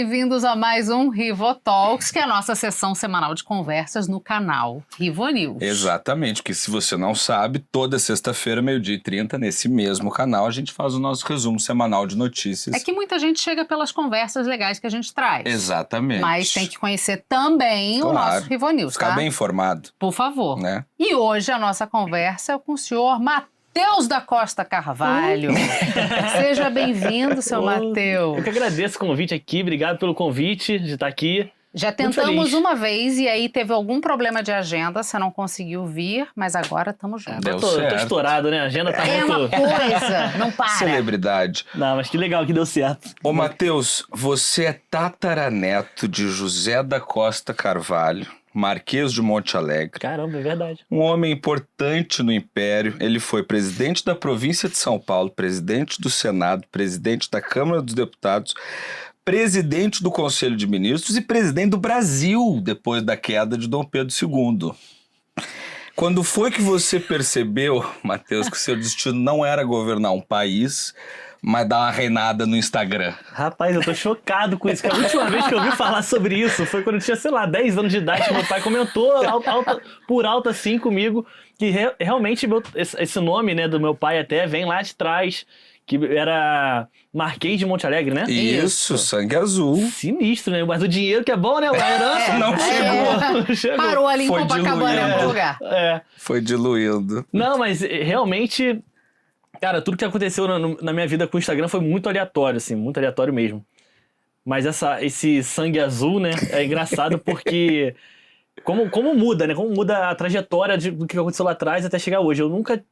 bem-vindos a mais um Rivotalks, que é a nossa sessão semanal de conversas no canal Rivonews. Exatamente, que se você não sabe, toda sexta-feira, 12h30, nesse mesmo canal, a gente faz o nosso resumo semanal de notícias. É que muita gente chega pelas conversas legais que a gente traz. Exatamente. Mas tem que conhecer também o nosso Rivonews, ficar tá? bem informado. Por favor. Né? E hoje a nossa conversa é com o senhor Matheus da Costa Carvalho. Seja bem-vindo, seu Matheus. Eu que agradeço o convite aqui, obrigado pelo convite de estar aqui. Já tentamos uma vez e aí teve algum problema de agenda, você não conseguiu vir, mas agora estamos juntos. Tô estourado, né? A agenda tá muito... muito... uma coisa, não para. Celebridade. Não, mas que legal que deu certo. Ô, Matheus, você é tataraneto de José da Costa Carvalho, Marquês de Monte Alegre. Caramba, é verdade. Um homem importante no Império. Ele foi presidente da província de São Paulo, presidente do Senado, presidente da Câmara dos Deputados, presidente do Conselho de Ministros e presidente do Brasil, depois da queda de Dom Pedro II. Quando foi que você percebeu, Matheus, que seu destino não era governar um país, mas dar uma reinada no Instagram? Rapaz, eu tô chocado com isso, que a última vez que eu ouvi falar sobre isso foi quando eu tinha, sei lá, 10 anos de idade, que meu pai comentou por alto assim comigo, que realmente esse nome, né, do meu pai até vem lá de trás, que era Marquês de Monte Alegre, né? Isso, sangue azul. Sinistro, né? Mas o dinheiro que é bom, né? A herança não chegou. Parou ali em Foi Copacabana em algum lugar. Foi diluindo. Não, mas realmente, cara, tudo que aconteceu na minha vida com o Instagram foi muito aleatório, assim, muito aleatório mesmo. Mas esse sangue azul, né? É engraçado porque como muda, né? Como muda a trajetória do que aconteceu lá atrás até chegar hoje. Eu nunca...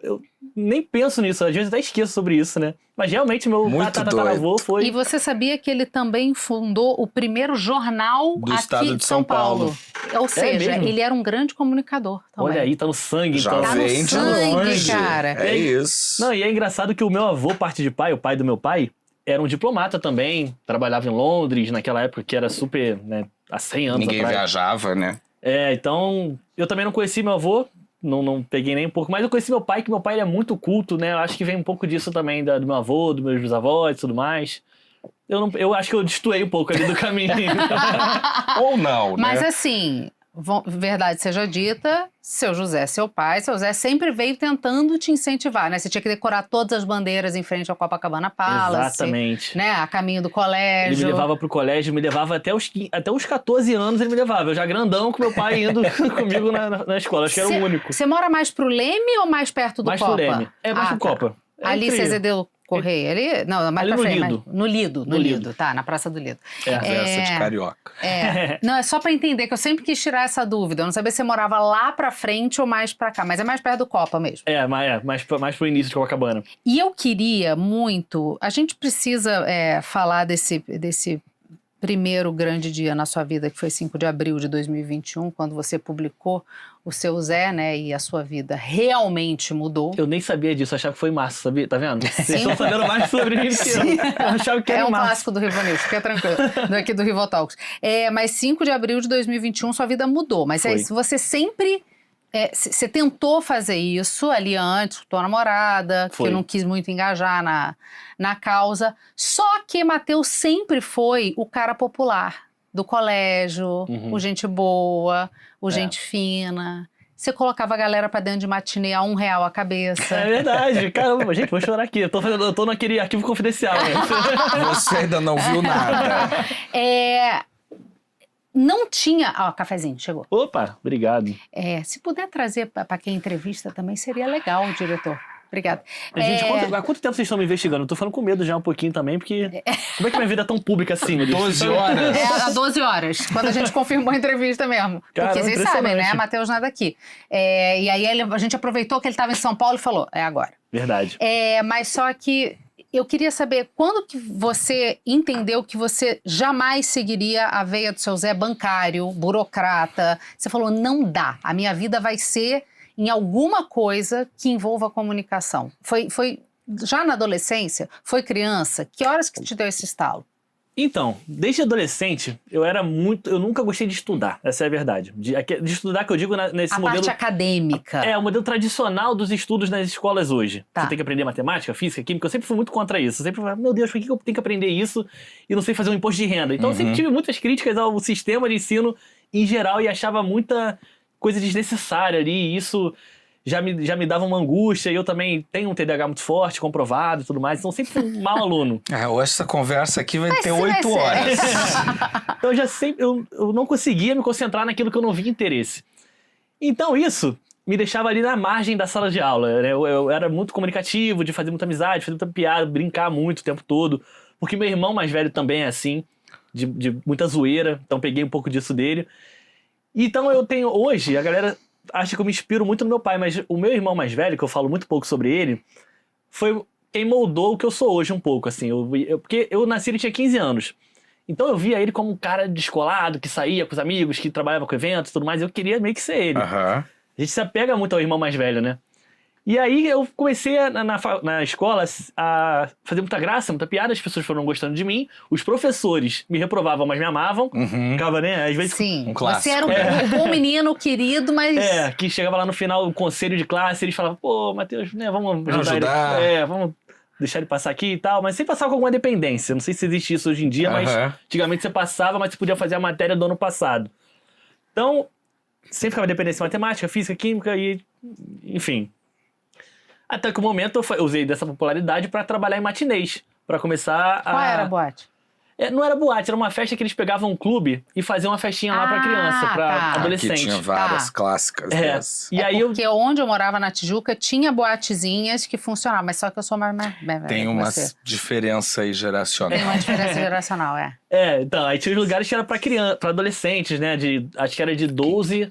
Eu nem penso nisso, às vezes até esqueço sobre isso, né? Mas realmente meu tataravô foi... E você sabia que ele também fundou o primeiro jornal do aqui estado de São Paulo. Ou seja, mesmo? ele era um grande comunicador também. Olha aí, tá no sangue, Já então. Tá no vem de sangue, longe. cara. É isso. Não, e é engraçado que o meu avô, parte de pai, o pai do meu pai, era um diplomata também, trabalhava em Londres, naquela época que era super, né, há 100 anos Ninguém atrás. viajava, né? Então, eu também não conheci meu avô, não peguei nem um pouco, mas eu conheci meu pai, que meu pai ele é muito culto, né? Eu acho que vem um pouco disso também, do meu avô, dos meus bisavós e tudo mais. Eu acho que eu destoei um pouco ali do caminho. Ou não, né? Mas assim, verdade seja dita, seu José, seu José sempre veio tentando te incentivar, né? Você tinha que decorar todas as bandeiras em frente ao Copacabana Palace. Exatamente. Né? A caminho do colégio. Ele me levava pro colégio, me levava até os 14 anos ele me levava. Eu já grandão com meu pai indo comigo na escola. Acho que era o único. Você mora mais pro Leme ou mais perto do Mais Copa? pro Leme. É mais pro Copa. Ali Cezedeu Correia, ali? Não, mais pra frente. No Lido, tá, na Praça do Lido. Conversa de carioca. Não, é só pra entender, que eu sempre quis tirar essa dúvida. Eu não sabia se você morava lá pra frente ou mais pra cá, mas é mais perto do Copa mesmo. Mais pro início de Copacabana. E eu queria muito... A gente precisa falar desse primeiro grande dia na sua vida, que foi 5 de abril de 2021, quando você publicou o seu Zé, né, e a sua vida realmente mudou. Eu nem sabia disso, eu achava que foi em março, sabia? Tá vendo? Vocês estão sabendo mais sobre mim que eu achava que era em março. É um clássico do Rivonews, fica tranquilo, aqui do Rivotalks. Mas 5 de abril de 2021, sua vida mudou, mas você sempre... Você tentou fazer isso ali antes, com tua namorada, que não quis muito engajar na causa. Só que Matheus sempre foi o cara popular do colégio, o gente boa, o gente fina. Você colocava a galera pra dentro de matinê a R$1 a cabeça. É verdade, caramba, gente, vou chorar aqui. Eu tô naquele arquivo confidencial. Né? Você ainda não viu nada. Não tinha... Ó, cafezinho, chegou. Opa, obrigado. Se puder trazer para quem entrevista também seria legal, diretor. Obrigada. Gente, há quanto tempo vocês estão me investigando? Eu tô falando com medo já um pouquinho também, porque... Como é que minha vida é tão pública assim? 12 horas. Há 12 horas, quando a gente confirmou a entrevista mesmo. Cara, porque vocês sabem, né? Matheus nada aqui. E aí a gente aproveitou que ele estava em São Paulo e falou, agora. Verdade. Mas só que... Eu queria saber, quando que você entendeu que você jamais seguiria a veia do seu Zé bancário, burocrata? Você falou, não dá, a minha vida vai ser em alguma coisa que envolva comunicação. Foi já na adolescência? Foi criança? Que horas que te deu esse estalo? Então, desde adolescente, eu nunca gostei de estudar, essa é a verdade. De estudar, que eu digo nesse A modelo... parte acadêmica. O modelo tradicional dos estudos nas escolas hoje. Tá. Você tem que aprender matemática, física, química. Eu sempre fui muito contra isso. Eu sempre falei, meu Deus, por que eu tenho que aprender isso e não sei fazer um imposto de renda? Então eu sempre tive muitas críticas ao sistema de ensino em geral e achava muita coisa desnecessária ali. E isso já me dava uma angústia. E eu também tenho um TDAH muito forte, comprovado e tudo mais. Então eu sempre fui um mau aluno. Hoje essa conversa aqui vai ter sim, 8 horas. Então eu não conseguia me concentrar naquilo que eu não via interesse. Então isso me deixava ali na margem da sala de aula. Né? Eu era muito comunicativo, de fazer muita amizade, fazer muita piada, brincar muito o tempo todo. Porque meu irmão mais velho também é assim, de muita zoeira. Então peguei um pouco disso dele. Então eu tenho hoje, a galera acha que eu me inspiro muito no meu pai, mas o meu irmão mais velho, que eu falo muito pouco sobre ele, foi quem moldou o que eu sou hoje um pouco, assim. Porque eu nasci, ele tinha 15 anos. Então eu via ele como um cara descolado, que saía com os amigos, que trabalhava com eventos e tudo mais. Eu queria meio que ser ele. A gente se apega muito ao irmão mais velho, né? E aí eu comecei na escola a fazer muita graça, muita piada, as pessoas foram gostando de mim, os professores me reprovavam, mas me amavam. Ficava, né? Às vezes. Sim, um clássico. você era um bom menino, querido, mas... Que chegava lá no final, o conselho de classe, eles falavam, pô, Matheus, né, vamos ajudar. ele. Vamos deixar ele passar aqui e tal, mas sempre passava com alguma dependência. Não sei se existe isso hoje em dia, mas antigamente você passava, mas você podia fazer a matéria do ano passado. Então, sempre ficava dependência de matemática, física, química e... enfim... Até que o momento eu usei dessa popularidade pra trabalhar em matinês. Pra começar a... Qual era a boate? Não era boate, era uma festa que eles pegavam um clube e faziam uma festinha lá pra criança, pra adolescente. Aqui tinha várias clássicas dessas. E aí porque onde eu morava na Tijuca tinha boatezinhas que funcionavam, mas só que eu sou mais tem uma diferença aí geracional. Tem uma diferença geracional, então, aí tinha os lugares que era pra criança, pra adolescentes, né? Acho que era de 12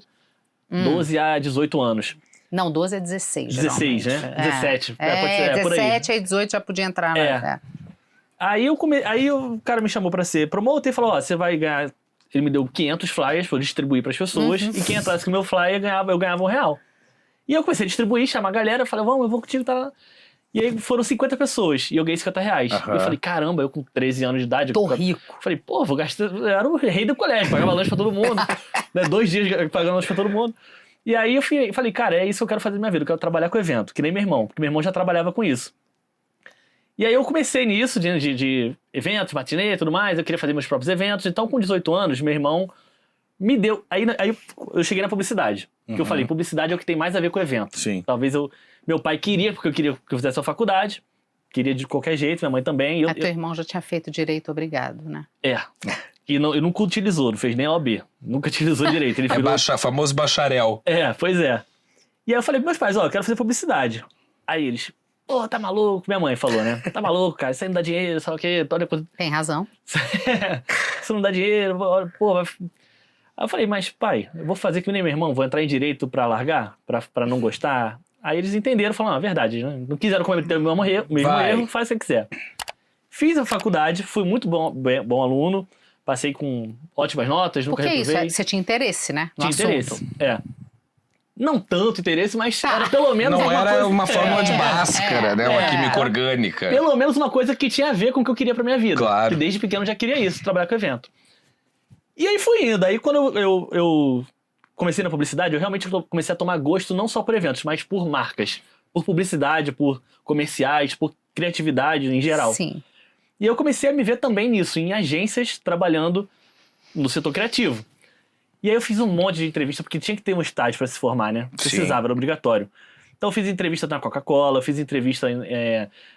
a 18 anos. Não, 12 é 16. 16, né? 17. Pode ser, por aí. 17 aí 18 já podia entrar. Aí o cara me chamou pra ser promotor e falou, você vai ganhar... Ele me deu 500 flyers pra eu distribuir pras pessoas. E quem entrasse com o meu flyer, eu ganhava R$1. E eu comecei a distribuir, chamar a galera. Eu falei, eu vou contigo, tá? E aí foram 50 pessoas. E eu ganhei R$50. E eu falei, caramba, eu com 13 anos de idade... Tô rico. Falei, vou gastar... Eu era o rei do colégio, pagava lanche pra todo mundo. Né, 2 dias pagando lanche pra todo mundo. E aí eu falei, cara, é isso que eu quero fazer na minha vida. Eu quero trabalhar com evento, que nem meu irmão. Porque meu irmão já trabalhava com isso. E aí eu comecei nisso, de eventos, matinê e tudo mais. Eu queria fazer meus próprios eventos. Então, com 18 anos, meu irmão me deu... Aí eu cheguei na publicidade. Que eu falei, publicidade é o que tem mais a ver com o evento. Sim. Talvez meu pai queria, porque eu queria que eu fizesse a faculdade. Queria de qualquer jeito, minha mãe também. Teu irmão já tinha feito direito, obrigado, né? E nunca utilizou, não fez nem OAB. Nunca utilizou direito. Ele virou... famoso bacharel. Pois é. E aí eu falei pros meus pais, eu quero fazer publicidade. Aí eles, tá maluco? Minha mãe falou, né? Tá maluco, cara, isso aí não dá dinheiro, sabe o quê? Tem razão. Isso não dá dinheiro, vai... Aí eu falei, mas pai, eu vou fazer que nem meu irmão, vou entrar em direito pra largar? Pra não gostar? Aí eles entenderam, falaram, verdade, né? Não quiseram cometer o mesmo erro, faz o que você quiser. Fiz a faculdade, fui muito bom aluno. Passei com ótimas notas, nunca reprovei. Porque isso, você tinha interesse, né? Tinha interesse, Não tanto interesse, mas era pelo menos não era coisa... uma fórmula de Bhaskara, né? Uma química orgânica. Pelo menos uma coisa que tinha a ver com o que eu queria pra minha vida. Claro. Que desde pequeno eu já queria isso, trabalhar com evento. E aí fui indo. Aí quando eu comecei na publicidade, eu realmente comecei a tomar gosto não só por eventos, mas por marcas. Por publicidade, por comerciais, por criatividade em geral. Sim. E eu comecei a me ver também nisso, em agências, trabalhando no setor criativo. E aí eu fiz um monte de entrevista, porque tinha que ter um estágio para se formar, né? Precisava, era obrigatório. Então eu fiz entrevista na Coca-Cola, fiz entrevista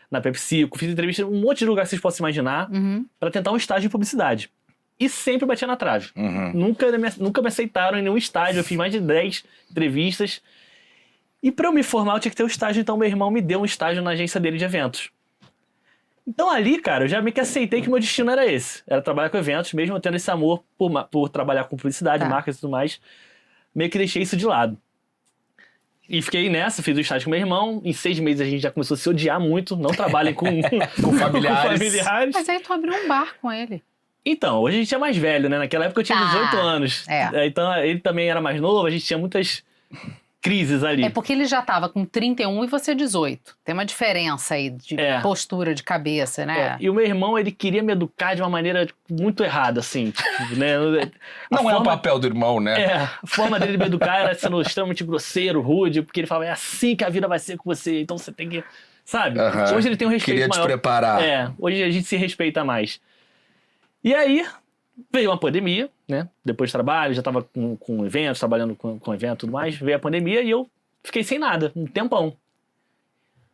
na PepsiCo, fiz entrevista em um monte de lugar que vocês possam imaginar, para tentar um estágio em publicidade. E sempre batia na trave. Nunca me aceitaram em nenhum estágio, eu fiz mais de 10 entrevistas. E para eu me formar, eu tinha que ter um estágio, então meu irmão me deu um estágio na agência dele de eventos. Então ali, cara, eu já meio que aceitei que meu destino era esse. Era trabalhar com eventos, mesmo eu tendo esse amor por trabalhar com publicidade, marcas e tudo mais. Meio que deixei isso de lado. E fiquei nessa, fiz o estágio com meu irmão. Em 6 meses a gente já começou a se odiar muito. Não trabalhem com familiares. Mas aí tu abriu um bar com ele. Então, hoje a gente é mais velho, né? Naquela época eu tinha 18 anos. Então ele também era mais novo, a gente tinha muitas crises ali. É porque ele já tava com 31 e você 18. Tem uma diferença aí de postura, de cabeça, né? E o meu irmão, ele queria me educar de uma maneira muito errada, assim. Né? Não é o papel do irmão, né? A forma dele me educar era sendo extremamente grosseiro, rude, porque ele falava, é assim que a vida vai ser com você, então você tem que... Sabe? Hoje ele tem um respeito maior. Queria te preparar. Hoje a gente se respeita mais. E aí, veio uma pandemia, né? Depois do trabalho, já tava com eventos, trabalhando com evento e tudo mais. Veio a pandemia e eu fiquei sem nada, um tempão.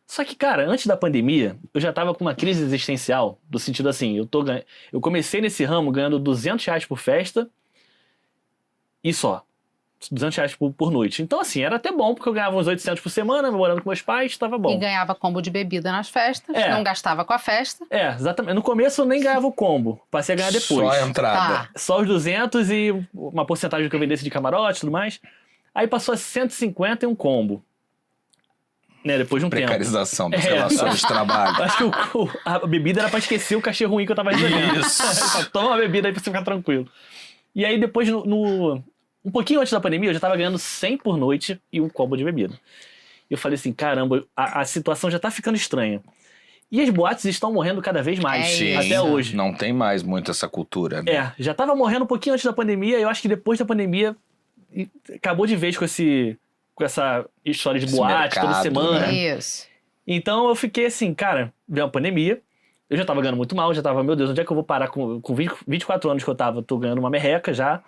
Só que, cara, antes da pandemia, eu já tava com uma crise existencial, do sentido assim, eu comecei nesse ramo ganhando R$200 por festa e só. R$200 por noite. Então, assim, era até bom, porque eu ganhava uns 800 por semana, morando com meus pais, tava bom. E ganhava combo de bebida nas festas, não gastava com a festa. Exatamente. No começo eu nem ganhava o combo, passei a ganhar depois. Só a entrada. Tá. Só os 200 e uma porcentagem que eu vendesse de camarote e tudo mais. Aí passou a 150 e um combo. Né, depois de um Precarização das relações de trabalho. Acho que a bebida era pra esquecer o cachê ruim que eu tava recebendo. Isso. Toma uma bebida aí pra você ficar tranquilo. E aí depois, um pouquinho antes da pandemia, eu já tava ganhando 100 por noite e um combo de bebida. E eu falei assim, caramba, a situação já tá ficando estranha. E as boates estão morrendo cada vez mais, até hoje. Não tem mais muito essa cultura, né? Já tava morrendo um pouquinho antes da pandemia, e eu acho que depois da pandemia acabou de vez com essa história de boate toda semana. Né? Isso. Então eu fiquei assim, cara, veio a pandemia, eu já tava ganhando muito mal, já tava, meu Deus, onde é que eu vou parar com 24 anos que eu tô ganhando uma merreca já.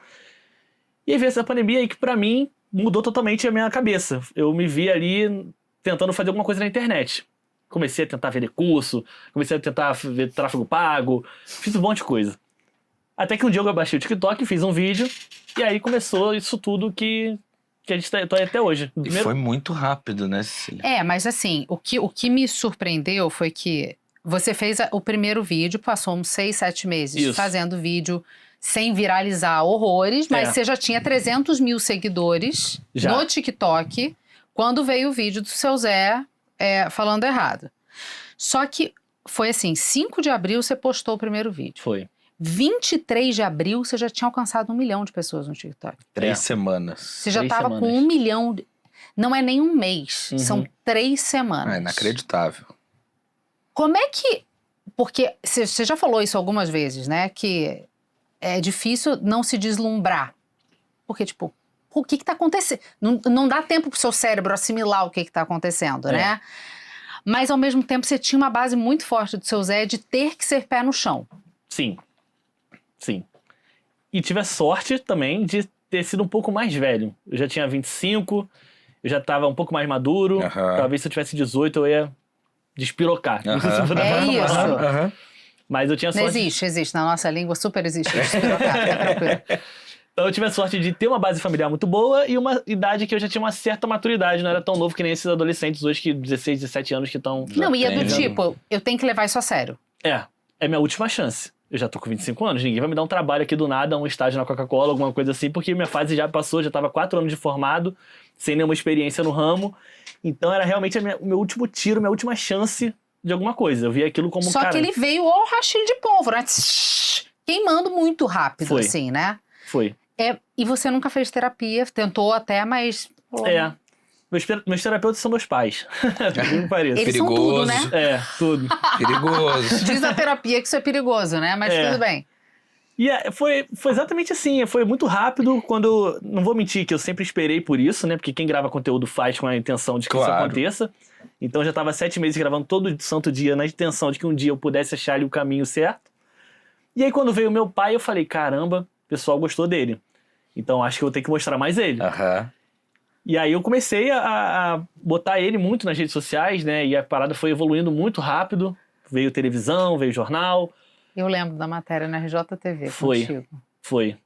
E aí veio essa pandemia aí que pra mim mudou totalmente a minha cabeça. Eu me vi ali tentando fazer alguma coisa na internet. Comecei a tentar vender curso, comecei a tentar ver tráfego pago, fiz um monte de coisa. Até que um dia eu baixei o TikTok, fiz um vídeo, e aí começou isso tudo que a gente tá até hoje. E foi muito rápido, né, Cecília? Mas assim, o que me surpreendeu foi que você fez o primeiro vídeo, passou uns 6, 7 meses fazendo vídeo sem viralizar horrores, mas você já tinha 300 mil seguidores no TikTok quando veio o vídeo do seu Zé falando errado. Só que foi assim, 5 de abril você postou o primeiro vídeo. Foi. 23 de abril você já tinha alcançado 1 milhão de pessoas no TikTok. 3 semanas. Você já estava com 1 milhão, não é nem um mês, são 3 semanas. É inacreditável. Como é que... Porque você já falou isso algumas vezes, né? Que é difícil não se deslumbrar. Porque, tipo, o que tá acontecendo? Não dá tempo pro seu cérebro assimilar o que tá acontecendo, né? Mas, ao mesmo tempo, você tinha uma base muito forte do seu Zé de ter que ser pé no chão. Sim. E tive a sorte também de ter sido um pouco mais velho. Eu já tinha 25, eu já tava um pouco mais maduro. Talvez se eu tivesse 18 eu ia despirocar. É isso. Mas eu tinha sorte... Existe. Na nossa língua super existe despirocar, fica tranquilo. Então eu tive a sorte de ter uma base familiar muito boa e uma idade que eu já tinha uma certa maturidade. Não era tão novo que nem esses adolescentes hoje que 16, 17 anos que estão... Não, e é do tipo, eu tenho que levar isso a sério. É minha última chance. Eu já tô com 25 anos, ninguém vai me dar um trabalho aqui do nada, um estágio na Coca-Cola, alguma coisa assim, porque minha fase já passou, já tava 4 anos de formado, sem nenhuma experiência no ramo. Então era realmente o meu último tiro, minha última chance de alguma coisa. Eu vi aquilo como Só que ele veio ao rastilho de pólvora, né? Queimando muito rápido, assim, né? Foi. E você nunca fez terapia, tentou até, mas... Meus terapeutas são meus pais. Eles perigoso. são tudo, né? Tudo. Perigoso. Diz a terapia que isso é perigoso, né? Mas tudo bem. E foi exatamente assim, foi muito rápido quando... Não vou mentir que eu sempre esperei por isso, né? Porque quem grava conteúdo faz com a intenção de que isso aconteça. Então eu já tava 7 meses gravando todo santo dia na intenção de que um dia eu pudesse achar ali o caminho certo. E aí quando veio o meu pai, eu falei, caramba, o pessoal gostou dele. Então acho que eu vou ter que mostrar mais ele. E aí eu comecei a botar ele muito nas redes sociais, né? E a parada foi evoluindo muito rápido. Veio televisão, veio jornal. Eu lembro da matéria na RJTV contigo. Foi.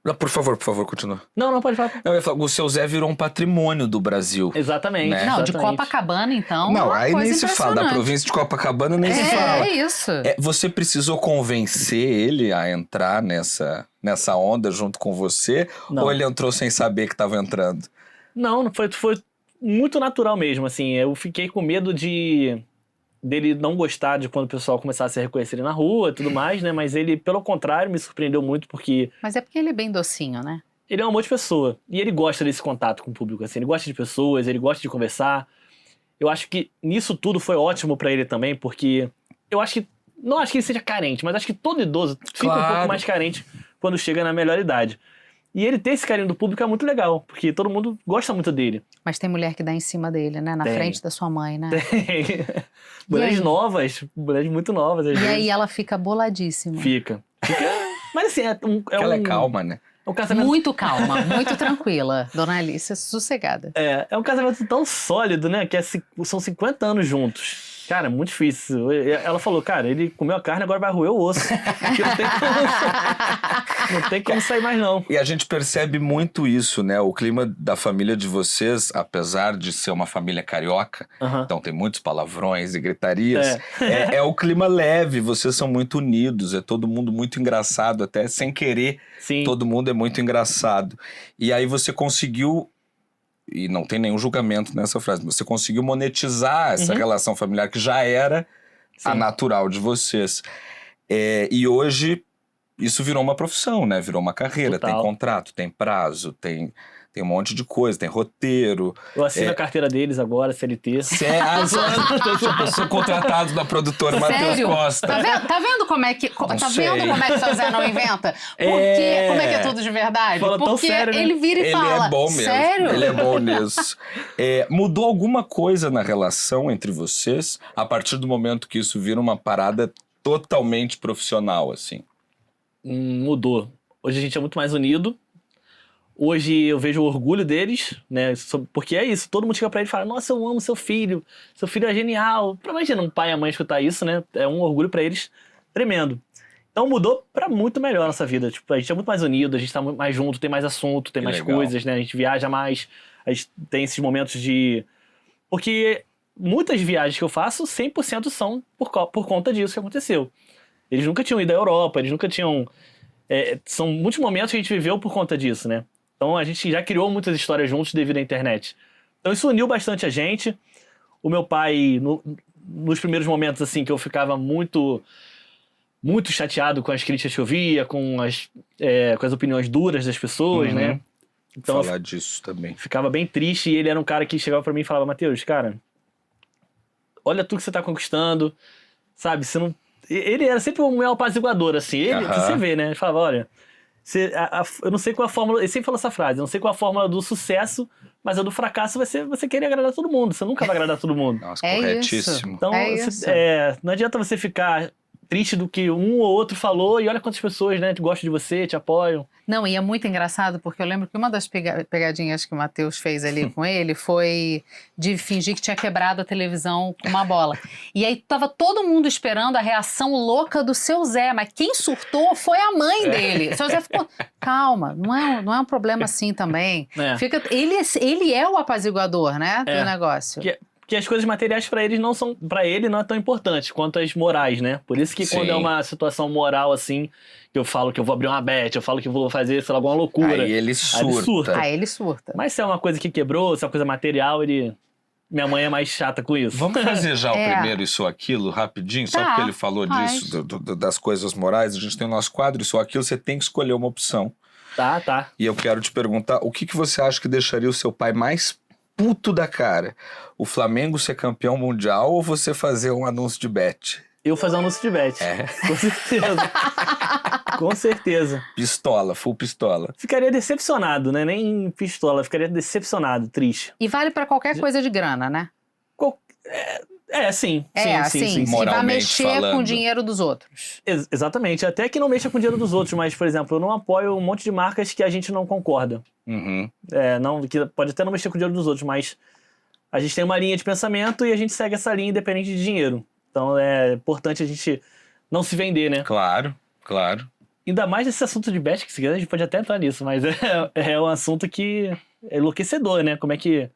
Não, por favor, continua. Não, pode falar. Eu ia falar, o seu Zé virou um patrimônio do Brasil. Exatamente. Né? Não, exatamente. de Copacabana, então. Não, é aí coisa nem se fala. Da província de Copacabana nem se fala. É isso. Você precisou convencer ele a entrar nessa onda junto com você? Não. Ou ele entrou sem saber que estava entrando? Não, foi muito natural mesmo, assim. Eu fiquei com medo dele não gostar de quando o pessoal começasse a reconhecer ele na rua e tudo mais, né? Mas ele, pelo contrário, me surpreendeu muito porque... Mas é porque ele é bem docinho, né? ele é um amor de pessoa. E ele gosta desse contato com o público, assim. Ele gosta de pessoas, ele gosta de conversar. Eu acho que nisso tudo foi ótimo pra ele também, porque eu acho que... Não acho que ele seja carente, mas acho que todo idoso fica um pouco mais carente quando chega na melhor idade. E ele ter esse carinho do público é muito legal, porque todo mundo gosta muito dele. Mas tem mulher que dá em cima dele, né? Na frente da sua mãe, né? Tem. Mulheres novas, mulheres muito novas. Às vezes. aí ela fica boladíssima. Fica. Mas assim, ela é calma, né? É um casamento... Muito calma, muito tranquila. Dona Alice é sossegada. É um casamento tão sólido, né? Que são 50 anos juntos. Cara, muito difícil. Ela falou, cara, ele comeu a carne, agora vai roer o osso. Porque não tem como sair mais, não. E a gente percebe muito isso, né? O clima da família de vocês, apesar de ser uma família carioca, então tem muitos palavrões e gritarias, é o clima leve, vocês são muito unidos, é todo mundo muito engraçado, até sem querer, Sim. Todo mundo é muito engraçado. E aí você conseguiu... E não tem nenhum julgamento nessa frase. Você conseguiu monetizar essa relação familiar que já era a natural de vocês. E hoje isso virou uma profissão, né? Virou uma carreira. Total. Tem contrato, tem prazo, tem um monte de coisa, tem roteiro. Eu assino a carteira deles agora, CLT. Sou contratado da produtora Matheus Costa. Tá vendo como é que seu Zé não inventa? Porque como é que é tudo de verdade? Fala tão Porque sério, né? ele vira e fala. Ele é bom mesmo. Sério? Ele é bom nisso. Mudou alguma coisa na relação entre vocês a partir do momento que isso vira uma parada totalmente profissional, assim? Mudou. Hoje a gente é muito mais unido. Hoje eu vejo o orgulho deles, né? Porque é isso, todo mundo chega pra ele e fala: nossa, eu amo seu filho é genial. Imagina um pai e a mãe escutar isso, né? É um orgulho pra eles tremendo. Então mudou pra muito melhor a nossa vida. Tipo, a gente é muito mais unido, a gente tá muito mais junto, tem mais assunto, tem mais coisas, né? A gente viaja mais, a gente tem esses momentos de... Porque muitas viagens que eu faço, 100% são por conta disso que aconteceu. Eles nunca tinham ido à Europa, eles nunca tinham... são muitos momentos que a gente viveu por conta disso, né? Então a gente já criou muitas histórias juntos devido à internet. Então isso uniu bastante a gente. O meu pai, nos primeiros momentos assim, que eu ficava muito chateado com as críticas que eu via, com as opiniões duras das pessoas, né? Então, falar disso também. Ficava bem triste e ele era um cara que chegava pra mim e falava: Matheus, cara, olha tudo que você tá conquistando, sabe? Você não... Ele era sempre um meu apaziguador, assim. Você vê, né? Ele falava: olha... eu não sei qual a fórmula, ele sempre fala essa frase, eu não sei qual a fórmula do sucesso, mas a do fracasso vai ser você querer agradar todo mundo, você nunca vai agradar todo mundo. Nossa, corretíssimo. Isso. Então, não adianta você ficar triste do que um ou outro falou e olha quantas pessoas, né, gostam de você, te apoiam. Não, e é muito engraçado porque eu lembro que uma das pegadinhas que o Matheus fez ali com ele foi de fingir que tinha quebrado a televisão com uma bola. E aí tava todo mundo esperando a reação louca do seu Zé, mas quem surtou foi a mãe dele. O seu Zé ficou, calma, não é um problema assim também. Ele é o apaziguador, né, do negócio. Que as coisas materiais pra ele não é tão importante quanto as morais, né? Por isso que quando é uma situação moral assim, que eu falo que eu vou abrir uma bet, eu falo que eu vou fazer, sei lá, alguma loucura. Aí ele surta. Aí ele surta. Mas se é uma coisa que quebrou, se é uma coisa material, minha mãe é mais chata com isso. Vamos fazer já o primeiro Isso ou Aquilo, rapidinho? Só porque ele falou disso, das coisas morais. A gente tem o nosso quadro Isso ou Aquilo, você tem que escolher uma opção. Tá. E eu quero te perguntar, o que você acha que deixaria o seu pai mais puto da cara? O Flamengo ser campeão mundial ou você fazer um anúncio de bet? Eu fazer um anúncio de bet. Com certeza. Com certeza. Pistola, full pistola. Ficaria decepcionado, né? Nem pistola, ficaria decepcionado, triste. E vale pra qualquer coisa de grana, né? Sim. Se vai mexer com o dinheiro dos outros. Exatamente. Até que não mexa com o dinheiro dos outros, mas, por exemplo, eu não apoio um monte de marcas que a gente não concorda. Que pode até não mexer com o dinheiro dos outros, mas a gente tem uma linha de pensamento e a gente segue essa linha independente de dinheiro. Então é importante a gente não se vender, né? Claro. Ainda mais esse assunto de bet, que se quiser a gente pode até entrar nisso, mas é um assunto que é enlouquecedor, né? Como é que...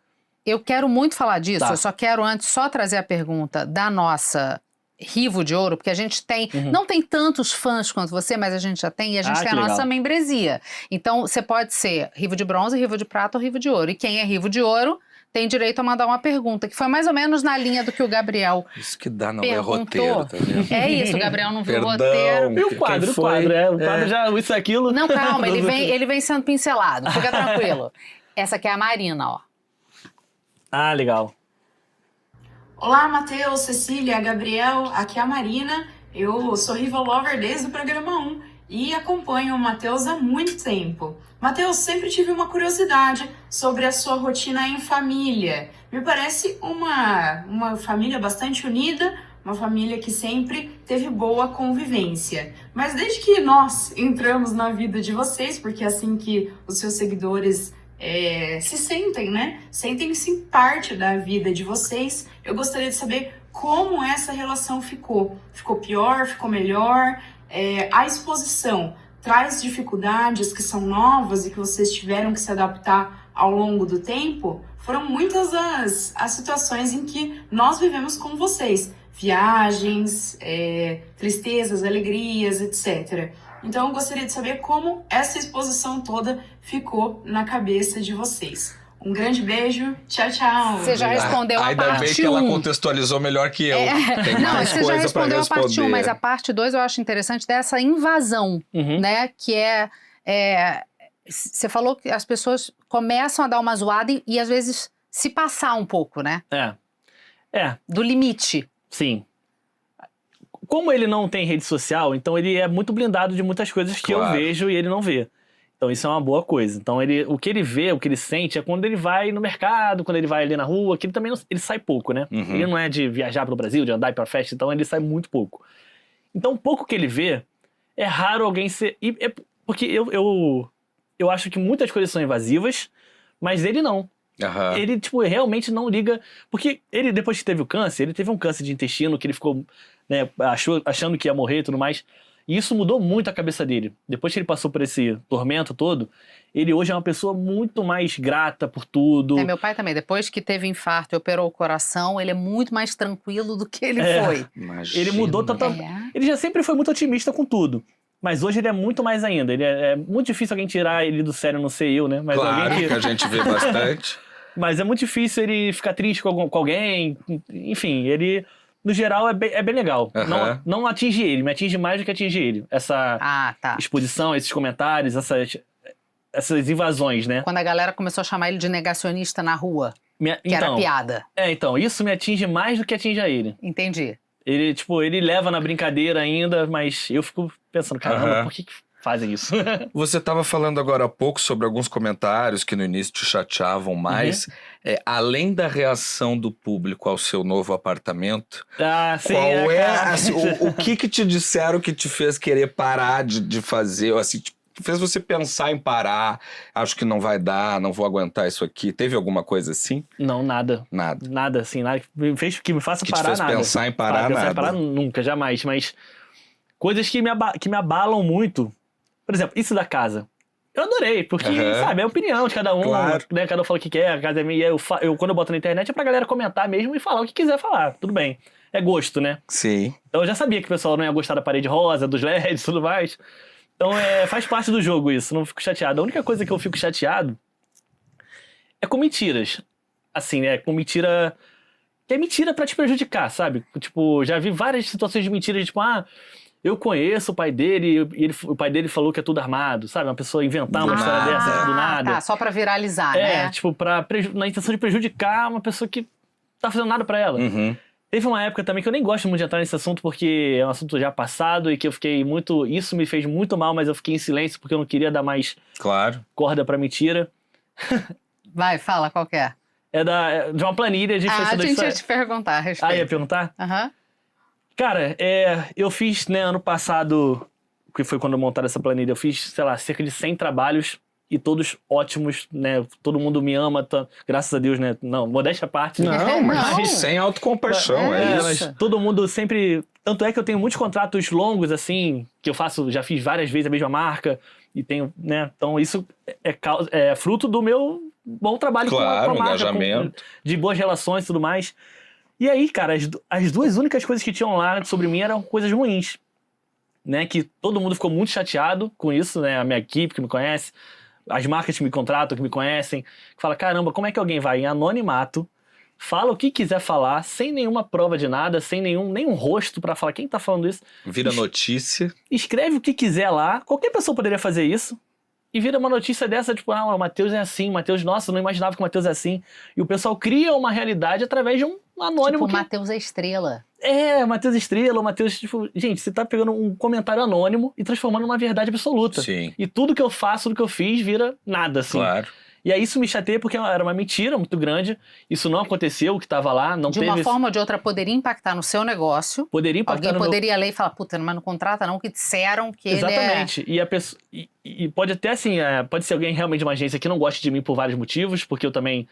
Eu quero muito falar disso, eu só quero antes só trazer a pergunta da nossa Rivo de Ouro, porque a gente tem, não tem tantos fãs quanto você, mas a gente já tem, e a gente tem a nossa membresia. Então, você pode ser Rivo de Bronze, Rivo de Prata ou Rivo de Ouro. E quem é Rivo de Ouro tem direito a mandar uma pergunta, que foi mais ou menos na linha do que o Gabriel Isso que dá, não é perguntou. roteiro, tá vendo? É isso, o Gabriel não viu o Perdão. roteiro. E o Quem quadro, foi? o quadro já, isso e aquilo. Não, calma, ele vem sendo pincelado, fica tranquilo. Essa aqui é a Marina, ó. Ah, legal. Olá, Matheus, Cecília, Gabriel, aqui é a Marina. Eu sou Rival Lover desde o programa 1 e acompanho o Matheus há muito tempo. Matheus, sempre tive uma curiosidade sobre a sua rotina em família. Me parece uma família bastante unida, uma família que sempre teve boa convivência. Mas desde que nós entramos na vida de vocês, porque é assim que os seus seguidores se sentem, né? Sentem-se parte da vida de vocês. Eu gostaria de saber como essa relação ficou. Ficou pior? Ficou melhor? A exposição traz dificuldades que são novas e que vocês tiveram que se adaptar ao longo do tempo? Foram muitas as situações em que nós vivemos com vocês. Viagens, tristezas, alegrias, etc. Então eu gostaria de saber como essa exposição toda ficou na cabeça de vocês. Um grande beijo, tchau, tchau! Você já respondeu a Ainda bem parte que ela 1. contextualizou melhor que eu. Tem Não, mais você já coisa pra respondeu a parte 1, responder. mas a parte 2 eu acho interessante dessa invasão, né? Que você falou que as pessoas começam a dar uma zoada e às vezes se passar um pouco, né? Do limite. Sim. Como ele não tem rede social, então ele é muito blindado de muitas coisas que eu vejo e ele não vê. Então isso é uma boa coisa. Então o que ele vê, o que ele sente é quando ele vai no mercado, quando ele vai ali na rua, que ele também ele sai pouco, né? Ele não é de viajar pelo Brasil, de andar para festa, então ele sai muito pouco. Então o pouco que ele vê, é raro alguém ser... Porque eu acho que muitas coisas são invasivas, mas ele não. Ele, realmente não liga... Porque ele, depois que teve o câncer, ele teve um câncer de intestino que ele ficou, né, achando que ia morrer e tudo mais. E isso mudou muito a cabeça dele. Depois que ele passou por esse tormento todo, ele hoje é uma pessoa muito mais grata por tudo. Meu pai também. Depois que teve infarto e operou o coração, ele é muito mais tranquilo do que ele foi. Imagina. Ele mudou totalmente. Ele já sempre foi muito otimista com tudo. Mas hoje ele é muito mais ainda. Ele é muito difícil alguém tirar ele do sério, não sei eu, né? Mas claro, alguém que a gente vê bastante. Mas é muito difícil ele ficar triste com alguém. Enfim, ele... No geral, é bem legal. Não atinge ele, me atinge mais do que atinge ele. Essa exposição, esses comentários, essas invasões, né? Quando a galera começou a chamar ele de negacionista na rua, que era piada. Então, isso me atinge mais do que atinge a ele. Entendi. Ele leva na brincadeira ainda, mas eu fico pensando, caramba, por que fazem isso? Você estava falando agora há pouco sobre alguns comentários que no início te chateavam mais. Além da reação do público ao seu novo apartamento, sim, qual assim, o que te disseram que te fez querer parar de fazer, assim, fez você pensar em parar, acho que não vai dar, não vou aguentar isso aqui. Teve alguma coisa assim? Não, nada. Nada, assim, nada que me faça parar, nada. Que te fez pensar em parar, nada. Parar nunca, jamais, mas coisas que me abalam muito. Por exemplo, isso da casa. Eu adorei, porque, sabe, é a opinião de cada um, né? Cada um fala o que quer, a casa é minha. Quando eu boto na internet é pra galera comentar mesmo e falar o que quiser falar, tudo bem. É gosto, né? Sim. Então eu já sabia que o pessoal não ia gostar da parede rosa, dos LEDs e tudo mais. Então faz parte do jogo isso, não fico chateado. A única coisa que eu fico chateado é com mentiras. Assim, né? Com mentira... Que é mentira pra te prejudicar, sabe? Tipo, já vi várias situações de mentiras, tipo, eu conheço o pai dele e o pai dele falou que é tudo armado, sabe? Uma pessoa inventar uma história dessa do nada. Só pra viralizar, né? Tipo, na intenção de prejudicar uma pessoa que tá fazendo nada pra ela. Teve uma época também que eu nem gosto muito de entrar nesse assunto porque é um assunto já passado e que eu fiquei muito... Isso me fez muito mal, mas eu fiquei em silêncio porque eu não queria dar mais corda pra mentira. Vai, fala, qual que é? É de uma planilha de... a gente ia te perguntar a respeito. Ia perguntar? Cara, eu fiz, né, ano passado, que foi quando eu montaram essa planilha, eu fiz, sei lá, cerca de 100 trabalhos e todos ótimos, né? Todo mundo me ama, graças a Deus, né? Não, modéstia à parte. Não, mas sem autocompaixão, é isso. Mas todo mundo sempre... Tanto é que eu tenho muitos contratos longos, assim, que eu faço, já fiz várias vezes a mesma marca e tenho, né? Então isso é fruto do meu bom trabalho com a marca. Engajamento. De boas relações e tudo mais. E aí, cara, as duas únicas coisas que tinham lá sobre mim eram coisas ruins, né? Que todo mundo ficou muito chateado com isso, né? A minha equipe que me conhece, as marcas que me contratam, que me conhecem, que falam, caramba, como é que alguém vai em anonimato, fala o que quiser falar, sem nenhuma prova de nada, sem nenhum rosto pra falar quem tá falando isso. Vira notícia. Escreve o que quiser lá, qualquer pessoa poderia fazer isso, e vira uma notícia dessa, tipo, o Matheus é assim, nossa, eu não imaginava que o Matheus é assim. E o pessoal cria uma realidade através de um anônimo. Tipo, o Matheus é estrela. Matheus Estrela, o Matheus, tipo... Gente, você tá pegando um comentário anônimo e transformando numa verdade absoluta. Sim. E tudo que eu faço, tudo que eu fiz, vira nada, assim. Claro. E aí isso me chateia porque era uma mentira muito grande. Isso não aconteceu, o que tava lá, não de teve... uma forma ou de outra, poderia impactar no seu negócio. Poderia impactar Alguém poderia ler e falar, puta, mas não contrata não, que disseram que Exatamente. E a pessoa... E pode até, assim, pode ser alguém realmente de uma agência que não goste de mim por vários motivos, porque eu também...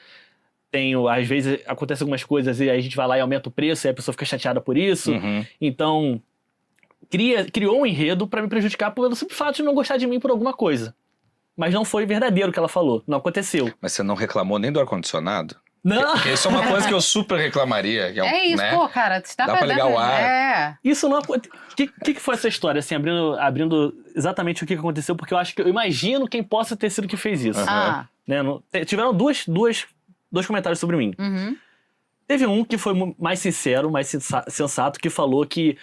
às vezes acontecem algumas coisas e aí a gente vai lá e aumenta o preço e a pessoa fica chateada por isso. Então, criou um enredo pra me prejudicar pelo simples fato de não gostar de mim por alguma coisa. Mas não foi verdadeiro o que ela falou, não aconteceu. Mas você não reclamou nem do ar-condicionado? Não! Porque isso é uma coisa que eu super reclamaria. É isso, né? pô, cara. Dá pra ligar o ar. Isso não... O que foi essa história, assim, abrindo exatamente o que aconteceu, porque eu imagino quem possa ter sido que fez isso. Né? Tiveram dois comentários sobre mim. Teve um que foi mais sincero, mais sensato, que falou que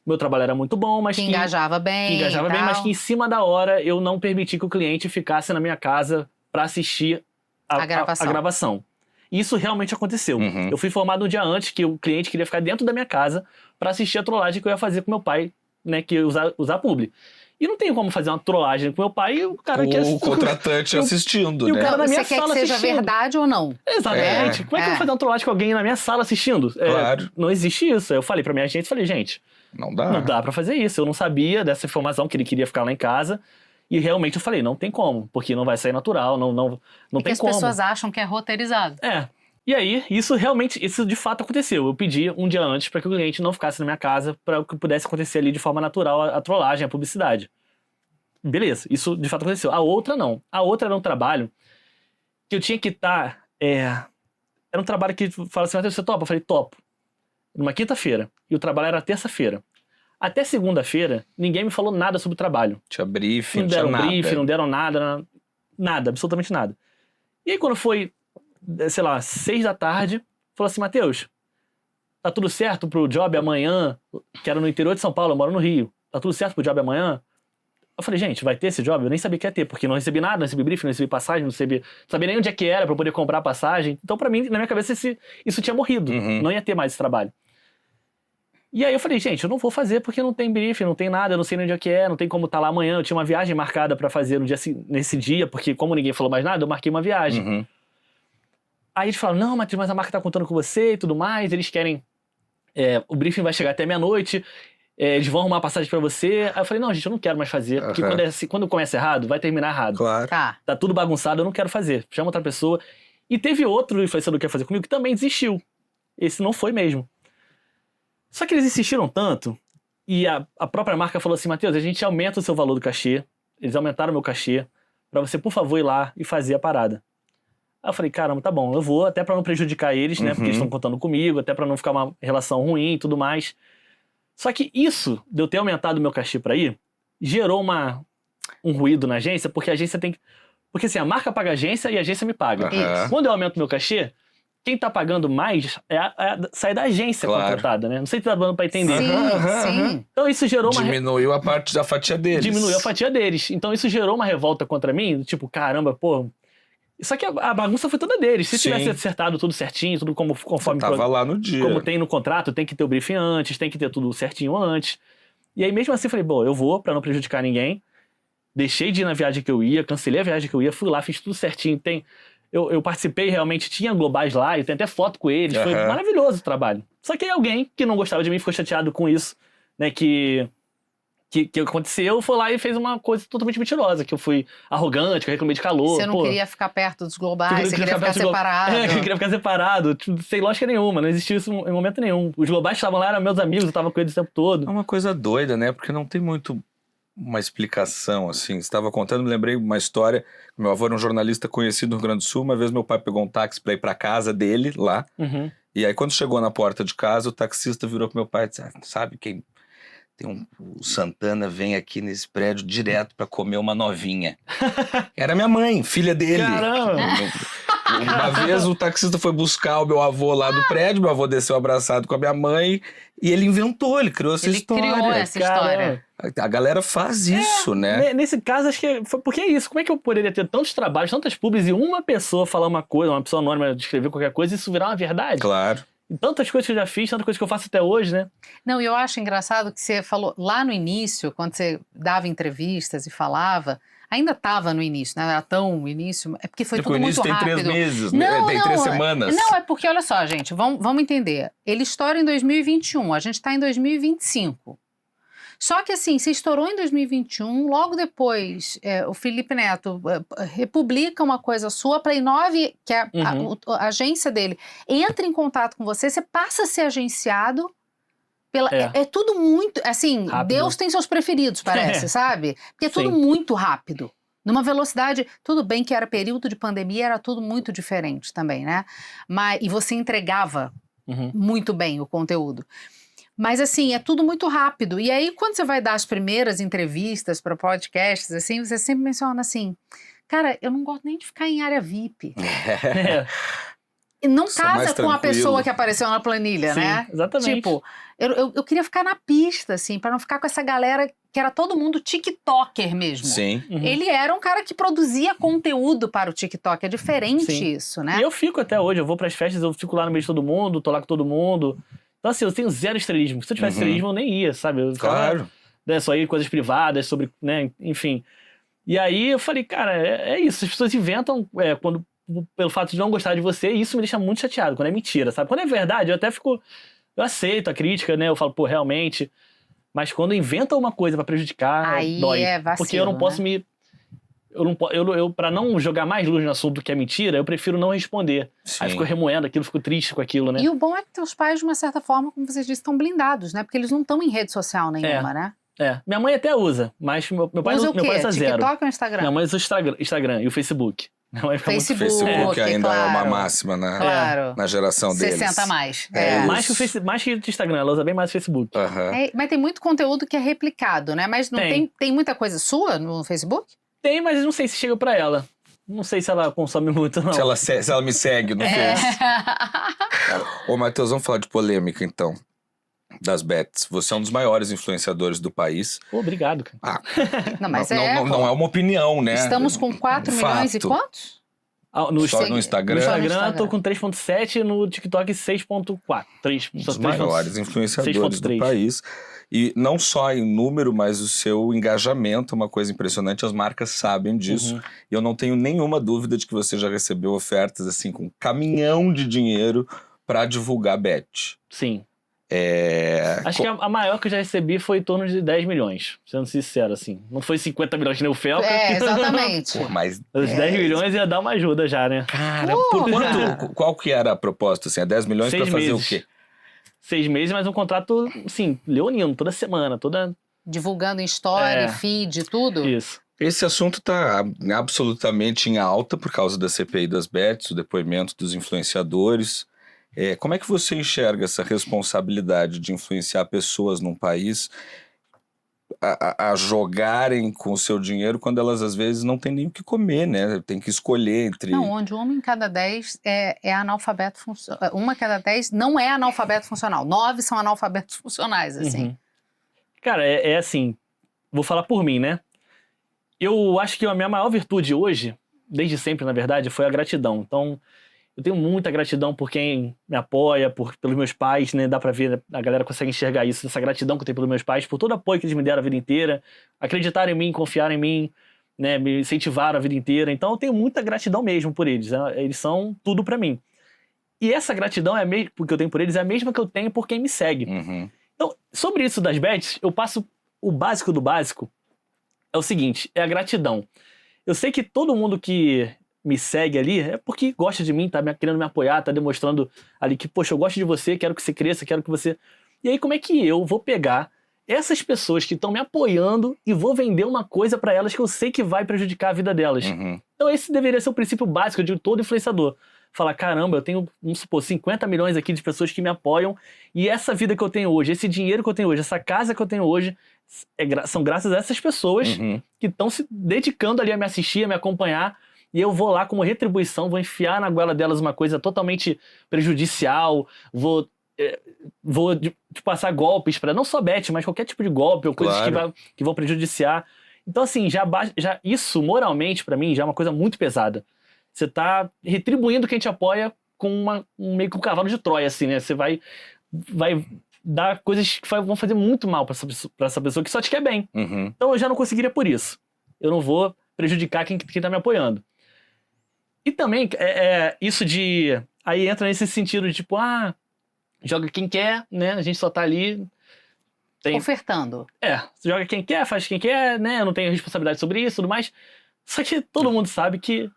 meu trabalho era muito bom, mas que engajava bem, mas que em cima da hora eu não permiti que o cliente ficasse na minha casa pra assistir a gravação. Isso realmente aconteceu. Eu fui informado um dia antes que o cliente queria ficar dentro da minha casa pra assistir a trollagem que eu ia fazer com meu pai, né, que ia usar publi. E não tem como fazer uma trollagem com meu pai e o cara que o contratante assistindo, né? O cara na minha você sala quer que seja assistindo. Verdade ou não? Exatamente. Como é que eu vou fazer uma trollagem com alguém na minha sala assistindo? Claro. Não existe isso. Eu falei pra minha agente, gente, não dá. Não dá pra fazer isso. Eu não sabia dessa informação que ele queria ficar lá em casa. E realmente eu falei, não tem como, porque não vai sair natural, não tem como. As pessoas acham que é roteirizado. E aí, isso de fato aconteceu. Eu pedi um dia antes pra que o cliente não ficasse na minha casa, pra que pudesse acontecer ali de forma natural a trollagem, a publicidade. Beleza, isso de fato aconteceu. A outra não. A outra era um trabalho que eu tinha que estar... Era um trabalho que fala assim, Matheus, você topa? Eu falei, topo. Numa quinta-feira. E o trabalho era terça-feira. Até segunda-feira, ninguém me falou nada sobre o trabalho. Tinha briefing, não deram briefing, não deram nada, absolutamente nada. E aí quando foi, sei lá, 6 da tarde, falou assim, Matheus, tá tudo certo pro job amanhã, que era no interior de São Paulo, eu moro no Rio, tá tudo certo pro job amanhã? Eu falei, gente, vai ter esse job? Eu nem sabia que ia ter, porque não recebi nada, não recebi briefing, não recebi passagem, não sabia nem onde é que era pra eu poder comprar a passagem. Então pra mim, na minha cabeça, isso tinha morrido, não ia ter mais esse trabalho. E aí eu falei, gente, eu não vou fazer porque não tem briefing, não tem nada, eu não sei nem onde é que é, não tem como estar lá amanhã. Eu tinha uma viagem marcada pra fazer nesse dia, porque como ninguém falou mais nada, eu marquei uma viagem. Aí eles falaram, não, Matheus, mas a marca tá contando com você e tudo mais, eles querem... o briefing vai chegar até meia-noite, eles vão arrumar a passagem pra você. Aí eu falei, não, gente, eu não quero mais fazer, porque quando começa errado, vai terminar errado. Claro. Tá tudo bagunçado, eu não quero fazer. Chama outra pessoa. E teve outro influenciador que ia fazer comigo que também desistiu. Esse não foi mesmo. Só que eles insistiram tanto, e a própria marca falou assim, Matheus, a gente aumenta o seu valor do cachê, eles aumentaram o meu cachê, pra você, por favor, ir lá e fazer a parada. Aí eu falei, caramba, tá bom, eu vou, até pra não prejudicar eles, né, porque eles estão contando comigo, até pra não ficar uma relação ruim e tudo mais. Só que isso, de eu ter aumentado o meu cachê pra ir, gerou um ruído na agência, porque a agência tem que... Porque assim, a marca paga a agência e a agência me paga. Quando eu aumento o meu cachê, quem tá pagando mais sai da agência contratada, né? Não sei se tá dando pra entender. Sim. Então isso gerou Diminuiu a parte da fatia deles. Diminuiu a fatia deles. Então isso gerou uma revolta contra mim, tipo, caramba, pô... Só que a bagunça foi toda deles. Se tivesse acertado tudo certinho, tudo conforme... Tava lá no dia. Como tem no contrato, tem que ter o briefing antes, tem que ter tudo certinho antes. E aí mesmo assim eu falei, bom, eu vou pra não prejudicar ninguém. Deixei de ir na viagem que eu ia, cancelei a viagem que eu ia, fui lá, fiz tudo certinho. Eu participei, realmente, tinha globais lá, eu tenho até foto com eles, foi maravilhoso o trabalho. Só que aí alguém que não gostava de mim ficou chateado com isso, né, que aconteceu, foi lá e fez uma coisa totalmente mentirosa, que eu fui arrogante, que eu reclamei de calor. Você não queria ficar perto dos globais, você queria ficar separado. Eu queria ficar separado, sem lógica nenhuma, não existia isso em momento nenhum. Os globais estavam lá, eram meus amigos, eu tava com eles o tempo todo. É uma coisa doida, né, porque não tem muito... uma explicação, assim. Você estava contando, me lembrei uma história. Meu avô era um jornalista conhecido no Rio Grande do Sul. Uma vez meu pai pegou um táxi para ir para casa dele, lá. E aí, quando chegou na porta de casa, o taxista virou pro meu pai e disse, sabe quem O Santana vem aqui nesse prédio direto pra comer uma novinha. Era minha mãe, filha dele. Caramba! Uma vez o taxista foi buscar o meu avô lá do prédio, meu avô desceu abraçado com a minha mãe e ele criou essa história. Ele criou essa história. A galera faz isso, né? Nesse caso, acho que foi porque é isso. Como é que eu poderia ter tantos trabalhos, tantas pubs e uma pessoa falar uma coisa, uma pessoa anônima descrever qualquer coisa e isso virar uma verdade? Claro. E tantas coisas que eu já fiz, tantas coisas que eu faço até hoje, né? Não, e eu acho engraçado que você falou lá no início, quando você dava entrevistas e falava, ainda estava no início, não era tão início, é porque foi tudo muito rápido. Tem 3 meses, não, tem 3 semanas. Não, é porque, olha só, gente, vamos entender. Ele estoura em 2021, a gente está em 2025. Só que assim, você estourou em 2021, logo depois o Felipe Neto republica uma coisa sua, Play 9, que é a agência dele, entra em contato com você, você passa a ser agenciado. É tudo muito, assim, rápido. Deus tem seus preferidos, parece, sabe? Porque é tudo muito rápido. Numa velocidade, tudo bem que era período de pandemia, era tudo muito diferente também, né? E você entregava muito bem o conteúdo. Mas assim, é tudo muito rápido. E aí, quando você vai dar as primeiras entrevistas para podcasts, assim, você sempre menciona assim, cara, eu não gosto nem de ficar em área VIP. Não casa com a pessoa que apareceu na planilha, né? Exatamente. Tipo, eu queria ficar na pista, assim, para não ficar com essa galera que era todo mundo TikToker mesmo. Sim. Ele era um cara que produzia conteúdo para o TikTok. É diferente isso, né? E eu fico até hoje, eu vou pras festas, eu fico lá no meio de todo mundo, tô lá com todo mundo. Então, assim, eu tenho zero estrelismo. Se eu tivesse estrelismo, eu nem ia, sabe? Eu ficava, só ia coisas privadas, sobre, né, enfim. E aí eu falei, cara, é isso. As pessoas inventam pelo fato de não gostar de você, e isso me deixa muito chateado, quando é mentira, sabe? Quando é verdade, eu até fico... Eu aceito a crítica, né? Eu falo, pô, realmente... Mas quando inventa uma coisa pra prejudicar, aí dói. É vacilo, porque eu não posso me... Pra não jogar mais luz no assunto que é mentira, eu prefiro não responder. Sim. Aí fico remoendo aquilo, fico triste com aquilo, né? E o bom é que teus pais, de uma certa forma, como vocês dizem, estão blindados, né? Porque eles não estão em rede social nenhuma, né? Minha mãe até usa, mas meu pai usa meu pai usa zero. TikTok ou Instagram? Minha mãe usa o Instagram e o Facebook. Facebook ainda é uma máxima, né? Claro. Na geração deles. 60 a mais. Mais que o Instagram, ela usa bem mais o Facebook. Mas tem muito conteúdo que é replicado, né? Mas não tem muita coisa sua no Facebook? Tem, mas eu não sei se chega pra ela. Não sei se ela consome muito, não. Se ela me segue no Face. Ô, Matheus, vamos falar de polêmica, então. Das bets. Você é um dos maiores influenciadores do país. Pô, obrigado, cara. Não é uma opinião, né? Estamos com 4 milhões e quantos? No Instagram? No Instagram, tô com 3.7 e no TikTok 6.4. Um dos maiores influenciadores do país. E não só em número, mas o seu engajamento é uma coisa impressionante. As marcas sabem disso. E eu não tenho nenhuma dúvida de que você já recebeu ofertas assim com um caminhão de dinheiro para divulgar bet. Sim. Acho que a maior que eu já recebi foi em torno de 10 milhões, sendo sincero, assim. Não foi 50 milhões que nem o Felca. Exatamente. Pô, mas os 10 milhões ia dar uma ajuda já, né? Cara, qual que era a proposta, assim? 10 milhões pra fazer o quê? 6 meses, mas um contrato, assim, leonino, toda semana, divulgando em story, feed, tudo? Isso. Esse assunto tá absolutamente em alta por causa da CPI das bets, o depoimento dos influenciadores. Como é que você enxerga essa responsabilidade de influenciar pessoas num país a jogarem com o seu dinheiro quando elas às vezes não têm nem o que comer, né? Tem que escolher entre... Não, onde uma em cada 10 é analfabeto funcional. Uma em cada 10 não é analfabeto funcional. 9 são analfabetos funcionais, assim. Cara, é assim, vou falar por mim, né? Eu acho que a minha maior virtude hoje, desde sempre, na verdade, foi a gratidão. Então... eu tenho muita gratidão por quem me apoia, pelos meus pais, né? Dá pra ver, a galera consegue enxergar isso, essa gratidão que eu tenho pelos meus pais, por todo o apoio que eles me deram a vida inteira, acreditaram em mim, confiaram em mim, né? Me incentivaram a vida inteira. Então eu tenho muita gratidão mesmo por eles, né? Eles são tudo pra mim. E essa gratidão que eu tenho por eles é a mesma que eu tenho por quem me segue. Então, sobre isso das bets, eu passo o básico do básico. É o seguinte, é a gratidão. Eu sei que todo mundo que me segue ali, é porque gosta de mim, tá querendo me apoiar, tá demonstrando ali que, poxa, eu gosto de você, quero que você cresça, quero que você... E aí, como é que eu vou pegar essas pessoas que estão me apoiando e vou vender uma coisa pra elas que eu sei que vai prejudicar a vida delas? Então esse deveria ser o princípio básico de todo influenciador. falar, caramba, eu tenho, vamos supor, 50 milhões aqui de pessoas que me apoiam, e essa vida que eu tenho hoje, esse dinheiro que eu tenho hoje, essa casa que eu tenho hoje, são graças a essas pessoas que estão se dedicando ali a me assistir, a me acompanhar, e eu vou lá como retribuição, vou enfiar na goela delas uma coisa totalmente prejudicial, vou passar golpes para não só bet, mas qualquer tipo de golpe ou coisas que vão prejudiciar. Então, assim, já isso moralmente para mim já é uma coisa muito pesada. Você tá retribuindo quem te apoia com meio que um cavalo de Troia, assim, né? Você vai dar coisas que vão fazer muito mal para essa pessoa que só te quer bem. Então eu já não conseguiria por isso. Eu não vou prejudicar quem tá me apoiando. E também, isso de... Aí entra nesse sentido de, tipo, joga quem quer, né? A gente só tá ali... Ofertando. Você joga quem quer, faz quem quer, né? Eu não tenho responsabilidade sobre isso e tudo mais. Só que todo mundo sabe que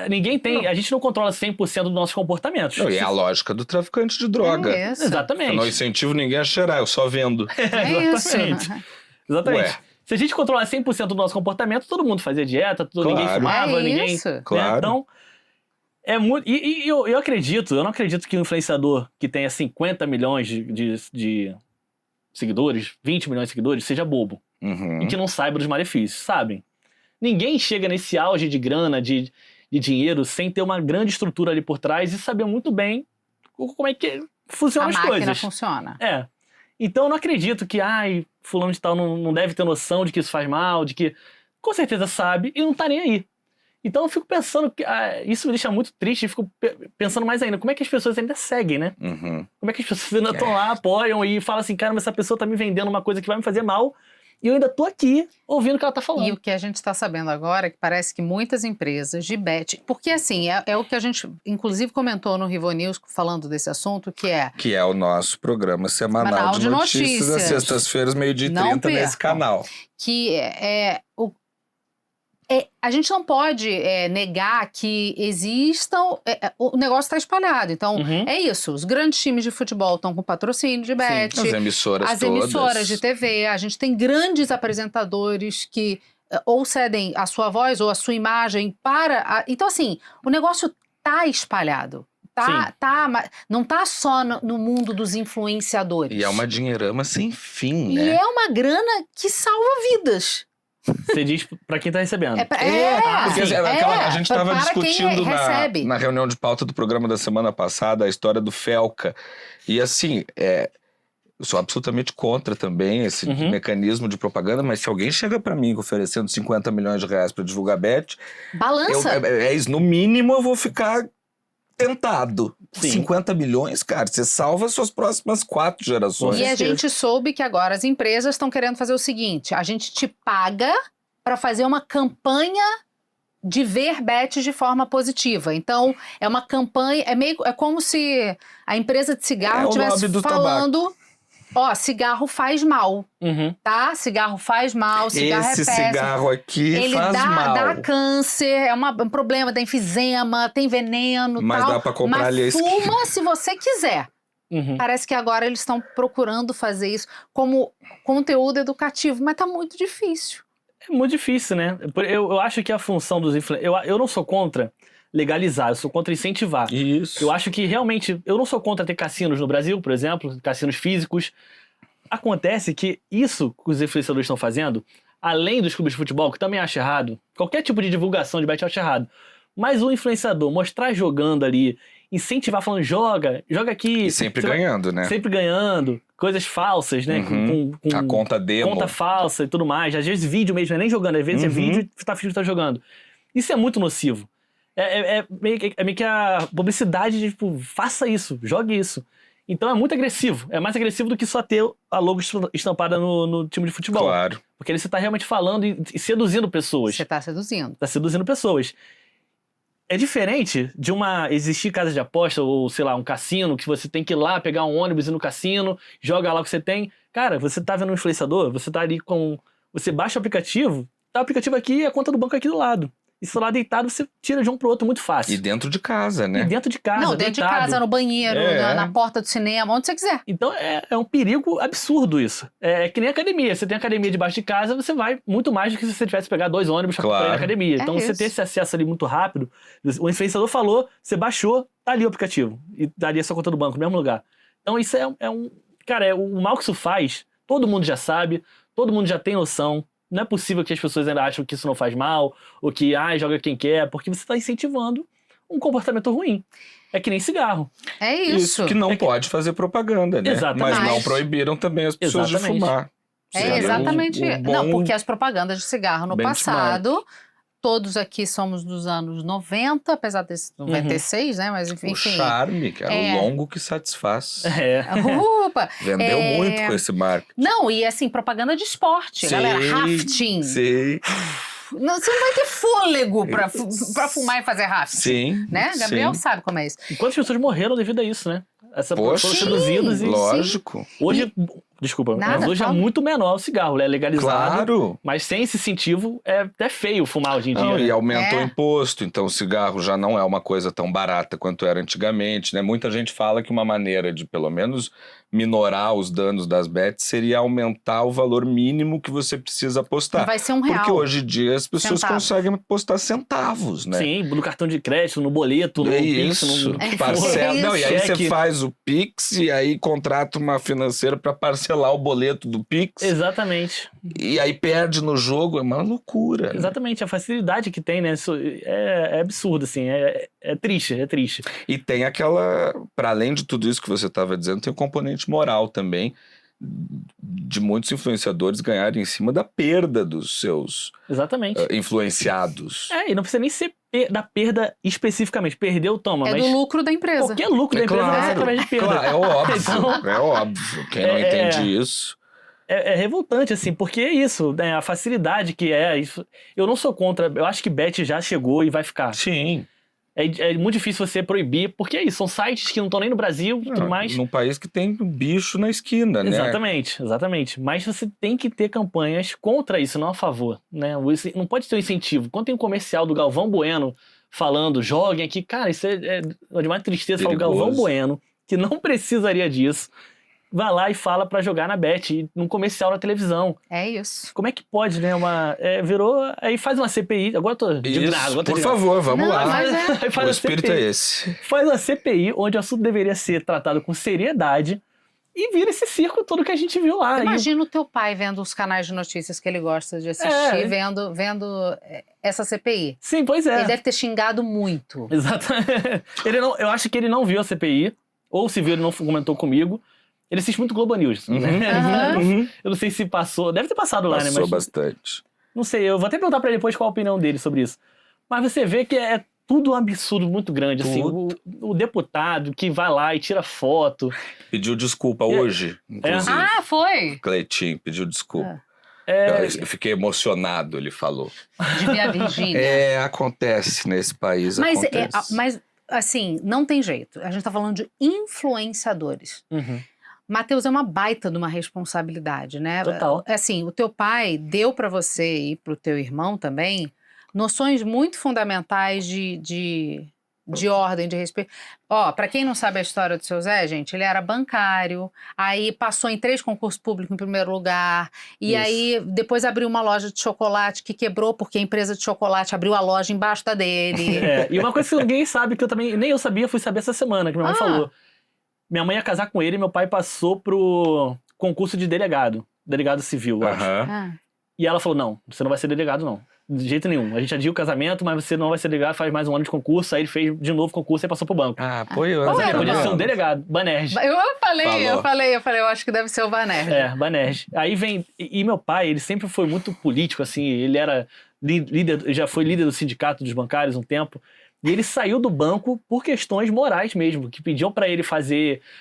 ninguém tem... A gente não controla 100% dos nossos comportamentos. Não, e é a lógica do traficante de droga. É isso. Exatamente. Eu não incentivo ninguém a cheirar, eu só vendo. Exatamente. Isso. Exatamente. Ué. Se a gente controlar 100% do nosso comportamento, todo mundo fazia dieta, ninguém fumava, ninguém... Isso. Né? Claro. Então, é muito... E eu não acredito que um influenciador que tenha 50 milhões de seguidores, 20 milhões de seguidores, seja bobo. E que não saiba dos malefícios, sabem? Ninguém chega nesse auge de grana, de dinheiro, sem ter uma grande estrutura ali por trás e saber muito bem como é que funcionam as coisas. A máquina funciona. Então eu não acredito que, fulano de tal não deve ter noção de que isso faz mal, de que com certeza sabe e não tá nem aí. Então eu fico pensando que isso me deixa muito triste e fico pensando mais ainda, como é que as pessoas ainda seguem, né? Como é que as pessoas ainda estão lá, apoiam e falam assim, cara, mas essa pessoa tá me vendendo uma coisa que vai me fazer mal e eu ainda tô aqui ouvindo o que ela tá falando. E o que a gente está sabendo agora é que parece que muitas empresas de bet... Porque assim, é o que a gente inclusive comentou no Rivo News falando desse assunto, que é o nosso programa semanal de notícias às sextas-feiras, 12h30 nesse canal. Que a gente não pode negar que existam... o negócio está espalhado. Então, é isso. Os grandes times de futebol estão com patrocínio de bet. As emissoras as todas. emissoras de TV. A gente tem grandes apresentadores que ou cedem a sua voz ou a sua imagem para... Então, assim, o negócio está espalhado. Não tá só no mundo dos influenciadores. E é uma dinheirama sem fim, né? E é uma grana que salva vidas. Você diz pra quem tá recebendo. Porque a gente estava discutindo na reunião de pauta do programa da semana passada a história do Felca. E assim, eu sou absolutamente contra também esse mecanismo de propaganda, mas se alguém chega pra mim oferecendo 50 milhões de reais pra divulgar bet... Balança! No mínimo eu vou ficar tentado. Sim. 50 milhões, cara, você salva suas próximas 4 gerações. E a gente soube que agora as empresas estão querendo fazer o seguinte, a gente te paga para fazer uma campanha de ver bets de forma positiva. Então, é uma campanha, é como se a empresa de cigarro estivesse falando... cigarro faz mal, tá? Cigarro faz mal, cigarro Esse é péssimo. cigarro aqui faz mal. Ele dá câncer, é um problema, dá enfisema, tem veneno, mas tal. Dá pra comprar ali a fuma se você quiser. Parece que agora eles estão procurando fazer isso como conteúdo educativo, mas tá muito difícil. É muito difícil, né? Eu acho que a função dos influencers... Eu não sou contra legalizar, eu sou contra incentivar. Isso. Eu acho que realmente... Eu não sou contra ter cassinos no Brasil, por exemplo, cassinos físicos. Acontece que isso que os influenciadores estão fazendo, além dos clubes de futebol, que também acho errado, qualquer tipo de divulgação de bet eu acho errado, mas o influenciador mostrar jogando ali, incentivar falando, joga aqui. E sempre ganhando, né? Sempre ganhando, coisas falsas, né? Com a conta demo. Conta falsa e tudo mais. Às vezes vídeo mesmo, não é nem jogando, às vezes é vídeo e tá fingindo que tá jogando. Isso é muito nocivo. É meio que a publicidade de, tipo, faça isso, jogue isso. Então é muito agressivo. É mais agressivo do que só ter a logo estampada no time de futebol. Claro. Porque aí você tá realmente falando e seduzindo pessoas. Você tá seduzindo. Tá seduzindo pessoas. É diferente de existir casa de aposta ou, sei lá, um cassino que você tem que ir lá pegar um ônibus e ir no cassino, joga lá o que você tem. Cara, você tá vendo um influenciador, você tá ali você baixa o aplicativo, tá o aplicativo aqui e a conta do banco aqui do lado. Isso lá deitado, você tira de um pro outro muito fácil. E dentro de casa, né? E dentro de casa, Não, dentro de casa, no banheiro, na porta do cinema, onde você quiser. Então é um perigo absurdo isso. É que nem academia. Você tem academia debaixo de casa, você vai muito mais do que se você tivesse que pegar 2 ônibus pra ir na academia. Então você ter esse acesso ali muito rápido, o influenciador falou, você baixou, tá ali o aplicativo. E tá ali a sua conta do banco, no mesmo lugar. Então isso é um... Cara, o mal que isso faz, todo mundo já sabe, todo mundo já tem noção. Não é possível que as pessoas ainda acham que isso não faz mal, ou que, joga quem quer, porque você está incentivando um comportamento ruim. É que nem cigarro. É isso. Que não pode fazer propaganda, né? Exatamente. Mas não proibiram também as pessoas de fumar. Exatamente. Não, porque as propagandas de cigarro no benchmark. Passado... Todos aqui somos dos anos 90, apesar desse 96, né? Mas enfim. O charme, cara, o longo que satisfaz. Opa! Vendeu muito com esse marketing. Não, e assim, propaganda de esporte. Galera, rafting. Sim. Não, você não vai ter fôlego pra fumar e fazer rafting. Sim. Né? Gabriel sabe como é isso. E quantas pessoas morreram devido a isso, né? Foram seduzidos e... Lógico. Hoje... Desculpa, mas hoje é muito menor o cigarro, é legalizado. Claro. Mas sem esse incentivo, é até feio fumar hoje em dia. E aumentou o imposto, então o cigarro já não é uma coisa tão barata quanto era antigamente, né? Muita gente fala que uma maneira de, pelo menos, minorar os danos das bets seria aumentar o valor mínimo que você precisa apostar. Vai ser R$1. Porque hoje em dia as pessoas conseguem apostar centavos, né? Sim, no cartão de crédito, no boleto, no Pix, no... Parcela. Não, e aí você faz o Pix e aí contrata uma financeira para parcelar o boleto do Pix. Exatamente. E aí perde no jogo, é uma loucura. Exatamente, né? A facilidade que tem, né? Isso é absurdo, assim, é triste, é triste. E tem aquela, para além de tudo isso que você estava dizendo, tem um componente moral também, de muitos influenciadores ganharem em cima da perda dos seus influenciados. E não precisa nem ser da perda especificamente. Perdeu, toma. Mas do lucro da empresa. Qualquer lucro da empresa vai ser através de perda. Claro, é óbvio, então, é óbvio. Quem não entende isso... É revoltante, assim, porque é isso, né? A facilidade que é. Isso, eu não sou contra, eu acho que bet já chegou e vai ficar. Sim. É muito difícil você proibir, porque é isso, são sites que não estão nem no Brasil e tudo mais. Num país que tem bicho na esquina, né? Exatamente. Mas você tem que ter campanhas contra isso, não a favor, né? Não pode ter um incentivo. Quando tem um comercial do Galvão Bueno falando, joguem aqui, cara, isso é de uma tristeza. Fala o Galvão Bueno, que não precisaria disso, vai lá e fala pra jogar na bet, num comercial na televisão. É isso. Como é que pode, né? Virou... Aí faz uma CPI. Agora eu tô indignado. Por favor, vamos lá. Faz o espírito é esse. Faz uma CPI onde o assunto deveria ser tratado com seriedade e vira esse circo todo que a gente viu lá. Imagina o teu pai vendo os canais de notícias que ele gosta de assistir, vendo essa CPI. Sim, pois é. Ele deve ter xingado muito. Exatamente. Eu acho que ele não viu a CPI, ou se viu, ele não comentou comigo. Ele assiste muito Globo News, né? Eu não sei se passou... Deve ter passado lá, né? Passou bastante. Não sei, eu vou até perguntar pra ele depois qual a opinião dele sobre isso. Mas você vê que é tudo um absurdo muito grande, assim. O deputado que vai lá e tira foto... Pediu desculpa hoje, inclusive. Foi? Cleitinho pediu desculpa. Eu fiquei emocionado, ele falou. De ver a Virgínia. Acontece nesse país, mas, assim, não tem jeito. A gente tá falando de influenciadores. Matheus, é uma baita de uma responsabilidade, né? Total. Assim, o teu pai deu para você e pro teu irmão também noções muito fundamentais de ordem, de respeito. Para quem não sabe a história do seu Zé, gente, ele era bancário, aí passou em 3 concursos públicos em primeiro lugar, e aí depois abriu uma loja de chocolate que quebrou porque a empresa de chocolate abriu a loja embaixo da dele. E uma coisa que ninguém sabe, que eu também, nem eu sabia, fui saber essa semana, que minha mãe falou. Minha mãe ia casar com ele, meu pai passou pro concurso de delegado civil, eu acho. E ela falou, não, você não vai ser delegado, não. De jeito nenhum. A gente adia o casamento, mas você não vai ser delegado, faz mais um ano de concurso. Aí ele fez de novo concurso e passou pro banco. Apoiou. Mas ele podia ser um delegado, Banerj. Eu acho que deve ser o Banerj. Banerj. Aí vem... E meu pai, ele sempre foi muito político, assim, ele era líder, já foi líder do sindicato dos bancários um tempo. E ele saiu do banco por questões morais mesmo, que pediam para ele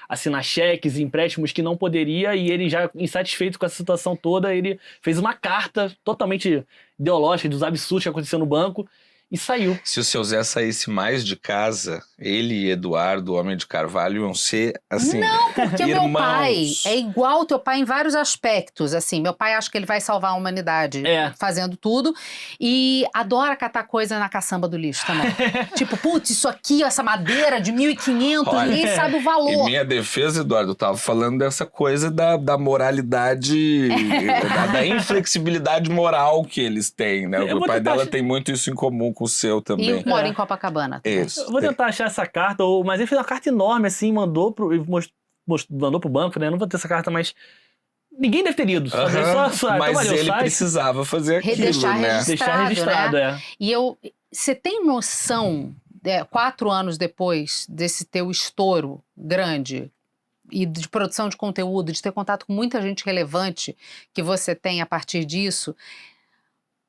assinar cheques e empréstimos que não poderia, e ele já insatisfeito com essa situação toda, ele fez uma carta totalmente ideológica dos absurdos que aconteceu no banco E saiu. Se o seu Zé saísse mais de casa, ele e Eduardo, o Homem de Carvalho, iam ser, assim, Não, porque o meu irmãos. pai é igual ao teu pai em vários aspectos, assim. Meu pai acha que ele vai salvar a humanidade fazendo tudo e adora catar coisa na caçamba do lixo também. Tipo, putz, isso aqui, essa madeira de 1.500, ninguém sabe o valor. Em minha defesa, Eduardo, eu tava falando dessa coisa da moralidade, da inflexibilidade moral que eles têm, né? O pai dela tem muito isso em comum com o seu também. E mora em Copacabana também. Isso. É. Eu vou tentar achar essa carta, mas ele fez uma carta enorme, assim, mandou pro banco, né? Não vou ter essa carta, mas ninguém deve ter lido. Mas ele precisava fazer aquilo, deixar né? Deixar registrado, né? E você tem noção, 4 anos depois desse teu estouro grande e de produção de conteúdo, de ter contato com muita gente relevante que você tem a partir disso,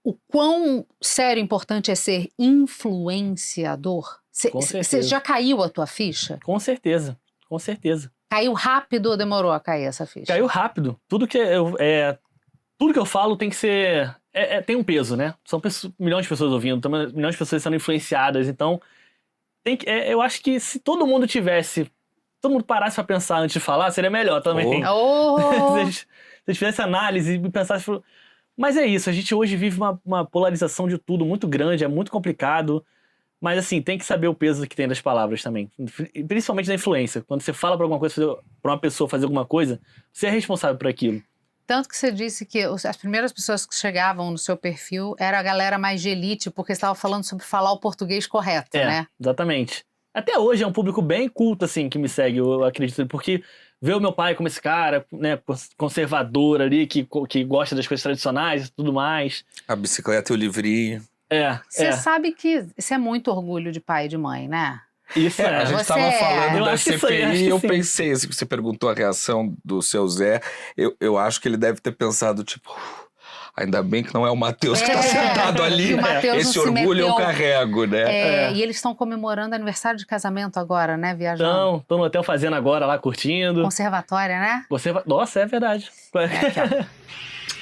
o quão sério e importante é ser influenciador? Você já caiu a tua ficha? Com certeza, com certeza. Caiu rápido ou demorou a cair essa ficha? Caiu rápido. Tudo que eu falo tem que ser... tem um peso, né? São milhões de pessoas ouvindo, milhões de pessoas sendo influenciadas. Então, eu acho que se todo mundo parasse pra pensar antes de falar, seria melhor também. Se tivesse análise e pensasse... Mas é isso, a gente hoje vive uma polarização de tudo muito grande, é muito complicado. Mas assim, tem que saber o peso que tem das palavras também. Principalmente da influência. Quando você fala pra alguma coisa, pra uma pessoa fazer alguma coisa, você é responsável por aquilo. Tanto que você disse que as primeiras pessoas que chegavam no seu perfil era a galera mais de elite, porque você estava falando sobre falar o português correto, né? Exatamente. Até hoje é um público bem culto, assim, que me segue, eu acredito. Porque ver o meu pai como esse cara, né, conservador ali, que gosta das coisas tradicionais e tudo mais. A bicicleta e o livrinho. Você sabe que isso é muito orgulho de pai e de mãe, né? Isso A gente estava falando da CPI e eu sim. pensei, assim, que você perguntou a reação do seu Zé, eu acho que ele deve ter pensado, tipo, ainda bem que não é o Matheus que tá sentado ali, esse orgulho eu carrego, né? E eles estão comemorando aniversário de casamento agora, né, viajando? Estão no hotel fazendo agora lá, curtindo. Conservatória, né? Nossa, é verdade.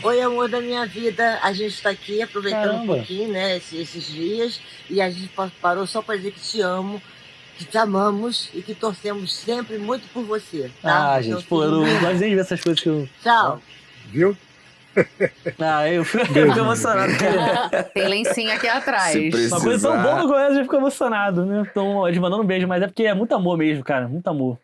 Oi, amor da minha vida, a gente está aqui aproveitando um pouquinho, né, esses dias, e a gente parou só para dizer que te amo, que te amamos e que torcemos sempre muito por você, tá? Gente, pô, eu não gosto nem de ver essas coisas que eu... Tchau. Viu? Eu fico emocionado. Tem lencinho aqui atrás. Uma coisa tão boa que eu já fico emocionado, né? Então, eles mandando um beijo, mas é porque é muito amor mesmo, cara, muito amor.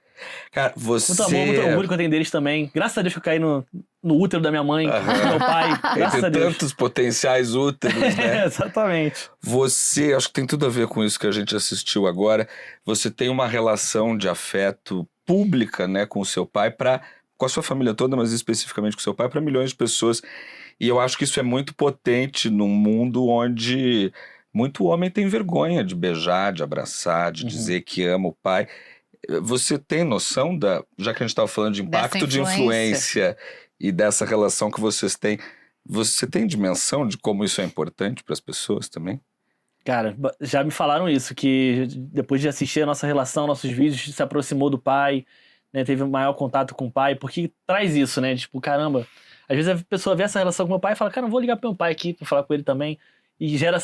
Cara, você... Muito amor, muito orgulho que eu tenho deles também. Graças a Deus que eu caí no útero da minha mãe, do meu pai. Graças a Deus. Tantos potenciais úteros, né? Exatamente. Você, acho que tem tudo a ver com isso que a gente assistiu agora. Você tem uma relação de afeto pública, né, com o seu pai, com a sua família toda, mas especificamente com o seu pai, para milhões de pessoas. E eu acho que isso é muito potente num mundo onde muito homem tem vergonha de beijar, de abraçar, de dizer que ama o pai. Você tem noção já que a gente estava falando de impacto de influência e dessa relação que vocês têm, você tem dimensão de como isso é importante para as pessoas também? Cara, já me falaram isso, que depois de assistir a nossa relação, nossos vídeos, se aproximou do pai, né, teve um maior contato com o pai, porque traz isso, né? Tipo, caramba, às vezes a pessoa vê essa relação com o meu pai e fala, cara, eu vou ligar pro meu pai aqui pra falar com ele também, e gera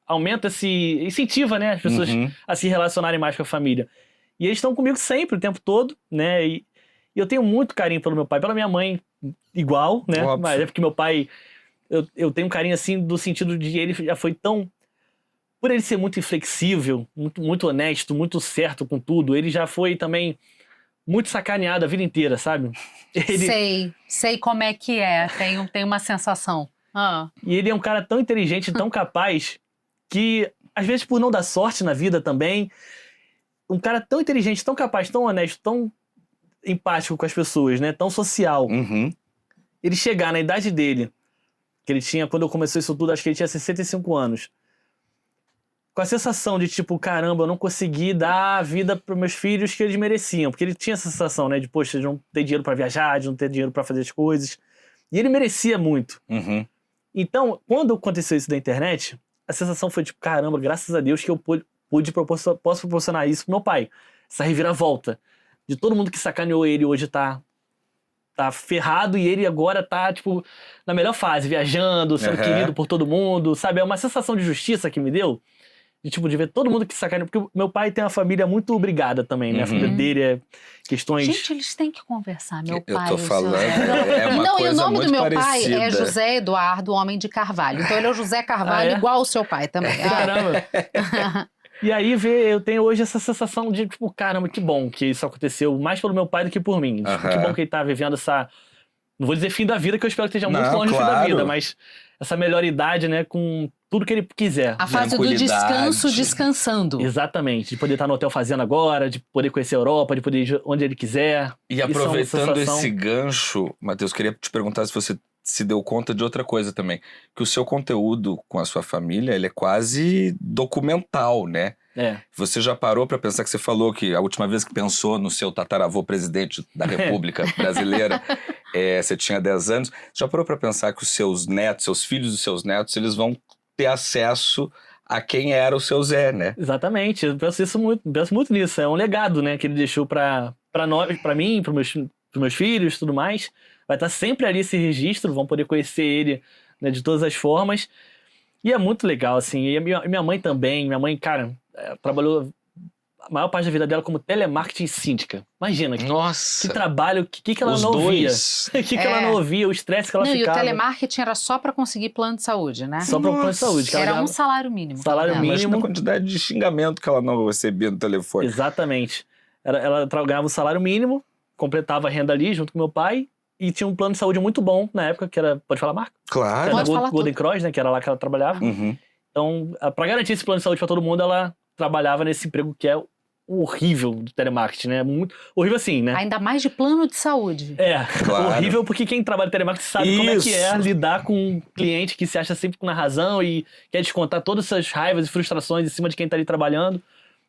aumenta incentiva, né, as pessoas a se relacionarem mais com a família. E eles estão comigo sempre, o tempo todo, né? E eu tenho muito carinho pelo meu pai, pela minha mãe, igual, né? Óbvio. Mas é porque meu pai, eu tenho um carinho assim, do sentido de ele já foi tão... Por ele ser muito inflexível, muito, muito honesto, muito certo com tudo, ele já foi também muito sacaneado a vida inteira, sabe? Sei como é que é, tem uma sensação. E ele é um cara tão inteligente, tão capaz, que às vezes por não dar sorte na vida também... Um cara tão inteligente, tão capaz, tão honesto, tão empático com as pessoas, né? Tão social. Ele chegar na idade dele, que ele tinha, quando eu comecei isso tudo, acho que ele tinha 65 anos. Com a sensação de tipo, caramba, eu não consegui dar a vida para meus filhos que eles mereciam. Porque ele tinha essa sensação, né? De, poxa, de não ter dinheiro para viajar, de não ter dinheiro para fazer as coisas. E ele merecia muito. Então, quando aconteceu isso da internet, a sensação foi tipo, caramba, graças a Deus que eu posso proporcionar isso pro meu pai. Essa reviravolta. De todo mundo que sacaneou ele hoje tá tá ferrado e ele agora tá, tipo, na melhor fase, viajando, sendo querido por todo mundo, sabe? É uma sensação de justiça que me deu, de, tipo, de ver todo mundo que sacaneia, porque meu pai tem uma família muito obrigada também, né? A família dele é questões... Gente, eles têm que conversar, meu pai. Eu tô falando, é uma coisa e o nome muito do meu parecida. pai é José Eduardo Homem de Carvalho. Então ele é o José Carvalho, igual o seu pai também. Caramba! E aí eu tenho hoje essa sensação de, tipo, caramba, que bom que isso aconteceu mais pelo meu pai do que por mim. Tipo, que bom que ele tá vivendo essa... Não vou dizer fim da vida, que eu espero que esteja muito longe do fim da vida, mas essa melhor idade, né, com tudo que ele quiser. A fase do descanso, descansando. Exatamente. De poder estar no Hotel Fazenda agora, de poder conhecer a Europa, de poder ir onde ele quiser. E aproveitando esse gancho, Matheus, queria te perguntar se você se deu conta de outra coisa também. Que o seu conteúdo com a sua família, ele é quase documental, né? Você já parou para pensar, que você falou que a última vez que pensou no seu tataravô presidente da República Brasileira, você tinha 10 anos, já parou para pensar que os seus netos, seus filhos dos seus netos, eles vão ter acesso a quem era o seu Zé, né? Exatamente, eu penso muito nisso, é um legado, né, que ele deixou para nós, para mim, para meus filhos, tudo mais. Vai estar sempre ali esse registro, vão poder conhecer ele, né, de todas as formas. E é muito legal, assim. E minha mãe também. Minha mãe, cara, trabalhou a maior parte da vida dela como telemarketing síndica. Imagina, que trabalho, que ela não ouvia. O que ela não ouvia, o estresse que ela ficava. E o telemarketing era só para conseguir plano de saúde, né? Só para plano de saúde. Era um salário mínimo. Salário mínimo. Imagina a quantidade de xingamento que ela não recebia no telefone. Exatamente. Ela ganhava o salário mínimo, completava a renda ali junto com meu pai, e tinha um plano de saúde muito bom na época, que era... Pode falar a marca? Claro. Que era Golden Cross, né? Que era lá que ela trabalhava. Então, pra garantir esse plano de saúde pra todo mundo, ela trabalhava nesse emprego que é horrível do telemarketing, né? Muito horrível assim, né? Ainda mais de plano de saúde. Claro. Horrível porque quem trabalha em telemarketing sabe como é que é lidar com um cliente que se acha sempre na razão e quer descontar todas essas raivas e frustrações em cima de quem tá ali trabalhando.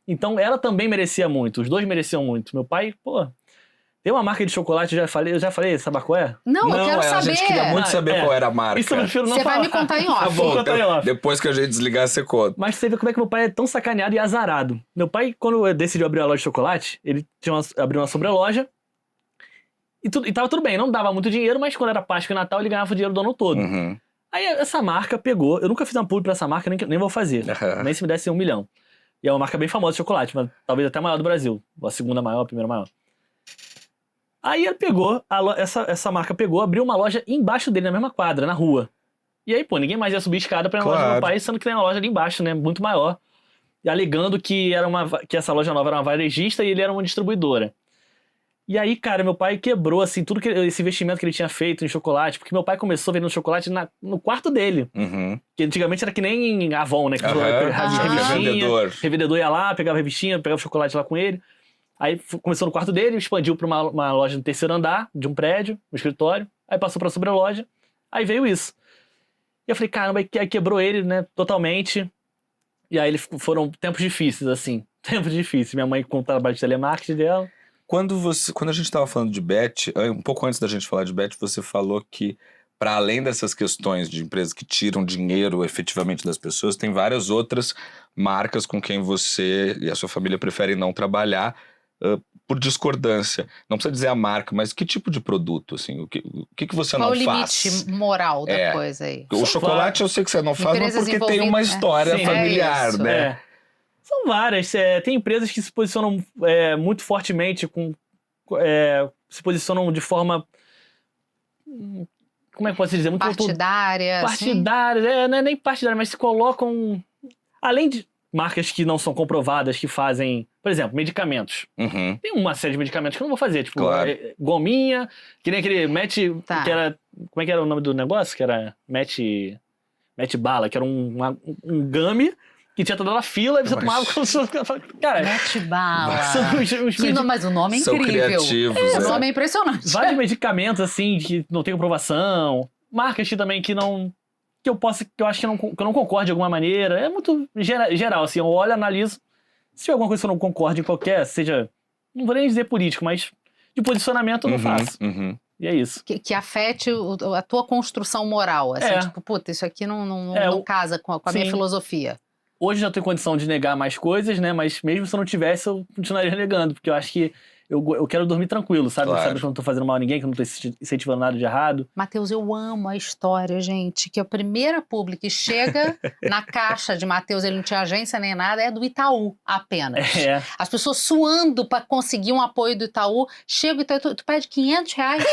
Então, ela também merecia muito. Os dois mereciam muito. Meu pai, tem uma marca de chocolate, eu já falei, sabe qual é? Não, eu quero saber. A gente queria muito saber qual era a marca. Isso eu prefiro não Você falar. vai me contar em off. Tá bom, contar em off. Depois que a gente desligar, você conta. Mas você vê como é que meu pai é tão sacaneado e azarado. Meu pai, quando decidiu abrir a loja de chocolate, ele abriu uma sobreloja e tava tudo bem, não dava muito dinheiro, mas quando era Páscoa e Natal, ele ganhava o dinheiro do ano todo. Aí essa marca pegou, eu nunca fiz uma publi pra essa marca, nem vou fazer, nem se me desse 1 milhão. E é uma marca bem famosa de chocolate, mas talvez até a maior do Brasil. A segunda maior, a primeira maior. Aí ele pegou, essa marca pegou, abriu uma loja embaixo dele, na mesma quadra, na rua. E aí, ninguém mais ia subir escada pra ir na loja do meu pai, sendo que tem uma loja ali embaixo, né, muito maior. E alegando que essa loja nova era uma varejista e ele era uma distribuidora. E aí, cara, meu pai quebrou, assim, tudo esse investimento que ele tinha feito em chocolate, porque meu pai começou vendendo chocolate no quarto dele. Que antigamente era que nem Avon, né? Que revendedor ia lá, pegava revistinha, pegava chocolate lá com ele. Aí começou no quarto dele, expandiu pra uma loja no 3º andar de um prédio, um escritório. Aí passou pra sobreloja. Aí veio isso. E eu falei, caramba, aí quebrou ele, né, totalmente. E aí foram tempos difíceis, assim. Tempos difíceis. Minha mãe com o trabalho de telemarketing dela. Quando a gente estava falando de Bet, um pouco antes da gente falar de Bet, você falou que, para além dessas questões de empresas que tiram dinheiro efetivamente das pessoas, tem várias outras marcas com quem você e a sua família preferem não trabalhar por discordância. Não precisa dizer a marca, mas que tipo de produto, assim? O que você não faz? Qual o limite moral da coisa aí? O chocolate eu sei que você não faz, mas porque tem uma história familiar, né? São várias. Tem empresas que se posicionam muito fortemente, se posicionam de forma... Como é que pode se dizer? Muito partidária. Partidária, não é nem partidária, mas se colocam... Além de marcas que não são comprovadas, que fazem, por exemplo, medicamentos. Tem uma série de medicamentos que eu não vou fazer, tipo, gominha, que nem aquele que era... Como é que era o nome do negócio? Que era Met Bala, que era um gummy que tinha toda a fila e você tomava como se fosse... Cara, Met Bala. Mas o nome é são incrível. Criativos, o nome é impressionante. Vários medicamentos, assim, que não tem comprovação. Marcas também que não... que eu acho que eu não concordo de alguma maneira. É muito geral, assim. Eu olho, analiso. Se tiver alguma coisa que eu não concordo em qualquer, seja... Não vou nem dizer político, mas de posicionamento eu não faço. E é isso. Que afete a tua construção moral. Assim, tipo, puta, isso aqui não casa com a minha filosofia. Hoje já tenho condição de negar mais coisas, né? Mas mesmo se eu não tivesse, eu continuaria negando. Porque eu acho que eu quero dormir tranquilo, sabe? Claro. Sabe que eu não tô fazendo mal a ninguém, que eu não tô incentivando nada de errado. Matheus, eu amo a história, gente, que a primeira publi que chega na caixa de Matheus, ele não tinha agência nem nada, é do Itaú apenas. É. As pessoas suando para conseguir um apoio do Itaú, chega o Itaú, tu pede R$500.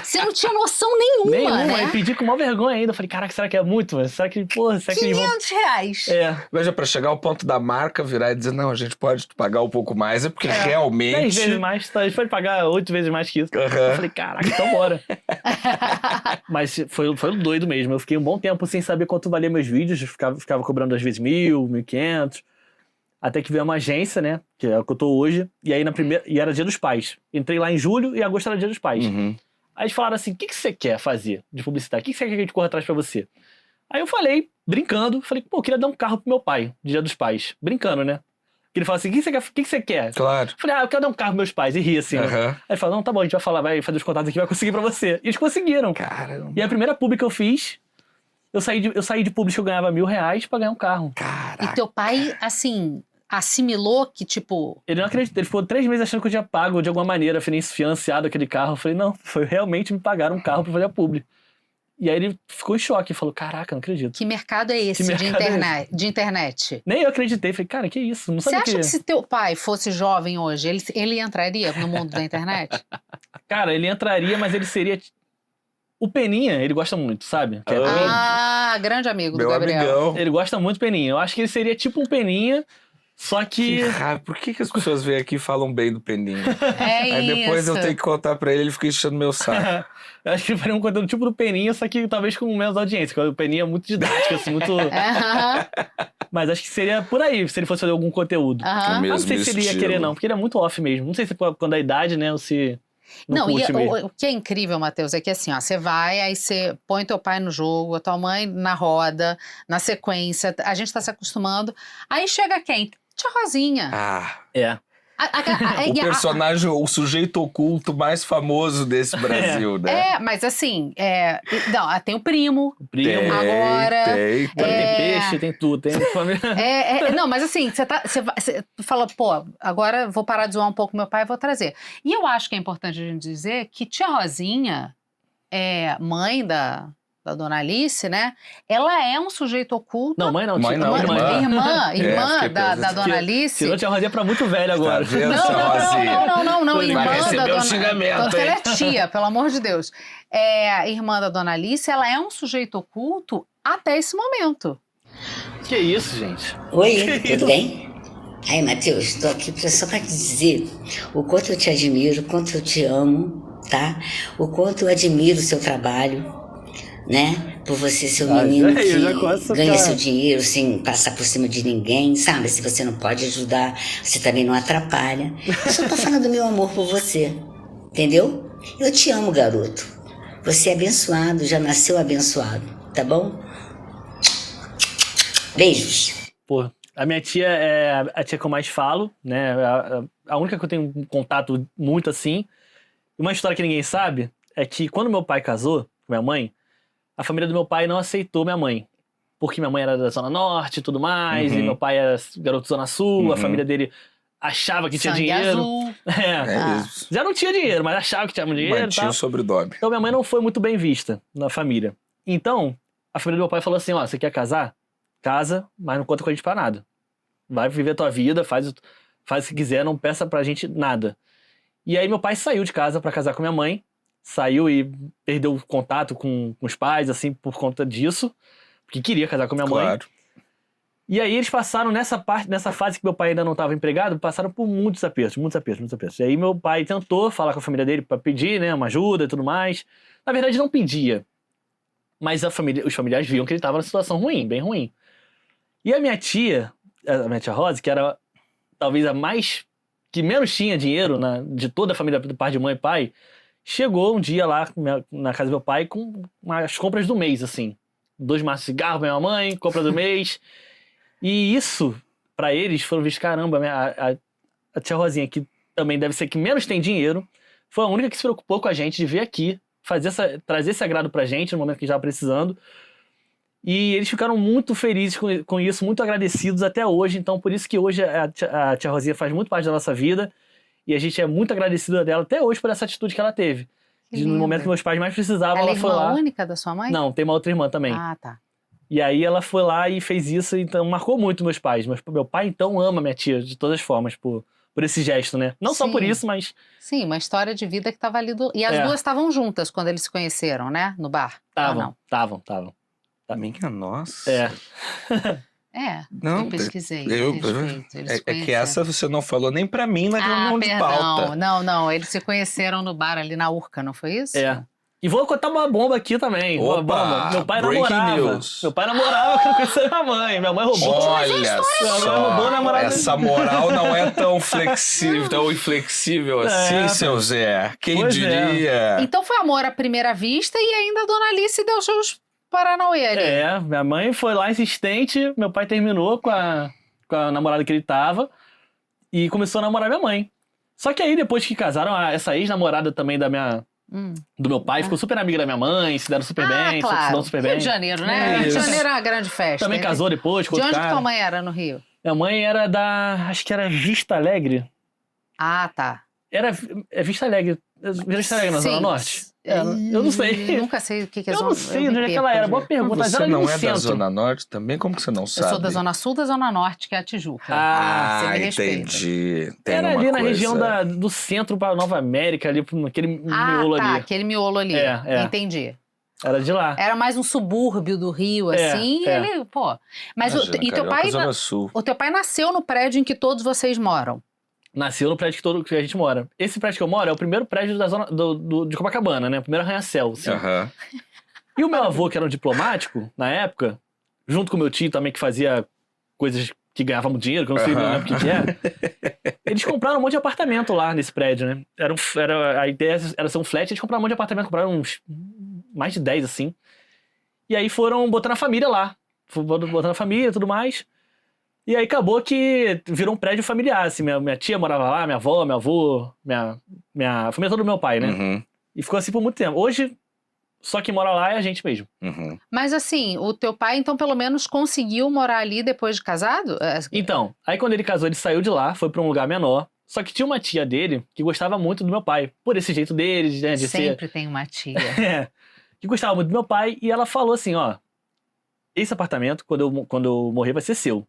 Você não tinha noção nenhuma, né? Aí pedi com maior vergonha ainda. Eu falei, caraca, será que é muito? Será que, porra, será que eles vão... R$500. É. Veja, pra chegar ao ponto da marca virar e dizer, não, a gente pode pagar um pouco mais, é porque 10 realmente... vezes mais, a gente pode pagar 8 vezes mais que isso. Aham. Eu falei, caraca, então bora. Mas foi doido mesmo. Eu fiquei um bom tempo sem saber quanto valia meus vídeos. Ficava cobrando às vezes 1.000, 1.500. Até que veio uma agência, né? Que é o que eu tô hoje. E aí e era Dia dos Pais. Entrei lá em julho e agosto era Dia dos Pais. Uhum. Aí eles falaram assim, o que você quer fazer de publicidade? O que você quer que a gente corra atrás pra você? Aí eu falei, brincando, eu queria dar um carro pro meu pai, de Dia dos Pais. Brincando, né? Ele falou assim, o que você quer? Claro. Eu falei, eu quero dar um carro pros meus pais. E ri assim, né? Aham. Aí ele falou, não, tá bom, a gente vai fazer os contatos aqui, vai conseguir pra você. E eles conseguiram. Caramba. E a primeira publi que eu fiz, eu saí de publi que eu ganhava R$1.000 pra ganhar um carro. Caraca. E teu pai, assim, assimilou que, tipo... Ele não acreditou, ele ficou 3 meses achando que eu tinha pago de alguma maneira, financiado aquele carro. Eu falei, não, foi realmente me pagaram um carro pra fazer a publi. E aí ele ficou em choque, falou, caraca, não acredito. Que mercado é esse de internet? Nem eu acreditei, falei, cara, que isso? Não Você sabia acha que se teu pai fosse jovem hoje, ele entraria no mundo da internet? Cara, ele entraria, mas ele seria... O Peninha, ele gosta muito, sabe? Que é Grande amigo do Meu Gabriel. amigão. Ele gosta muito do Peninha. Eu acho que ele seria tipo um Peninha, só que... Que raiva. Por que as pessoas vêm aqui e falam bem do Peninha? É Aí depois isso. eu tenho que contar pra ele fica enchendo meu saco. Eu acho que ele faria um conteúdo tipo do Peninha, só que talvez com menos audiência. Porque o Peninha é muito didático, assim, muito... Aham, Mas acho que seria por aí, se ele fosse fazer algum conteúdo. aham. Mesmo Mas não sei se ele ia estilo. querer, não, porque ele é muito off mesmo. Não sei se quando a idade, né, ou se não Não, curte mesmo. o que é incrível, Matheus, é que assim, ó, você vai, aí você põe teu pai no jogo, a tua mãe na roda, na sequência, a gente tá se acostumando. Aí chega quem? Tia Rosinha. Ah, É. o personagem, o sujeito oculto mais famoso desse Brasil, né? Mas assim, não, tem o primo. O primo, Tem, agora, tem. tem peixe, tem tudo, tem família. Não, mas assim, você fala, pô, agora vou parar de zoar um pouco meu pai e vou trazer. E eu acho que é importante a gente dizer que tia Rosinha, mãe da Dona Alice, né? Ela é um sujeito oculto. Não, mãe não. Mãe não, irmã. Irmã fiquei da pensando. Dona Alice. Tirou a tia Rosinha pra muito velho agora. Tá vendo, tia Rosinha? Não, Vai irmã receber da um Dona... xingamento, Porque ela hein? é tia, pelo amor de Deus. Irmã da Dona Alice, ela é um sujeito oculto até esse momento. Que isso, gente? Oi, Que tudo isso? bem? Aí, Matheus, estou aqui só para te dizer o quanto eu te admiro, o quanto eu te amo, tá? O quanto eu admiro o seu trabalho, né? Por você ser um menino eu já que começo a ganha ficar- seu dinheiro sem passar por cima de ninguém, sabe? Se você não pode ajudar, você também não atrapalha. Eu só tô falando do meu amor por você, entendeu? Eu te amo, garoto. Você é abençoado, já nasceu abençoado, tá bom? Beijos. Pô, a minha tia é a tia que eu mais falo, né? A única que eu tenho um contato muito assim. Uma história que ninguém sabe é que quando meu pai casou com minha mãe, a família do meu pai não aceitou minha mãe. Porque minha mãe era da Zona Norte e tudo mais, Uhum. e meu pai era garoto da Zona Sul, a Uhum. família dele achava que tinha Sangue dinheiro. azul. É isso. Já não tinha dinheiro, mas achava que tinha dinheiro e Mantinha tal. o sobrenome. Então minha mãe não foi muito bem vista na família. Então, a família do meu pai falou assim, ó, você quer casar? Casa, mas não conta com a gente pra nada. Vai viver a tua vida, faz o que quiser, não peça pra gente nada. E aí meu pai saiu de casa pra casar com minha mãe, saiu e perdeu o contato com os pais, assim, por conta disso, porque queria casar com minha mãe. Claro. E aí eles passaram nessa fase que meu pai ainda não estava empregado, passaram por muitos apertos. E aí meu pai tentou falar com a família dele pra pedir, né, uma ajuda e tudo mais. Na verdade não pedia, mas os familiares viam que ele estava numa situação ruim, bem ruim. E a minha tia Rosa, que era talvez a que menos tinha dinheiro de toda a família do par de mãe e pai, chegou um dia lá na casa do meu pai com as compras do mês, assim. 2 maços de cigarro pra minha mãe, compra do mês. E isso, pra eles, foram vistos, caramba, a tia Rosinha, que também deve ser que menos tem dinheiro, foi a única que se preocupou com a gente de vir aqui, trazer esse agrado pra gente no momento que a gente estava precisando. E eles ficaram muito felizes com isso, muito agradecidos até hoje. Então, por isso que hoje a tia Rosinha faz muito parte da nossa vida. E a gente é muito agradecido dela até hoje por essa atitude que ela teve. No momento que meus pais mais precisavam, ela foi lá. Ela é irmã única da sua mãe? Não, tem uma outra irmã também. Ah, tá. E aí ela foi lá e fez isso, então marcou muito meus pais. Meu pai, então, ama minha tia de todas as formas, por esse gesto, né? Não só por isso, mas... Sim, uma história de vida que tava ali E as duas estavam juntas quando eles se conheceram, né? No bar. Estavam. Minha nossa. Eu pesquisei. Que essa você não falou nem pra mim na reunião de pauta. Não, eles se conheceram no bar ali na Urca, não foi isso? E vou contar uma bomba aqui também. Opa, uma bomba. Meu pai breaking namorava. News. Meu pai namorava quando conheceu minha mãe. Minha mãe roubou. Olha só, essa moral não é tão flexível, tão inflexível assim, seu Zé. Quem diria? Então foi amor à primeira vista e ainda a dona Alice deu seus paranauê ali. Minha mãe foi lá insistente, meu pai terminou com a namorada que ele tava e começou a namorar minha mãe. Só que aí, depois que casaram, essa ex-namorada também do meu pai ficou super amiga da minha mãe, se deram super bem, claro. se dão super bem. Rio de Janeiro, né? Rio de Janeiro é uma grande festa. Também casou depois com outro cara. De onde tua mãe era no Rio? Minha mãe era acho que era Vista Alegre. Ah, tá. É Vista Alegre. Vista Alegre na Zona Norte? Eu não sei. Nunca sei o que é eu Zona não sei onde é que ela era. Boa pergunta. Você ela não no é centro. da Zona Norte também? Como que você não sabe? Eu sou da Zona Sul, da Zona Norte, que é a Tijuca. Ah, você me respeita. entendi. Era ali na região do centro para Nova América, ali naquele miolo ali. Aquele miolo ali. Entendi. Era de lá. Era mais um subúrbio do Rio, assim. Ele, pô. Mas Imagina, teu pai. Zona Sul. O teu pai nasceu no prédio em que todos vocês moram. Nasceu no prédio que a gente mora. Esse prédio que eu moro é o primeiro prédio da zona de Copacabana, né? O primeiro arranha-céu, assim. E o meu avô, que era um diplomático, na época, junto com o meu tio também, que fazia coisas que ganhavam dinheiro, que eu não sei lembro o que era, eles compraram um monte de apartamento lá nesse prédio, né? A ideia era ser um flat, eles compraram um monte de apartamento, compraram uns mais de 10, assim. E aí foram botando a família lá. Botando a família e tudo mais. E aí acabou que virou um prédio familiar, assim, minha tia morava lá, minha avó, meu avô, a família toda do meu pai, né? E ficou assim por muito tempo. Hoje, só quem mora lá é a gente mesmo. Mas assim, o teu pai, então, pelo menos conseguiu morar ali depois de casado? Então, aí quando ele casou, ele saiu de lá, foi pra um lugar menor. Só que tinha uma tia dele que gostava muito do meu pai, por esse jeito dele, né, de Sempre tem uma tia. Que gostava muito do meu pai, e ela falou assim, ó, esse apartamento, quando eu morrer, vai ser seu.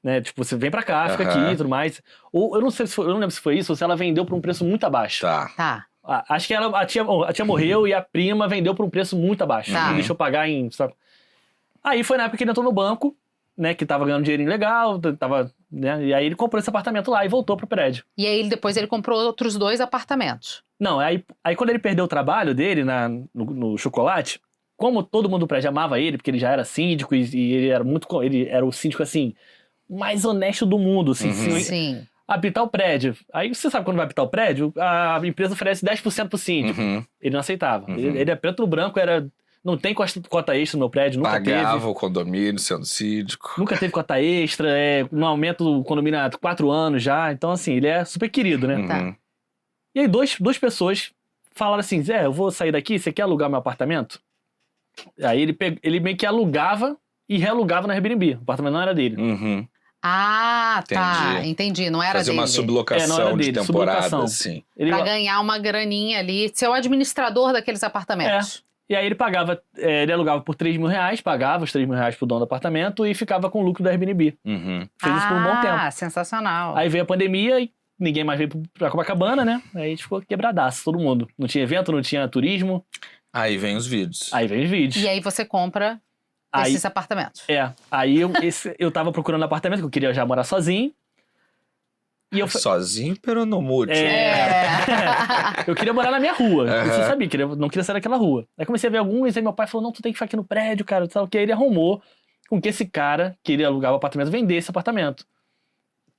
Né? Tipo, você vem pra cá, fica aqui e tudo mais. Ou eu não lembro se foi isso, ou se ela vendeu por um preço muito abaixo. Tá. Acho que a tia morreu e a prima vendeu por um preço muito abaixo. Não deixou pagar sabe? Aí foi na época que ele entrou no banco, né? Que tava ganhando dinheirinho legal, né? E aí ele comprou esse apartamento lá e voltou pro prédio. E aí depois ele comprou outros 2 apartamentos. Não, aí quando ele perdeu o trabalho dele no chocolate, como todo mundo do prédio amava ele, porque ele já era síndico e ele era o síndico assim mais honesto do mundo, assim. Sim. Apitar o prédio. Aí você sabe quando vai apitar o prédio, a empresa oferece 10% pro síndico. Ele não aceitava. Ele é preto no branco, não tem cota extra no meu prédio, nunca Pagava teve. o condomínio sendo síndico. Nunca teve cota extra, não aumenta o condomínio há 4 anos já. Então, assim, ele é super querido, né? Tá. E aí duas pessoas falaram assim, Zé, eu vou sair daqui, você quer alugar meu apartamento? Aí ele meio que alugava e realugava na Airbnb. O apartamento não era dele. Ah, tá. Entendi. Não era Fazer dele. uma sublocação de temporada, assim. Pra ganhar uma graninha ali, ser o administrador daqueles apartamentos. E aí ele pagava, ele alugava por R$3.000, pagava os R$3.000 pro dono do apartamento e ficava com o lucro da Airbnb. Fez isso por um bom tempo. Ah, sensacional. Aí veio a pandemia e ninguém mais veio pra Copacabana, né? Aí a gente ficou quebradaço, todo mundo. Não tinha evento, não tinha turismo. Aí vem os vídeos. Aí vem os vídeos. E aí você compra esses apartamentos. Aí eu tava procurando apartamento, que eu queria já morar sozinho. E Sozinho, pero no múltiplo. Eu queria morar na minha rua. Você sabia, não queria sair daquela rua. Aí comecei a ver alguns, aí meu pai falou, não, tu tem que ficar aqui no prédio, cara. Tal, que aí ele arrumou com que esse cara, que ele alugava o apartamento, vendesse apartamento.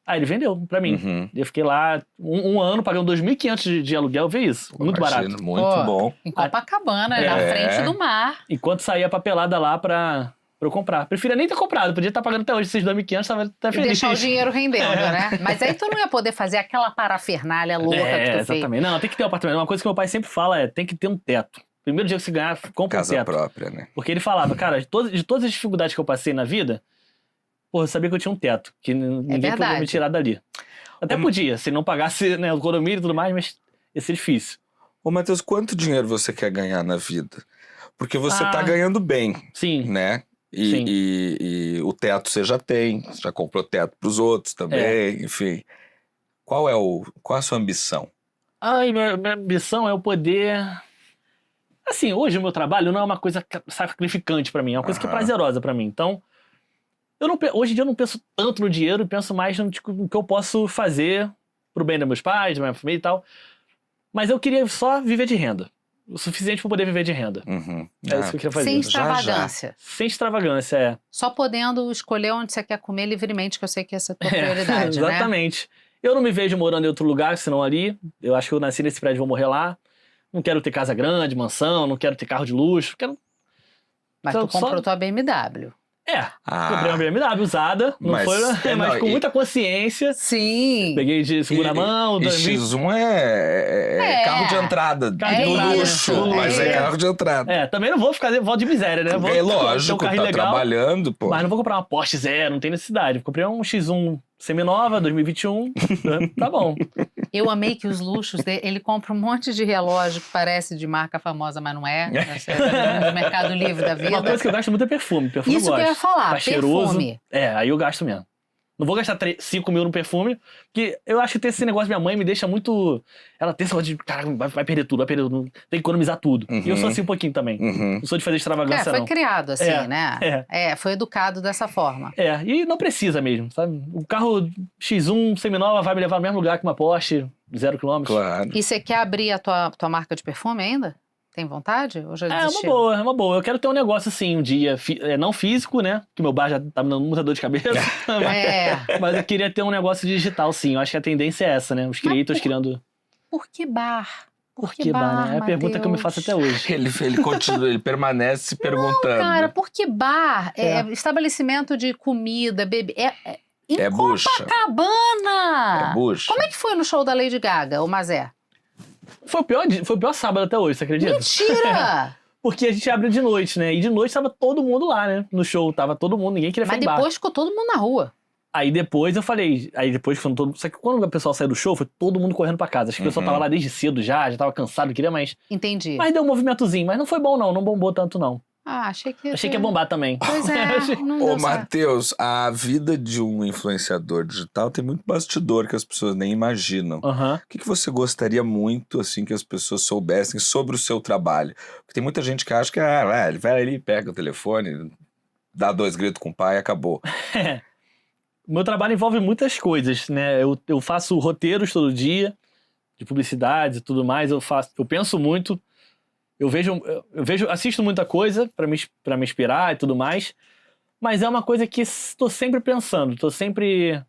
Aí ele vendeu pra mim. E eu fiquei lá um ano pagando R$2.500 de aluguel, vê isso. Muito barato. Muito bom. Em Copacabana, na frente do mar. Enquanto saía a papelada lá pra eu comprar. Preferia nem ter comprado, podia estar pagando até hoje esses R$2.500, tava até feliz. E deixar o dinheiro rendendo, né? Mas aí tu não ia poder fazer aquela parafernália louca que tu fez. Exatamente. Não, tem que ter um apartamento. Uma coisa que meu pai sempre fala tem que ter um teto. Primeiro dia que você ganhar, compra um teto. Casa própria, né? Porque ele falava, cara, de todas as dificuldades que eu passei na vida, Pô, eu sabia que eu tinha um teto, que ninguém podia me tirar dali. Até podia, se não pagasse, né, o condomínio e tudo mais, mas ia ser difícil. Ô, Matheus, quanto dinheiro você quer ganhar na vida? Porque você tá ganhando bem, Sim. né? Sim. E o teto você já tem, você já comprou teto pros outros também, enfim. Qual é a sua ambição? Minha ambição é o poder... Assim, hoje o meu trabalho não é uma coisa sacrificante pra mim, é uma coisa que é prazerosa pra mim. Então, hoje em dia eu não penso tanto no dinheiro, penso mais no que eu posso fazer pro bem dos meus pais, da minha família e tal. Mas eu queria só viver de renda. O suficiente pra poder viver de renda. É isso que eu queria fazer. Sem extravagância. Sem extravagância, é. Só podendo escolher onde você quer comer livremente, que eu sei que essa é a tua prioridade, né? Exatamente. Eu não me vejo morando em outro lugar, senão ali. Eu acho que eu nasci nesse prédio e vou morrer lá. Não quero ter casa grande, mansão, não quero ter carro de luxo. Mas tu comprou tua BMW. Comprei uma BMW usada, mas com muita consciência. Sim. Peguei de segunda mão. E X1 é carro de entrada. Carro de luxo, mas é carro de entrada. Também não vou ficar volta de miséria, né? Lógico, ter um carro tá legal, trabalhando, pô. Mas não vou comprar uma Porsche zero, não tem necessidade. Comprei um X1 seminova, 2021, tá bom. Eu amei que os luxos dele, ele compra um monte de relógio que parece de marca famosa, mas não é. No Mercado Livre da vida. Uma coisa que eu gasto muito é perfume. Perfume Isso eu gosto. que eu ia falar, tá cheiroso. perfume. Aí eu gasto mesmo. Não vou gastar 5 mil no perfume, porque eu acho que ter esse negócio, minha mãe me deixa muito... Ela tem esse negócio de, cara, vai perder tudo, tem que economizar tudo. E eu sou assim um pouquinho também. Não sou de fazer extravagância, foi criado assim, né? Foi educado dessa forma. E não precisa mesmo, sabe? O carro X1 seminova vai me levar no mesmo lugar que uma Porsche, 0 km. Claro. E você quer abrir a tua marca de perfume ainda? Tem vontade? Ou já desistiu? É uma boa. Eu quero ter um negócio assim, um dia, não físico, né? Que meu bar já tá me dando muita dor de cabeça. Mas eu queria ter um negócio digital, sim. Eu acho que a tendência é essa, né? Os creators criando... Por que bar? Por que bar, né? É a pergunta que eu me faço até hoje. Ele continua, ele permanece se perguntando. Não, cara, por que bar? Estabelecimento de comida, bebida... É bucha. Copacabana! É bucha. Como é que foi no show da Lady Gaga, o Mazé? Foi o pior sábado até hoje, você acredita? Mentira! Porque a gente abre de noite, né? E de noite tava todo mundo lá, né? No show, tava todo mundo, ninguém queria ficar em bar. Mas depois ficou todo mundo na rua. Aí depois eu falei, só que quando o pessoal saiu do show, foi todo mundo correndo pra casa. Acho que o pessoal tava lá desde cedo já tava cansado, queria mais. Entendi. Mas deu um movimentozinho, mas não foi bom não bombou tanto não. Achei que ia bombar também. Pois é, não deu certo. Matheus, a vida de um influenciador digital tem muito bastidor que as pessoas nem imaginam. O que você gostaria muito, assim, que as pessoas soubessem sobre o seu trabalho? Porque tem muita gente que acha que ele vai ali, pega o telefone, dá 2 gritos com o pai e acabou. Meu trabalho envolve muitas coisas, né? Eu faço roteiros todo dia, de publicidade e tudo mais, eu penso muito. Eu assisto muita coisa pra me inspirar e tudo mais, mas é uma coisa que estou sempre pensando, estou sempre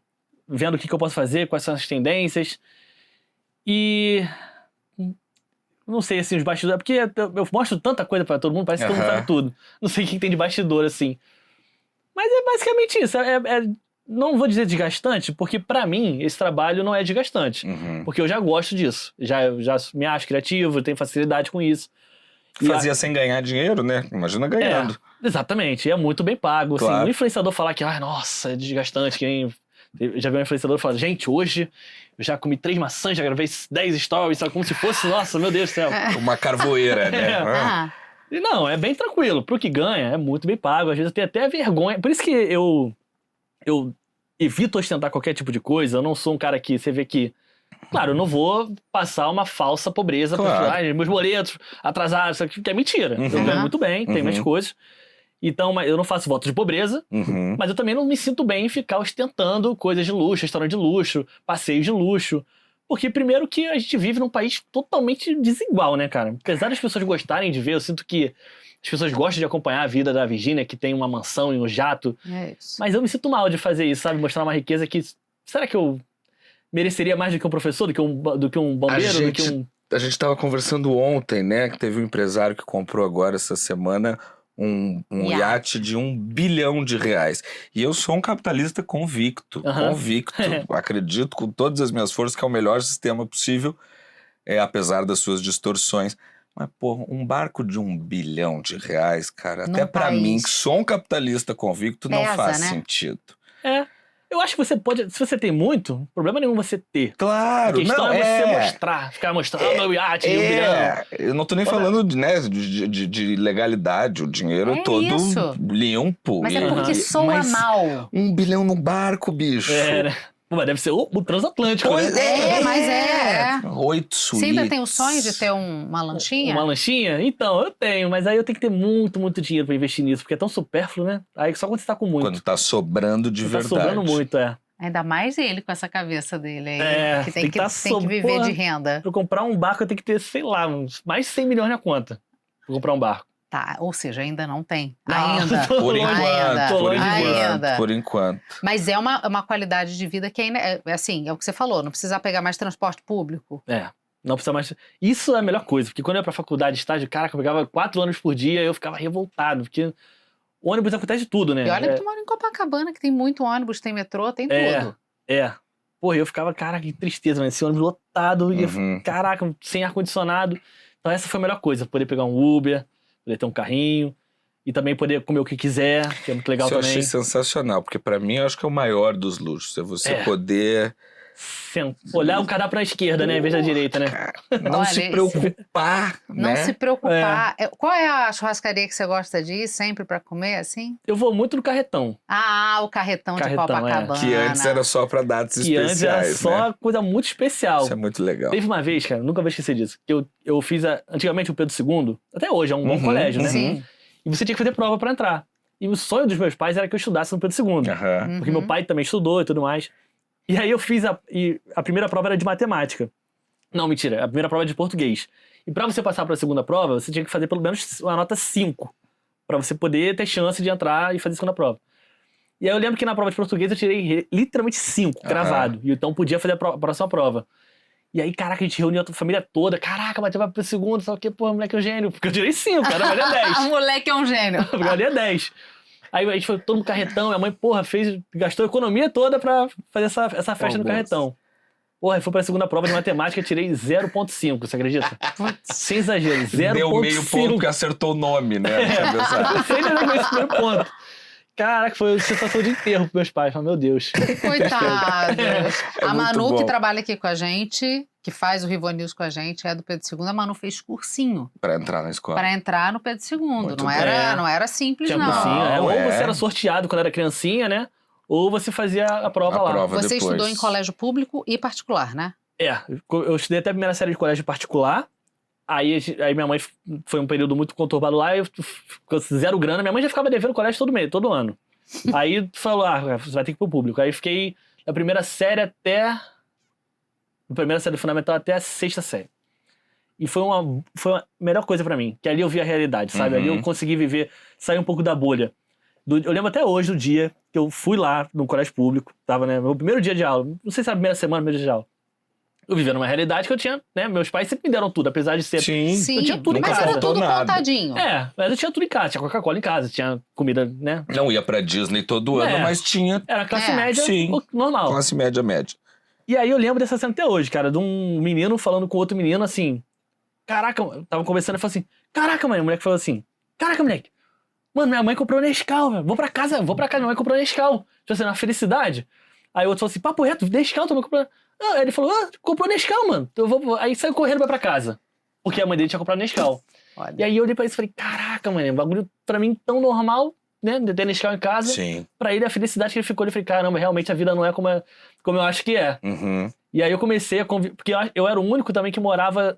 vendo o que eu posso fazer, quais são as tendências, e não sei, assim, os bastidores, porque eu mostro tanta coisa pra todo mundo, parece que todo mundo sabe tudo, não sei o que tem de bastidor, assim, mas é basicamente isso, não vou dizer desgastante, porque pra mim esse trabalho não é desgastante, porque eu já gosto disso, já me acho criativo, tenho facilidade com isso. Fazia sem ganhar dinheiro, né? Imagina ganhando. Exatamente, é muito bem pago. Claro. Assim, o influenciador falar que, nossa, é desgastante, que nem... Eu já vi um influenciador falar, gente, hoje eu já comi 3 maçãs, já gravei 10 stories, sabe? Como se fosse, nossa, meu Deus do céu. Uma carvoeira, né? E não, é bem tranquilo. Pro que ganha, é muito bem pago. Às vezes eu tenho até vergonha. Por isso que eu evito ostentar qualquer tipo de coisa. Eu não sou um cara que você vê que... Claro, eu não vou passar uma falsa pobreza para meus boletos atrasados, isso aqui, que é mentira. Eu ganho muito bem, tenho minhas coisas. Então, eu não faço voto de pobreza, mas eu também não me sinto bem em ficar ostentando coisas de luxo, restaurante de luxo, passeios de luxo. Porque, primeiro, que a gente vive num país totalmente desigual, né, cara? Apesar das pessoas gostarem de ver, eu sinto que as pessoas gostam de acompanhar a vida da Virgínia, que tem uma mansão e um jato. É isso. Mas eu me sinto mal de fazer isso, sabe? Mostrar uma riqueza que... Será que eu mereceria mais do que um professor, do que um bombeiro, A gente tava conversando ontem, né? Que teve um empresário que comprou agora, essa semana, um iate de R$1 bilhão. E eu sou um capitalista convicto. Acredito com todas as minhas forças que é o melhor sistema possível, apesar das suas distorções. Mas, pô, um barco de R$1 bilhão, cara, até pra mim, que sou um capitalista convicto, não faz sentido. Eu acho que você pode, se você tem muito, problema nenhum você ter. Claro, A questão não, é você mostrar, ficar mostrando meu iate, meu bilhão. Eu não tô nem falando de legalidade, o dinheiro É todo isso. limpo. Mas é porque soa mas mal. 1 bilhão no barco, bicho. Né? Pô, mas deve ser o transatlântico, Pois né? Mas é. 8 suítes. Você ainda tem o sonho de ter uma lanchinha? Uma lanchinha? Então, eu tenho, mas aí eu tenho que ter muito, muito dinheiro pra investir nisso, porque é tão supérfluo, né? Aí só quando você tá com muito. Quando tá sobrando de Tá verdade. sobrando muito, Ainda mais ele com essa cabeça dele aí. É, que tem que tá tem que viver porra. de renda. Pra eu comprar um barco, eu tenho que ter, sei lá, mais de 100 milhões na conta. Pra comprar um barco. Tá, ou seja, ainda não tem. Não, Ainda. Por Ainda. enquanto, por Ainda. enquanto, por enquanto. Mas é uma qualidade de vida que ainda é assim, é o que você falou, não precisa pegar mais transporte público. Não precisa mais. Isso é a melhor coisa, porque quando eu ia pra faculdade, estágio, caraca, eu pegava 4 ônibus por dia, eu ficava revoltado, porque ônibus acontece de tudo, né? E olha que tu mora em Copacabana, que tem muito ônibus, tem metrô, tem tudo. Pô, eu ficava, caraca, que tristeza, mano. Esse ônibus lotado, e caraca, sem ar-condicionado. Então essa foi a melhor coisa, poder pegar um Uber, poder ter um carrinho, e também poder comer o que quiser, que é muito legal Isso eu também. achei sensacional, porque pra mim eu acho que é o maior dos luxos, é você poder Olhar o cardápio pra esquerda, né, em vez da direita, né? não Olha, se preocupar, Não né? se preocupar. Qual é a churrascaria que você gosta de ir sempre pra comer, assim? Eu vou muito no Carretão. Ah, o Carretão de Copacabana. Que antes era só pra datas Que especiais, antes era só né? coisa muito especial. Isso é muito legal. Teve uma vez, cara, nunca vou esquecer disso, que eu fiz antigamente o Pedro II, até hoje, é um bom colégio, né? Sim. E você tinha que fazer prova pra entrar. E o sonho dos meus pais era que eu estudasse no Pedro II. Aham. Porque meu pai também estudou e tudo mais. E aí eu fiz a primeira prova era de matemática. Não, mentira, a primeira prova é de português. E pra você passar pra segunda prova, você tinha que fazer pelo menos uma nota 5. Pra você poder ter chance de entrar e fazer a segunda prova. E aí eu lembro que na prova de português eu tirei literalmente 5, cravado. E então podia fazer a próxima prova. E aí, caraca, a gente reuniu a família toda. Caraca, bateu pro segundo, só que, pô, moleque é um gênio. Porque eu tirei 5, cara, valia 10. O moleque é um gênio. Valia 10. Aí a gente foi todo no carretão, minha mãe, porra, gastou a economia toda pra fazer essa festa no carretão. Porra, foi pra segunda prova de matemática, tirei 0,5, você acredita? Sem exagero, 0,5. Deu meio ponto porque acertou o nome, né? Sem nem esse primeiro ponto. Caraca, foi sensação de enterro pros meus pais. Meu Deus. Coitados. A Manu, bom. que trabalha aqui com a gente, que faz o Rivo News com a gente, é do Pedro II. A Manu fez cursinho Pra entrar na escola. para entrar no Pedro II. Muito Não bem. era simples, Tinha não. cursinho, ou é. você era sorteado quando era criancinha, né? Ou você fazia a prova lá. prova Você depois. estudou em colégio público e particular, né? Eu estudei até a primeira série de colégio particular. Aí minha mãe foi um período muito conturbado lá, eu ficou 0 grana. Minha mãe já ficava devendo colégio todo ano. Aí falou, você vai ter que ir pro público. Aí fiquei da primeira série até... Da primeira série do fundamental até a 6ª série. E foi a melhor coisa pra mim, que ali eu vi a realidade, sabe? Ali eu consegui viver, sair um pouco da bolha. Eu lembro até hoje do dia que eu fui lá no colégio público, tava, né, meu primeiro dia de aula, não sei se era a primeira semana, primeiro dia de aula. Eu vivia numa realidade que eu tinha, né, meus pais sempre me deram tudo, apesar de ser... Sim, eu tinha tudo em mas casa. era tudo Nada. contadinho. Mas eu tinha tudo em casa, tinha Coca-Cola em casa, tinha comida, né? Não ia pra Disney todo ano, mas tinha Era classe É. média Sim. normal. classe média. E aí eu lembro dessa cena até hoje, cara, de um menino falando com outro menino assim, caraca, eu tava conversando e falou assim, caraca, mãe, o moleque falou assim, caraca, moleque, mano, minha mãe comprou Nescau, velho, vou pra casa, minha mãe comprou Nescau, tipo assim, na felicidade. Aí o outro falou assim, papo reto, Nescau, tu não comprou... Aí ele falou, comprou Nescau, mano, aí saiu correndo vai pra casa, porque a mãe dele tinha comprado Nescau. Olha. E aí eu olhei pra isso e falei, caraca, mano, um bagulho pra mim tão normal, né, de ter Nescau em casa. Sim. Pra ele, a felicidade que ele ficou, ele falei, caramba, realmente a vida não é como eu acho que é. E aí eu comecei a conviver, porque eu era o único também que morava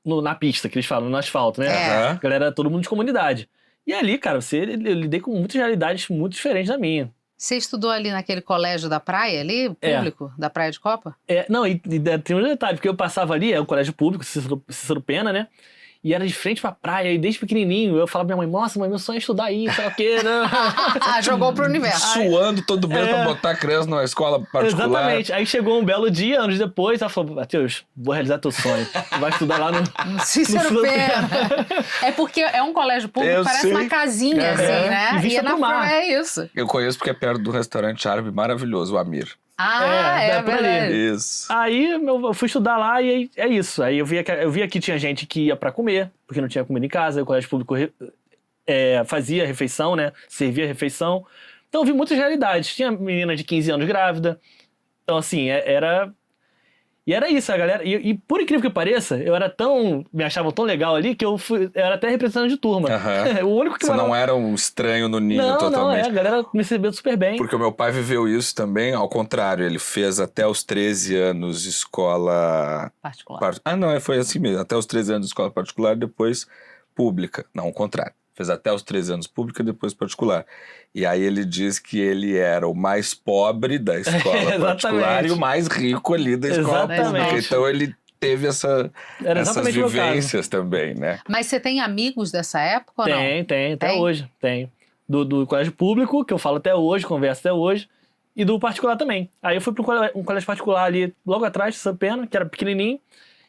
na pista, que eles falam, no asfalto, né? É. A galera era todo mundo de comunidade. E ali, cara, eu lidei com muitas realidades muito diferentes da minha. Você estudou ali naquele colégio da praia ali, público, da Praia de Copa? Não, e tem um detalhe, porque eu passava ali, é um colégio público, Cícero Pena, né? E era de frente pra praia, e desde pequenininho eu falava pra minha mãe, nossa, mãe, meu sonho é estudar aí, sei lá o quê, né? Jogou pro universo. Suando todo mês pra botar a criança numa escola particular. Exatamente. Aí chegou um belo dia, anos depois, ela falou, Matheus, vou realizar teu sonho. Tu vai estudar lá no Cícero Pena. É porque é um colégio público, Eu parece sei. uma casinha, assim, né? E vista na pro mar. praia é isso. Eu conheço porque é perto do restaurante árabe maravilhoso, o Amir. É por ali. verdade. Isso. Aí eu fui estudar lá e aí, é isso. Aí eu via que tinha gente que ia pra comer, porque não tinha comida em casa. O colégio público fazia refeição, né? Servia refeição. Então eu vi muitas realidades. Tinha menina de 15 anos grávida. Então, assim, era... E era isso, a galera... E por incrível que pareça, eu era tão... Me achavam tão legal ali que eu era até representante de turma. Aham. O único que Você não era um estranho no ninho totalmente. a galera me recebeu super bem. Porque o meu pai viveu isso também, ao contrário. Ele fez até os 13 anos escola... Particular. Foi assim mesmo. Até os 13 anos escola particular, depois pública. Não, ao contrário. Fez até os 13 anos pública, depois particular. E aí ele diz que ele era o mais pobre da escola particular e o mais rico ali da escola pública. Então ele teve essas vivências também, né? Mas você tem amigos dessa época ou não? Tem, até hoje. Tem. Do colégio público, que eu falo até hoje, converso até hoje, e do particular também. Aí eu fui para um colégio particular ali, logo atrás, de São Pena, que era pequenininho,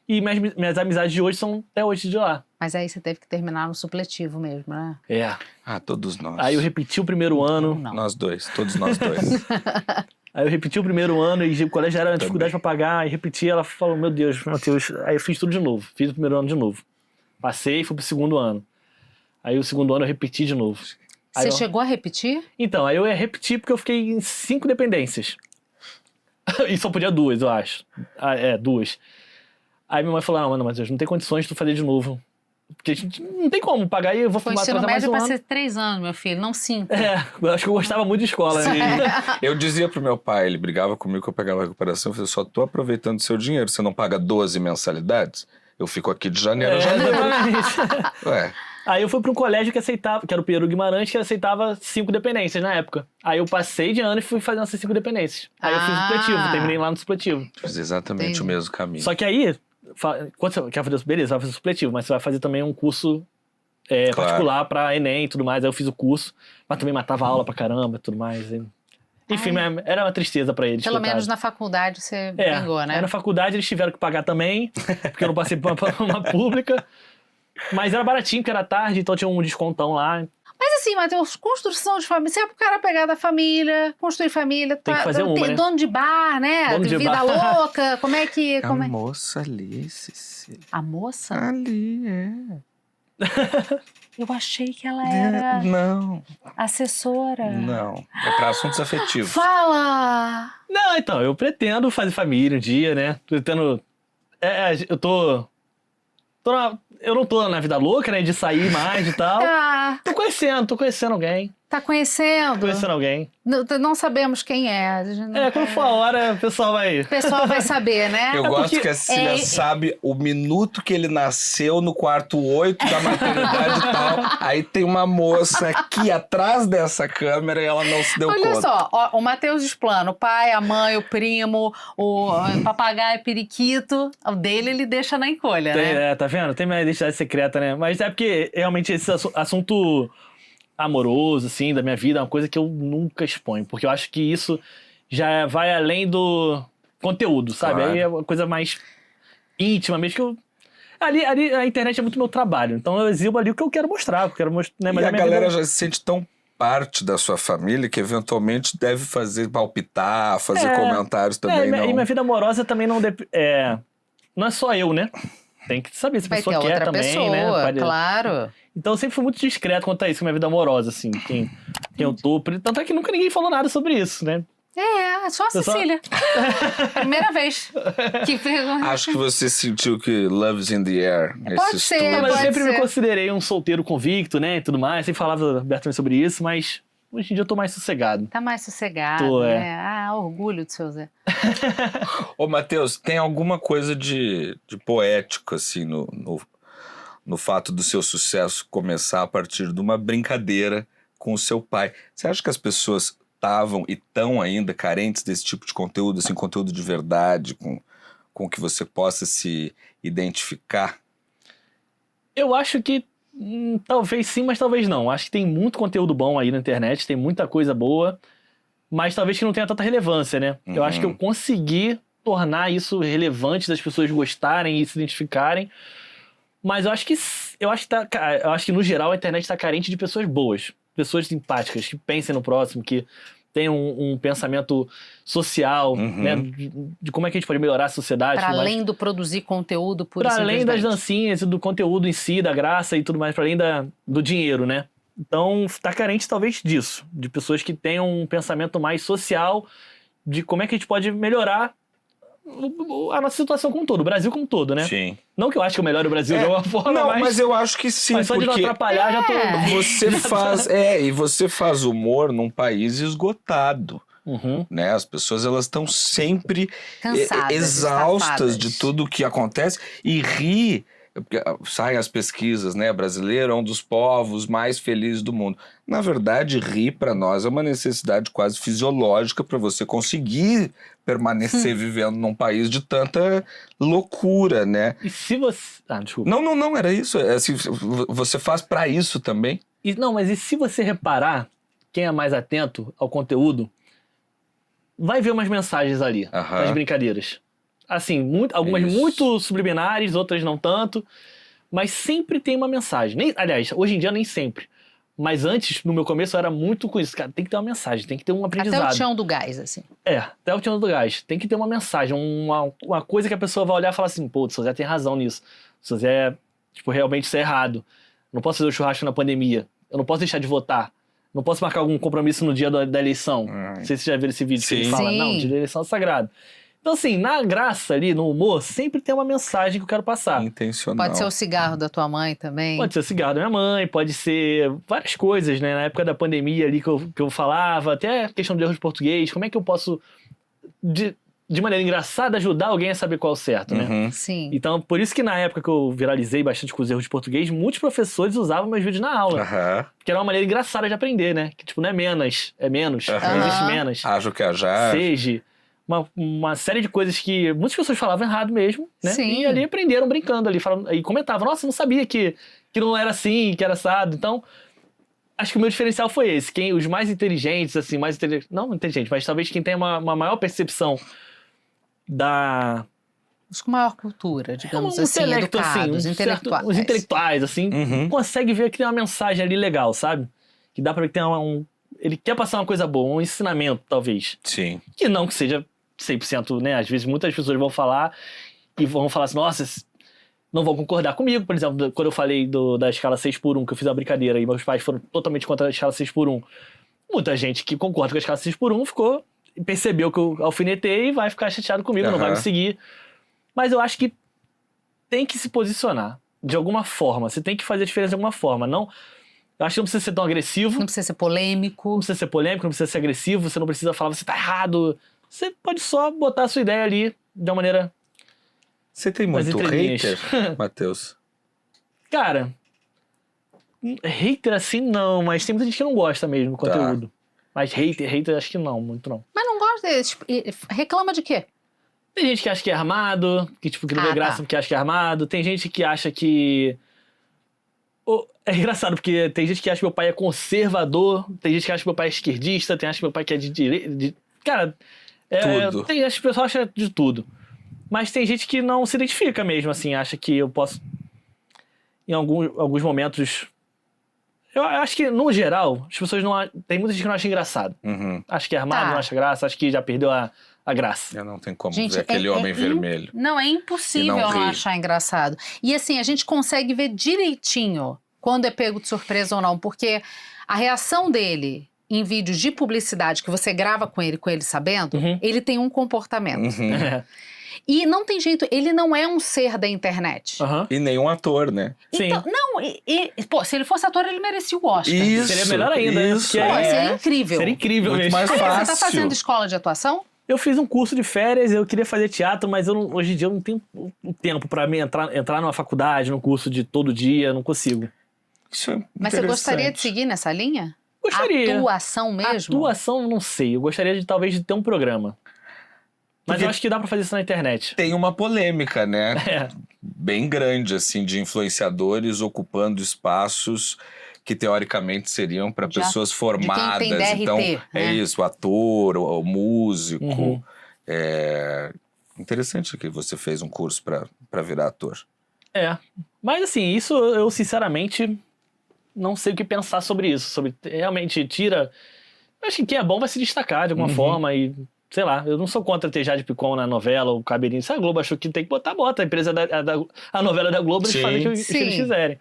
e minhas amizades de hoje são até hoje de lá. Mas aí você teve que terminar no supletivo mesmo, né? É. Todos nós. Aí eu repeti o primeiro ano. Não. Nós dois, todos nós dois. Aí eu repeti o primeiro ano e o colégio era uma dificuldade pra pagar. E repeti, ela falou, meu Deus, Matheus. Aí eu fiz tudo de novo. Fiz o primeiro ano de novo. Passei e fui pro segundo ano. Aí o segundo ano eu repeti de novo. Você chegou a repetir? Então, aí eu ia repetir porque eu fiquei em 5 dependências. E só podia 2, eu acho. 2. Aí minha mãe falou, não, Matheus, não tem condições de tu fazer de novo. Porque a gente não tem como pagar e eu vou fumar atrasar mais um ano. Foi ensino médio pra ser 3 anos, meu filho, não 5. Eu acho que eu gostava muito de escola. Sim. Eu dizia pro meu pai, ele brigava comigo que eu pegava a recuperação, eu falei, só tô aproveitando seu dinheiro, você não paga 12 mensalidades? Eu fico aqui de janeiro a janeiro. Ué. Aí eu fui para um colégio que aceitava, que era o Pedro Guimarães, que aceitava 5 dependências na época. Aí eu passei de ano e fui fazendo essas 5 dependências. Aí eu fiz o supletivo, terminei lá no supletivo. Fiz exatamente o mesmo caminho. Só que aí, quando você quer fazer, beleza, vai fazer o supletivo, mas você vai fazer também um curso particular para Enem e tudo mais. Aí eu fiz o curso, mas também matava aula pra caramba e tudo mais. Enfim, era uma tristeza pra eles. Pelo menos na faculdade você vingou, né? Aí na faculdade eles tiveram que pagar também, porque eu não passei pra uma pública. Mas era baratinho, porque era tarde, então tinha um descontão lá. Mas assim, Matheus, construção de família, você é pro cara pegar da família, construir família, tem que fazer uma, né? Dono de bar, né? Dono de vida bar. louca, como é que... A moça ali, Cecília. A moça? Ali, Eu achei que ela era... Não. Assessora. Não, é pra assuntos afetivos. Fala! Não, então, eu pretendo fazer família um dia, né? Pretendo... Eu não tô na vida louca, né? De sair mais e tal. Tô conhecendo alguém. Tá conhecendo? Tô conhecendo alguém. Não sabemos quem é. Quando for a hora, o pessoal vai... O pessoal vai saber, né? Eu gosto que a Cecília sabe o minuto que ele nasceu no quarto 8 da maternidade e tal. Aí tem uma moça aqui atrás dessa câmera e ela não se deu conta. Olha só, o Matheus explana o pai, a mãe, o primo, o papagaio, periquito. O dele ele deixa na encolha, né? Tá vendo? Tem minha identidade secreta, né? Mas é porque realmente esse assunto amoroso, assim, da minha vida é uma coisa que eu nunca exponho. Porque eu acho que isso já vai além do conteúdo, sabe? Claro. Aí é uma coisa mais íntima mesmo que eu... Ali a internet é muito meu trabalho. Então eu exibo ali o que eu quero mostrar. Né? Mas e a galera já se sente tão parte da sua família que eventualmente deve palpitar, fazer comentários também. E minha vida amorosa também não é só eu, né? Tem que saber se a pessoa quer também, pessoa, né? Claro. Então eu sempre fui muito discreto quanto a isso, com a minha vida amorosa, assim. Quem eu tô... Tanto é que nunca ninguém falou nada sobre isso, né? Só a Cecília. Primeira vez que pergunta. Acho que você sentiu que love's in the air. Pode ser, mas eu sempre me considerei um solteiro convicto, né? E tudo mais. Sempre falava abertamente sobre isso, mas hoje em dia eu tô mais sossegado. Tá mais sossegado, né? Orgulho do seu Zé. Ô, Matheus, tem alguma coisa de poético, assim, no fato do seu sucesso começar a partir de uma brincadeira com o seu pai. Você acha que as pessoas estavam e estão ainda carentes desse tipo de conteúdo, assim, conteúdo de verdade, com que você possa se identificar? Eu acho que talvez sim, mas talvez não. Acho que tem muito conteúdo bom aí na internet, tem muita coisa boa, mas talvez que não tenha tanta relevância, né? Eu acho que eu consegui tornar isso relevante, das pessoas gostarem e se identificarem, mas eu acho que no geral a internet está carente de pessoas boas, pessoas simpáticas, que pensem no próximo, que tenham um pensamento social, né? De como é que a gente pode melhorar a sociedade. Para além do produzir conteúdo puro e Para além das simplesmente. dancinhas, do conteúdo em si, da graça e tudo mais, para além do dinheiro, né? Então, tá carente talvez disso, de pessoas que tenham um pensamento mais social, de como é que a gente pode melhorar a nossa situação como um todo, o Brasil como um todo, né? Sim. Não que eu acho que eu melhore o Brasil de alguma forma, Não, mas eu acho que sim, mas só de não porque atrapalhar já tô... você faz humor num país esgotado. Uhum. Né? As pessoas elas estão sempre Cansadas, exaustas estafadas. de tudo que acontece e rir. Saem as pesquisas, né? Brasileiro é um dos povos mais felizes do mundo. Na verdade, rir para nós é uma necessidade quase fisiológica para você conseguir permanecer vivendo num país de tanta loucura, né? E se você... desculpa. Não, era isso. É assim, você faz para isso também. Mas e se você reparar, quem é mais atento ao conteúdo, vai ver umas mensagens ali, nas brincadeiras. Assim, algumas muito subliminares, outras não tanto, mas sempre tem uma mensagem. Aliás, hoje em dia nem sempre. Mas antes, no meu começo, eu era muito com isso. Cara, tem que ter uma mensagem, tem que ter um aprendizado. Até o Tião do Gás, assim. Até o Tião do Gás. Tem que ter uma mensagem, uma coisa que a pessoa vai olhar e falar assim, pô, o Sozé tem razão nisso. O Sozé, realmente isso é errado. Eu não posso fazer o churrasco na pandemia. Eu não posso deixar de votar. Não posso marcar algum compromisso no dia da eleição. Não sei se você já viu esse vídeo que ele fala, não, dia da eleição é sagrado. Então, assim, na graça ali, no humor, sempre tem uma mensagem que eu quero passar. Intencional. Pode ser o cigarro da tua mãe também. Pode ser o cigarro da minha mãe, pode ser várias coisas, né? Na época da pandemia ali que eu falava, até a questão de erros de português, como é que eu posso, de maneira engraçada, ajudar alguém a saber qual é o certo, né? Sim. Então, por isso que na época que eu viralizei bastante com os erros de português, muitos professores usavam meus vídeos na aula. Porque era uma maneira engraçada de aprender, né? Que, não é menos, é menos. Não existe menos. Acho que já. Seja. Uma série de coisas que muitas pessoas falavam errado mesmo, né? Sim. E ali aprenderam brincando ali, e comentavam, nossa, não sabia que não era assim, que era assado. Então, acho que o meu diferencial foi esse. Os mais inteligentes, assim, não inteligentes, mas talvez quem tenha uma maior percepção Os com maior cultura, digamos assim, intelecto, educados, intelectuais. Os intelectuais, assim, consegue ver que tem uma mensagem ali legal, sabe? Que dá pra ver que tem ele quer passar uma coisa boa, um ensinamento, talvez. Sim. Que não que seja 100%, né? Às vezes muitas pessoas vão falar e vão falar assim, nossa, não vão concordar comigo. Por exemplo, quando eu falei da escala 6x1, que eu fiz uma brincadeira e meus pais foram totalmente contra a escala 6x1. Muita gente que concorda com a escala 6x1 percebeu que eu alfinetei e vai ficar chateado comigo, não vai me seguir. Mas eu acho que tem que se posicionar de alguma forma. Você tem que fazer a diferença de alguma forma. Eu acho que não precisa ser tão agressivo. Não precisa ser polêmico. Não precisa ser polêmico, não precisa ser agressivo. Você não precisa falar, você tá errado. Você pode só botar a sua ideia ali de uma maneira... Você tem muito hater, Matheus? Cara, hater assim não, mas tem muita gente que não gosta mesmo do conteúdo. Mas hater acho que não, muito não. Mas não gosta desse, reclama de quê? Tem gente que acha que é armado, que não vê graça porque acha que é armado. Tem gente que acha que... É engraçado, porque tem gente que acha que meu pai é conservador, tem gente que acha que meu pai é esquerdista, tem gente que acha que meu pai é de direita. Cara, tudo. Acho que o pessoal acha de tudo. Mas tem gente que não se identifica mesmo, assim, acha que eu posso, em alguns momentos... Eu acho que, no geral, as pessoas não... Tem muita gente que não acha engraçado. Acha que é armado, não acha graça, acha que já perdeu a graça. Eu não tenho como ver aquele homem vermelho. Não, é impossível não achar engraçado. E assim, a gente consegue ver direitinho quando é pego de surpresa ou não, porque a reação dele em vídeos de publicidade que você grava com ele sabendo, ele tem um comportamento. E não tem jeito, ele não é um ser da internet. E nenhum ator, né? Então, pô, se ele fosse ator, ele merecia o Oscar. Isso, seria melhor ainda. Isso. Seria incrível. Seria incrível muito mesmo. mais fácil. Você tá fazendo escola de atuação? Eu fiz um curso de férias, eu queria fazer teatro, mas hoje em dia eu não tenho tempo pra mim entrar numa faculdade, num curso de todo dia, não consigo. Isso é Mas você gostaria de seguir nessa linha? Gostaria. Atuação mesmo? Atuação, não sei. Eu gostaria talvez de ter um programa. Mas Porque eu acho que dá pra fazer isso na internet. tem uma polêmica, né? Bem grande, assim, de influenciadores ocupando espaços que teoricamente seriam para pessoas formadas. De quem tem DRT, então, né? é isso, o ator, o músico. É interessante que você fez um curso para virar ator. Mas assim, isso eu sinceramente não sei o que pensar sobre isso. Realmente tira... Eu acho que quem é bom vai se destacar de alguma forma e... Sei lá, eu não sou contra ter Jade Picon na novela, o Cabelinho. Se a Globo achou que tem que botar, bota. A empresa a novela da Globo, eles fazem o que eles quiserem.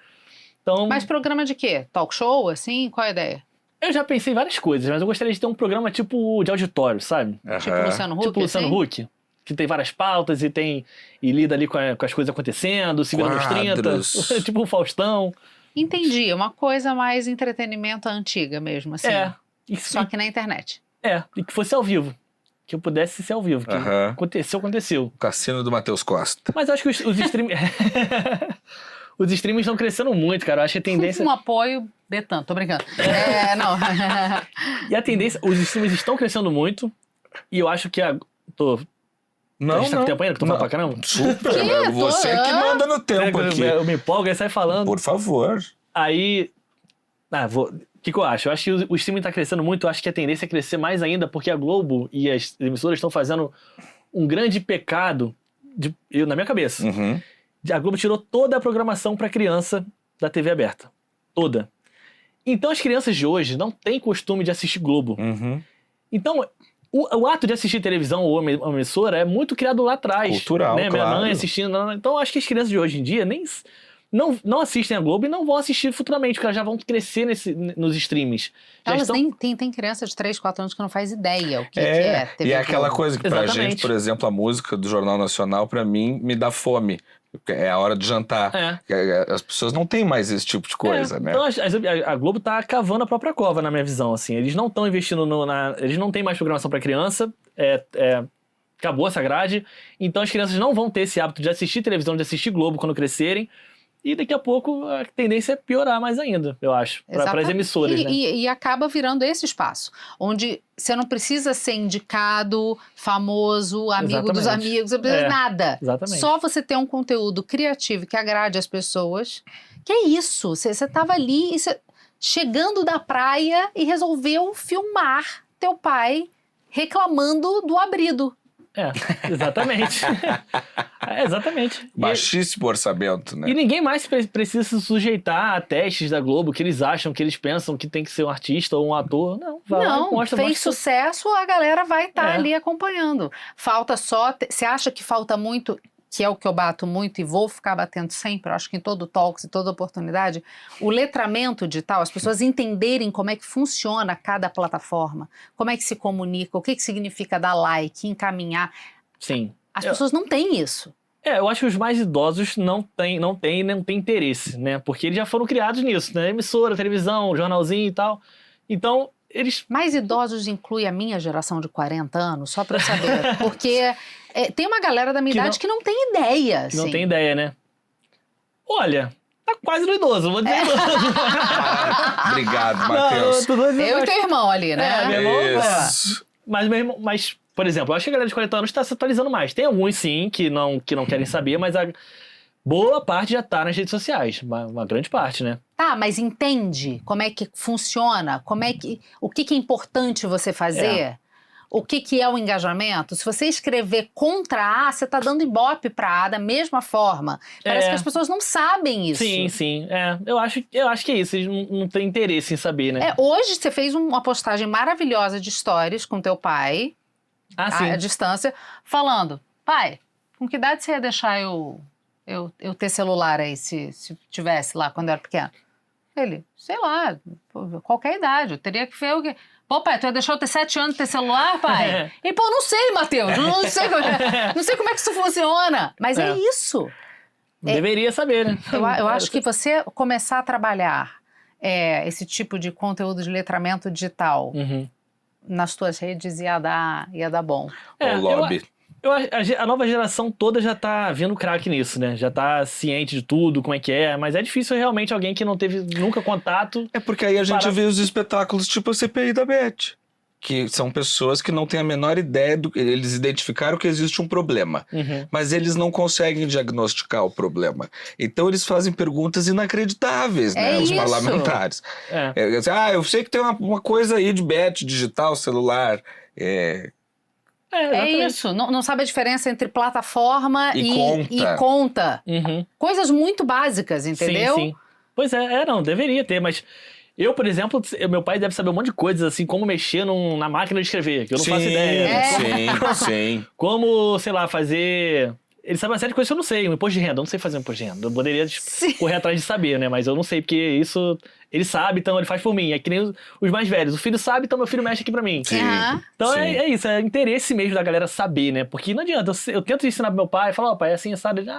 Então, Mas programa de quê? Talk show, assim? Qual a ideia? eu já pensei em várias coisas, mas eu gostaria de ter um programa tipo de auditório, sabe? Tipo Luciano Huck, Tipo Luciano assim? Huck, que tem várias pautas e lida ali com as coisas acontecendo, se vira nos 30. Quadros. Tipo o Faustão. Entendi, uma coisa mais entretenimento antiga mesmo, assim. Só que na internet. E que fosse ao vivo. Que eu pudesse ser ao vivo. Que Aham. aconteceu. Cassino do Matheus Costa. Mas eu acho que os streamings... os streamings estão crescendo muito, cara. Eu acho que a tendência... Um apoio de tanto, tô brincando. Não. E a tendência... Os streamings estão crescendo muito. E eu acho que a... Não, a gente tá com tempo ainda? Que eu tô falando pra caramba? Super, Que? você que manda no tempo aqui. Eu me empolgo e sai falando. Por favor. Aí... O que eu acho? Eu acho que o streaming tá crescendo muito. Eu acho que a tendência é crescer mais ainda porque a Globo e as emissoras estão fazendo um grande pecado, na minha cabeça. Uhum. A Globo tirou toda a programação pra criança da TV aberta. Toda. Então as crianças de hoje não têm costume de assistir Globo. Uhum. Então o ato de assistir televisão ou uma emissora é muito criado lá atrás. Cultural, né? Minha claro. mãe assistindo. Então acho que as crianças de hoje em dia não assistem a Globo e não vão assistir futuramente, porque elas já vão crescer nos streams. Já Elas estão... tem criança de 3, 4 anos que não faz ideia o que é TV e é aquela Globo. coisa que pra Exatamente. gente, por exemplo, a música do Jornal Nacional, pra mim, me dá fome. É a hora de jantar. As pessoas não têm mais esse tipo de coisa, né? Então a Globo tá cavando a própria cova, na minha visão, assim. Eles não estão investindo eles não têm mais programação pra criança. Acabou essa grade. Então as crianças não vão ter esse hábito de assistir televisão, de assistir Globo quando crescerem. E daqui a pouco a tendência é piorar mais ainda, eu acho, para as emissoras. Né? E acaba virando esse espaço, onde você não precisa ser indicado, famoso, amigo dos Exatamente. amigos, não precisa nada. Exatamente. Só você ter um conteúdo criativo que agrade as pessoas. Que é isso, você estava ali chegando da praia e resolveu filmar teu pai reclamando do abrido. Exatamente. Exatamente. Baixíssimo orçamento, né? E ninguém mais precisa se sujeitar a testes da Globo que eles acham, que eles pensam que tem que ser um artista ou um ator. Não, vai lá e mostra. Fez sucesso, a galera vai estar ali acompanhando. Falta só... Você acha que falta muito, que é o que eu bato muito e vou ficar batendo sempre, eu acho que em todo talks e toda oportunidade, o letramento digital, as pessoas entenderem como é que funciona cada plataforma, como é que se comunica, o que significa dar like, encaminhar. Sim. As pessoas não têm isso. Eu acho que os mais idosos não têm interesse, né? Porque eles já foram criados nisso, né? Emissora, televisão, jornalzinho e tal. Então, eles... Mais idosos inclui a minha geração de 40 anos, só pra eu saber. Porque tem uma galera da minha idade que não tem ideia. Assim. Não tem ideia, né? Olha, tá quase no idoso, vou dizer. Obrigado, Matheus. Eu e teu irmão ali, né? Meu irmão, Isso. Mas, por exemplo, eu acho que a galera de 40 anos está se atualizando mais. Tem alguns, sim, que não querem saber, mas a boa parte já tá nas redes sociais. Uma grande parte, né? Tá, mas entende como é que funciona? O que é importante você fazer? O que é o engajamento? Se você escrever contra A, você tá dando ibope pra A da mesma forma. Parece que as pessoas não sabem isso. Sim. Eu acho que é isso. Eles não têm interesse em saber, né? Hoje você fez uma postagem maravilhosa de stories com teu pai, Sim. à distância, falando: pai, com que idade você ia deixar eu ter celular aí, se tivesse lá quando eu era pequeno? Ele, sei lá, qualquer idade, eu teria que ver o quê? Pô, pai, tu ia deixar eu ter 7 anos ter celular, pai? E, pô, não sei, Matheus, não sei como é que isso funciona. Mas é isso. Deveria saber, né? Eu acho que você começar a trabalhar esse tipo de conteúdo de letramento digital nas tuas redes ia dar bom. O lobby. A nova geração toda já tá vendo craque nisso, né? Já tá ciente de tudo, como é que é. Mas é difícil realmente alguém que não teve nunca contato. É porque aí a gente vê os espetáculos tipo a CPI da Beth. Que são pessoas que não têm a menor ideia eles identificaram que existe um problema, mas eles não conseguem diagnosticar o problema. Então eles fazem perguntas inacreditáveis, né? Os parlamentares. Eu sei que tem uma coisa aí de Beth, digital, celular. É isso, não sabe a diferença entre plataforma e conta. Coisas muito básicas, entendeu? Sim. Pois não, deveria ter, mas eu, por exemplo, meu pai deve saber um monte de coisas, assim, como mexer na máquina de escrever, que eu não faço ideia. Sim. Como, sei lá, fazer Ele sabe uma série de coisas que eu não sei. Um imposto de renda, eu não sei fazer um imposto de renda. Eu poderia correr atrás de saber, né? Mas eu não sei, porque isso... Ele sabe, então ele faz por mim. É que nem os mais velhos. O filho sabe, então meu filho mexe aqui pra mim. Sim. Então sim. é isso, é interesse mesmo da galera saber, né? Porque não adianta. Eu tento ensinar pro meu pai, falar, pai, é assim, sabe? Ele,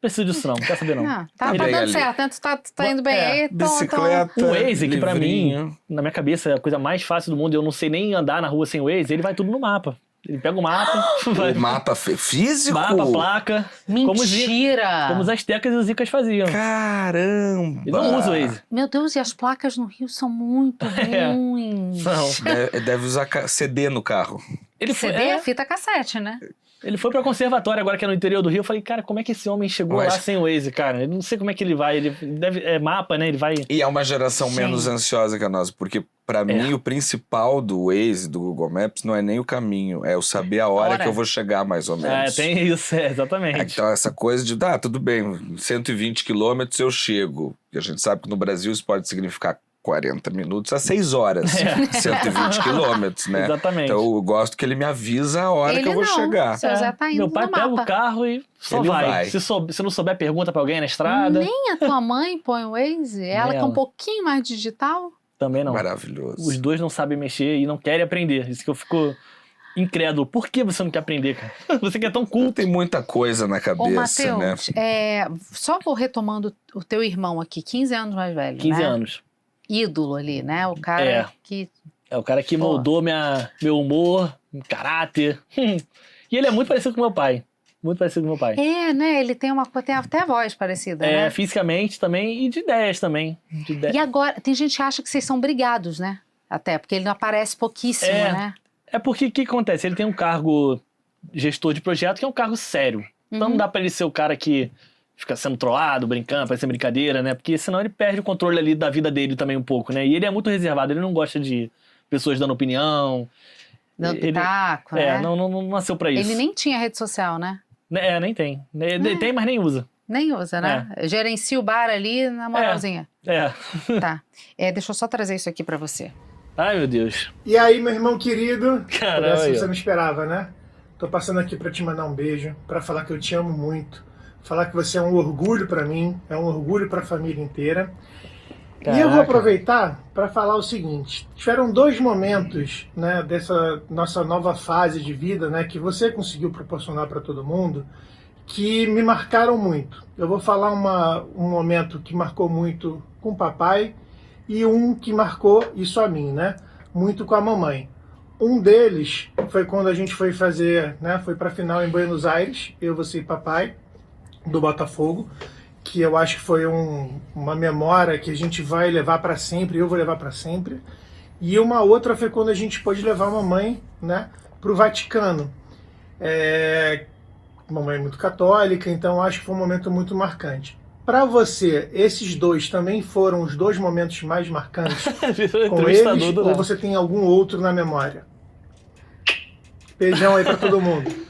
preciso disso não quer saber não. Tá Ele dando ali. certo, né? Tu tá indo bem aí. Bicicleta, O Waze, que pra livrinho. mim, na minha cabeça, é a coisa mais fácil do mundo. Eu não sei nem andar na rua sem o Waze, ele vai tudo no mapa. Ele pega o mapa, vai... O mapa físico? Mapa, placa. Mentira! Como os astecas e os incas faziam. Caramba! Ele não usa o Waze. Meu Deus, e as placas no Rio são muito ruins. Não. Deve usar CD no carro. Ele foi, CD é fita cassete, né? ele foi pra conservatório agora que é no interior do Rio. Eu falei, cara, como é que esse homem chegou Mas- lá sem o Waze, cara? Eu não sei como é que ele vai. Ele deve... É mapa, né? Ele vai... E é uma geração Sim. menos ansiosa que a nossa, porque pra mim o principal do Waze, do Google Maps, não é nem o caminho, é o saber a hora que eu vou chegar, mais ou menos. tem isso, exatamente. Então essa coisa de, tudo bem, 120 quilômetros eu chego. E a gente sabe que no Brasil isso pode significar 40 minutos a 6 horas. 120 quilômetros, né? Exatamente. Então eu gosto que ele me avisa a hora que eu vou chegar. Seu Zé tá indo Meu pai no pega mapa. o carro e só Ele vai. vai. Se não souber, pergunta pra alguém na estrada. Nem a tua mãe põe o Waze? Ela que é um ela. pouquinho mais digital? Também não. Maravilhoso. Os dois não sabem mexer e não querem aprender. Isso que eu fico incrédulo. Por que você não quer aprender, cara? Você que é tão culto. Tem muita coisa na Ô, cabeça, né? Matheus, só vou retomando o teu irmão aqui, 15 anos mais velho, 15 né? anos. Ídolo ali, né? O cara É. que... É o cara que Pô. moldou meu humor, meu caráter. E ele é muito parecido com meu pai. Muito parecido com meu pai. É, né? Ele tem até a voz parecida, né? Fisicamente também e de ideias também. E agora, tem gente que acha que vocês são brigados, né? Até, porque ele não aparece pouquíssimo, né? É porque o que acontece? Ele tem um cargo gestor de projeto que é um cargo sério. Então não dá pra ele ser o cara que fica sendo trollado, brincando, parecendo brincadeira, né? Porque senão ele perde o controle ali da vida dele também um pouco, né? E ele é muito reservado, ele não gosta de pessoas dando opinião. Dando Ele- pitaco, né? Não nasceu pra isso. Ele nem tinha rede social, né? Nem tem. Ele tem, mas nem usa. Nem usa, né? Gerencia o bar ali na moralzinha. Tá. Deixa eu só trazer isso aqui pra você. Ai, meu Deus. E aí, meu irmão querido? Caramba, Essa aí, ó. você não esperava, né? Tô passando aqui pra te mandar um beijo, pra falar que eu te amo muito, falar que você é um orgulho pra mim, é um orgulho pra família inteira. E eu vou Caraca. aproveitar para falar o seguinte: tiveram 2 momentos, né, dessa nossa nova fase de vida, né, que você conseguiu proporcionar para todo mundo, que me marcaram muito. Eu vou falar um momento que marcou muito com o papai e um que marcou isso a mim, né, muito com a mamãe. Um deles foi quando a gente foi fazer, né, foi para a final em Buenos Aires, eu, você e papai, do Botafogo, que eu acho que foi uma memória que a gente vai levar para sempre, eu vou levar para sempre. E uma outra foi quando a gente pôde levar a mamãe, né, para o Vaticano. Mamãe é muito católica, então acho que foi um momento muito marcante. Para você, esses 2 também foram os 2 momentos mais marcantes com eles, ou você tem algum outro na memória? Beijão aí para todo mundo.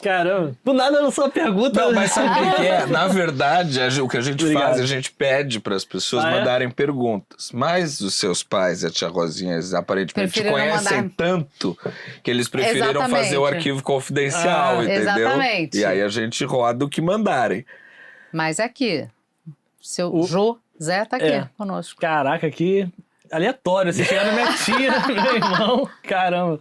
Caramba, do nada eu não sou a pergunta. Não, mas sabe o que é? Na verdade, o que a gente Obrigado. faz, a gente pede para as pessoas mandarem perguntas. Mas os seus pais e a tia Rosinha, eles aparentemente te Preferiram conhecem mandar. tanto que eles preferiram Exatamente. fazer o arquivo confidencial, entendeu? Exatamente. E aí a gente roda o que mandarem. Mas aqui, seu José tá aqui conosco. Caraca, que aleatório. Você chegar na minha tia, meu irmão. Caramba.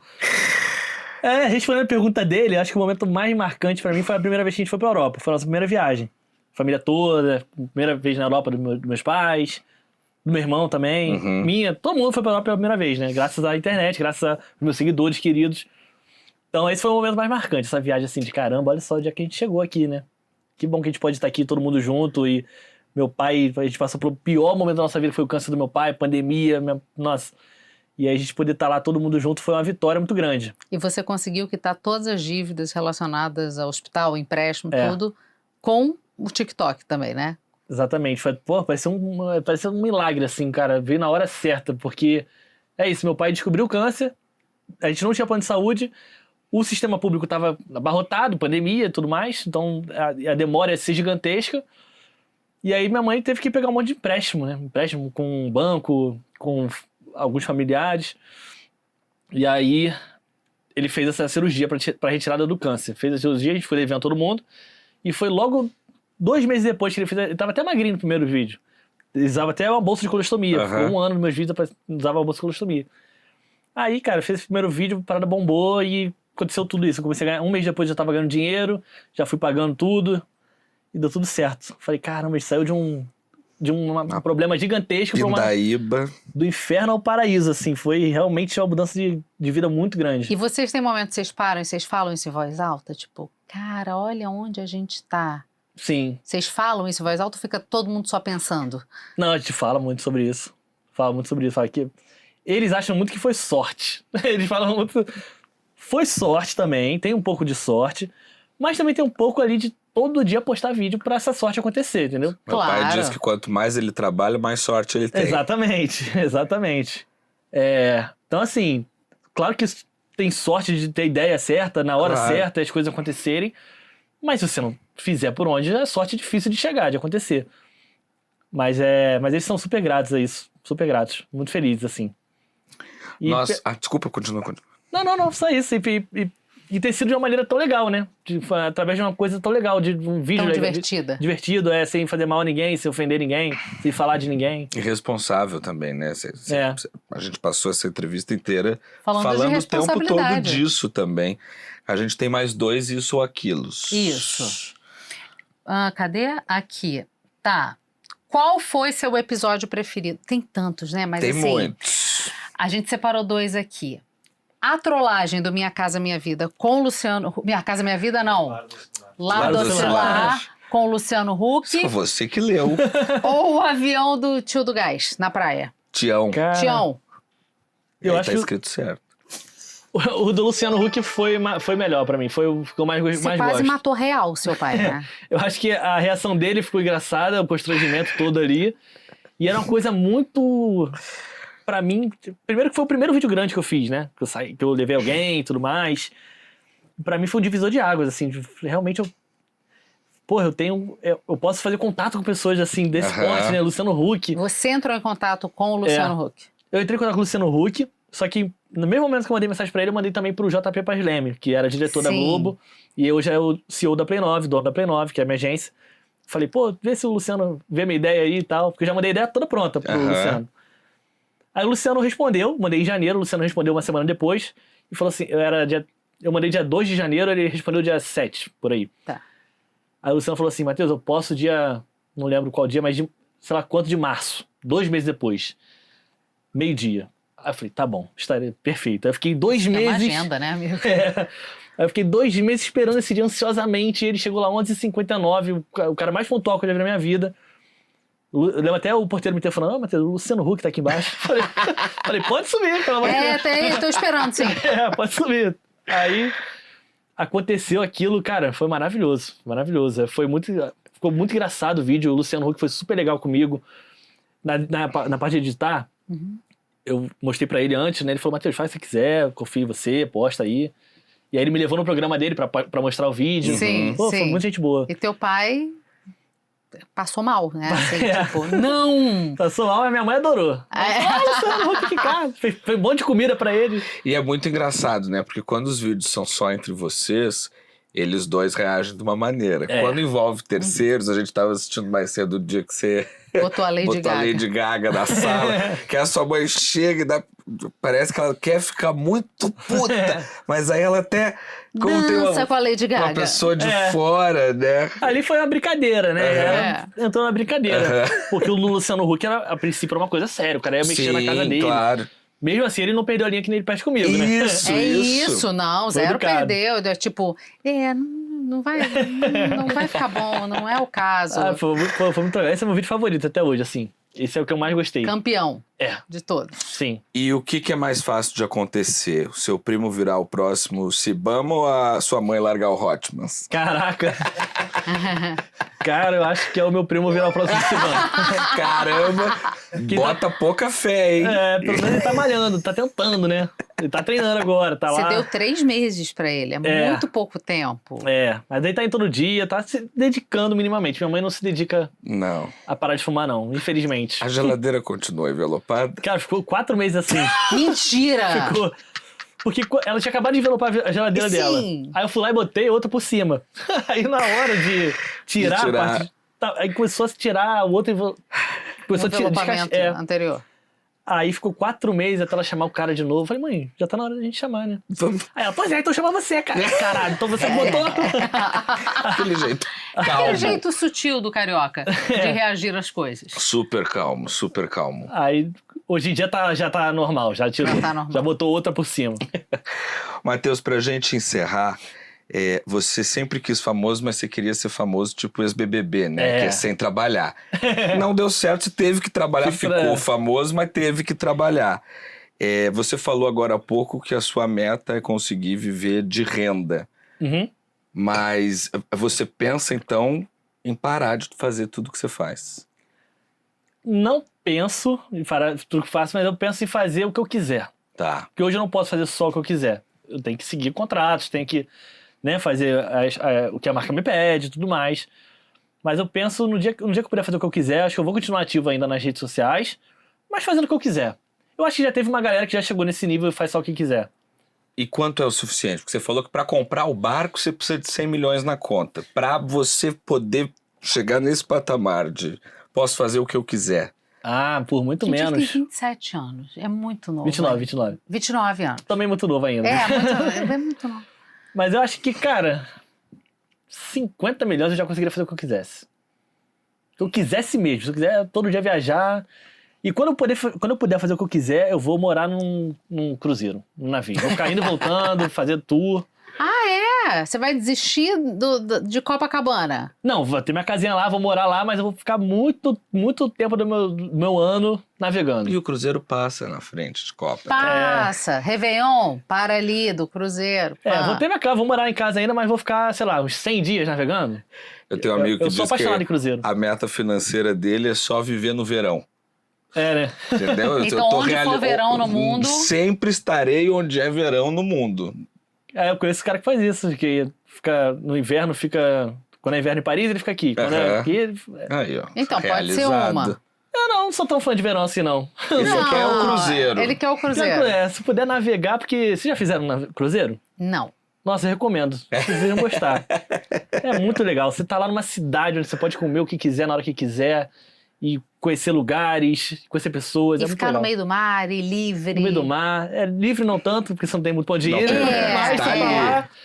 Respondendo a pergunta dele, acho que o momento mais marcante pra mim foi a primeira vez que a gente foi pra Europa. Foi a nossa primeira viagem. Família toda, primeira vez na Europa dos meus pais, do meu irmão também, minha. Todo mundo foi pra Europa pela primeira vez, né? Graças à internet, graças aos meus seguidores queridos. Então esse foi o momento mais marcante, essa viagem assim de caramba, olha só o dia que a gente chegou aqui, né? Que bom que a gente pode estar aqui todo mundo junto e meu pai, a gente passou pelo pior momento da nossa vida, que foi o câncer do meu pai, pandemia, nossa. E aí a gente poder estar lá todo mundo junto foi uma vitória muito grande. E você conseguiu quitar todas as dívidas relacionadas ao hospital, empréstimo, tudo, com o TikTok também, né? Exatamente. Pareceu um milagre, assim, cara. Veio na hora certa, porque é isso, meu pai descobriu o câncer, a gente não tinha plano de saúde, o sistema público estava abarrotado, pandemia e tudo mais, então a demora ia ser gigantesca. E aí minha mãe teve que pegar um monte de empréstimo, né? Empréstimo com um banco, com alguns familiares. E aí ele fez essa cirurgia pra retirada do câncer. Fez a cirurgia, a gente foi levando todo mundo. E foi logo 2 meses depois que ele fez. Ele tava até magrinho no primeiro vídeo. Ele usava até uma bolsa de colostomia. Ficou 1 ano nos meus vídeos, usava uma bolsa de colostomia. Aí, cara, fez esse primeiro vídeo, a parada bombou e aconteceu tudo isso. Eu comecei a ganhar, 1 mês depois já tava ganhando dinheiro, já fui pagando tudo e deu tudo certo. Falei, caramba, ele saiu de um problema gigantesco Pindaíba. do inferno ao paraíso, assim. Foi realmente uma mudança de vida muito grande. E vocês têm momentos que vocês param e vocês falam isso em voz alta? Tipo, cara, olha onde a gente tá. Sim. Vocês falam isso em voz alta ou fica todo mundo só pensando? Não, a gente fala muito sobre isso. Fala que eles acham muito que foi sorte. Eles falam muito... Foi sorte também, tem um pouco de sorte, mas também tem um pouco ali de todo dia postar vídeo pra essa sorte acontecer, entendeu? Meu pai diz que quanto mais ele trabalha, mais sorte ele tem. Exatamente. Então, assim, claro que tem sorte de ter ideia certa, na hora certa, as coisas acontecerem, mas se você não fizer por onde, é sorte difícil de chegar, de acontecer. Mas eles são super gratos a isso, super gratos, muito felizes, assim. Nossa, desculpa, continua. Não, só isso. E ter sido de uma maneira tão legal, né? Através de uma coisa tão legal, de um vídeo... Tão divertida. Divertido, sem fazer mal a ninguém, sem ofender ninguém, sem falar de ninguém. Irresponsável também, né? A gente passou essa entrevista inteira falando o tempo todo disso também. A gente tem mais 2 isso ou aquilo. Isso. Cadê? Aqui. Tá. Qual foi seu episódio preferido? Tem tantos, né? Mas tem assim, muitos. A gente separou 2 aqui. A trollagem do Minha Casa Minha Vida com o Luciano... Minha Casa Minha Vida, não. Lá do Celular, com o Luciano Huck. Só você que leu. Ou o avião do tio do gás, na praia. Tião. Tião. Eu acho tá escrito certo. O do Luciano Huck foi melhor pra mim. Foi o que eu mais gosto. Você quase matou real seu pai, né? Eu acho que a reação dele ficou engraçada, o constrangimento todo ali. E era uma coisa muito... Pra mim, primeiro que foi o primeiro vídeo grande que eu fiz, né? Que eu levei alguém e tudo mais. Pra mim foi um divisor de águas, assim. Realmente eu posso fazer contato com pessoas, assim, desse porte, né? Luciano Huck. Você entrou em contato com o Luciano Huck? Eu entrei em contato com o Luciano Huck, só que no mesmo momento que eu mandei mensagem pra ele, eu mandei também pro JP Paz Leme, que era diretor da Globo. E hoje é o CEO da Play 9, dono da Play 9, que é a minha agência. Falei, pô, vê se o Luciano vê minha ideia aí e tal. Porque eu já mandei a ideia toda pronta pro Luciano. Aí o Luciano respondeu, mandei em janeiro, o Luciano respondeu uma semana depois e falou assim, eu mandei dia 2 de janeiro, ele respondeu dia 7, por aí. Tá. Aí o Luciano falou assim, Matheus, eu posso não lembro qual dia, mas sei lá quanto de março, 2 meses depois, 12:00. Aí eu falei, tá bom, estarei perfeito. Aí eu fiquei 2 meses... É uma agenda, né, amigo? Aí eu fiquei 2 meses esperando esse dia ansiosamente, e ele chegou lá 11h59, o cara mais pontual que eu já vi na minha vida. Eu lembro até o porteiro me telefonando, Matheus, o Luciano Huck tá aqui embaixo. Falei, pode subir, pelo amor de Deus. Tô esperando, sim. Pode subir. Aí aconteceu aquilo, cara, foi maravilhoso. Ficou muito engraçado o vídeo, o Luciano Huck foi super legal comigo. Na parte de editar, eu mostrei pra ele antes, né? Ele falou, Matheus, faz o que você quiser, confio em você, posta aí. E aí ele me levou no programa dele pra mostrar o vídeo. Sim, foi muito gente boa. E teu pai... passou mal, né? Assim, tipo, não! Passou mal, mas minha mãe adorou. Luciano Huck, que cara. Fez um monte de comida pra ele. E é muito engraçado, né? Porque quando os vídeos são só entre vocês, eles 2 reagem de uma maneira. Quando envolve terceiros, a gente tava assistindo mais cedo o dia que você botou a Lady Gaga na sala, que a sua mãe chega e parece que ela quer ficar muito puta, mas aí ela até... Como dança com a Lady Gaga. Uma pessoa de fora, né? Ali foi uma brincadeira, né? Entrou na brincadeira. Porque o Luciano Huck, a princípio, era uma coisa séria. O cara ia mexer na casa dele. Claro. Mesmo assim, ele não perdeu a linha que nem ele perde comigo, né? Isso, não. Foi Zero educado. perdeu. Tipo, não vai ficar bom, não é o caso. Foi muito legal. Esse é o meu vídeo favorito até hoje, assim. Esse é o que eu mais gostei. Campeão. De todos. Sim. E o que é mais fácil de acontecer? O seu primo virar o próximo Sibama ou a sua mãe largar o Hotmans? Caraca. Cara, eu acho que é o meu primo virar o próximo Sibama. Caramba. Bota pouca fé, hein? Pelo menos ele tá malhando, tá tentando, né? Ele tá treinando agora, tá lá. Você deu 3 meses pra ele, é muito pouco tempo. Mas aí tá indo todo dia, tá se dedicando minimamente. Minha mãe não se dedica a parar de fumar, não, infelizmente. A geladeira continua envelopada? Cara, ficou 4 meses assim. Mentira! Ficou Porque ela tinha acabado de envelopar a geladeira dela. Aí eu fui lá e botei outra por cima. Aí na hora de tirar a parte... Aí começou a tirar o outro envelope. Começou a tirar anterior. Aí ficou 4 meses até ela chamar o cara de novo. Falei, mãe, já tá na hora da gente chamar, né? Vamos. Aí ela, pois é, então chama você, cara. Caralho, então você botou. Aquele jeito calmo. Aquele jeito sutil do carioca de reagir às coisas. Super calmo, super calmo. Aí, hoje em dia já tá normal, já tirou. Já botou outra por cima. Matheus, pra gente encerrar, você sempre quis famoso, mas você queria ser famoso tipo ex-BBB, né? Que é sem trabalhar. Não deu certo, você teve que trabalhar, ficou famoso, mas teve que trabalhar. Você falou agora há pouco que a sua meta é conseguir viver de renda. Uhum. Mas você pensa, então, em parar de fazer tudo que você faz? Não penso em parar tudo que faço, mas eu penso em fazer o que eu quiser. Tá. Porque hoje eu não posso fazer só o que eu quiser. Eu tenho que seguir contratos, tenho que... né, fazer o que a marca me pede e tudo mais. Mas eu penso, no dia que eu puder fazer o que eu quiser, acho que eu vou continuar ativo ainda nas redes sociais, mas fazendo o que eu quiser. Eu acho que já teve uma galera que já chegou nesse nível e faz só o que quiser. E quanto é o suficiente? Porque você falou que para comprar o barco você precisa de 100 milhões na conta. Para você poder chegar nesse patamar de posso fazer o que eu quiser. Ah, por muito menos. Ele tem 27 anos, é muito novo. 29 anos. Também muito novo ainda. É muito novo. Mas eu acho que, cara, 50 milhões eu já conseguiria fazer o que eu quisesse. Se eu quisesse mesmo, se eu quiser todo dia viajar. E quando eu puder fazer o que eu quiser, eu vou morar num cruzeiro, num navio. Vou ficar indo e voltando, fazer tour. Ah, é? Você vai desistir de Copacabana? Não, vou ter minha casinha lá, vou morar lá, mas eu vou ficar muito, muito tempo do meu ano navegando. E o cruzeiro passa na frente de Copa. Passa. Réveillon, para ali do cruzeiro. Vou ter minha casa, vou morar em casa ainda, mas vou ficar, sei lá, uns 100 dias navegando. Eu tenho um amigo que eu sou diz apaixonado que em cruzeiro. A meta financeira dele é só viver no verão. Né? Entendeu? Então, onde for verão no mundo... Sempre estarei onde é verão no mundo. Eu conheço esse cara que faz isso, que fica no inverno, quando é inverno em Paris, ele fica aqui. Quando é aqui... Aí, ó. Então, pode ser uma. Eu não sou tão fã de verão assim, não. Ele quer o cruzeiro. Ele quer o cruzeiro. Se puder navegar, porque... Vocês já fizeram cruzeiro? Não. Nossa, eu recomendo. Vocês iam gostar. É muito legal. Você tá lá numa cidade onde você pode comer o que quiser, na hora que quiser. E conhecer lugares, conhecer pessoas. E ficar no meio do mar, e livre. No meio do mar. Livre não tanto, porque você não tem muito onde ir. Mas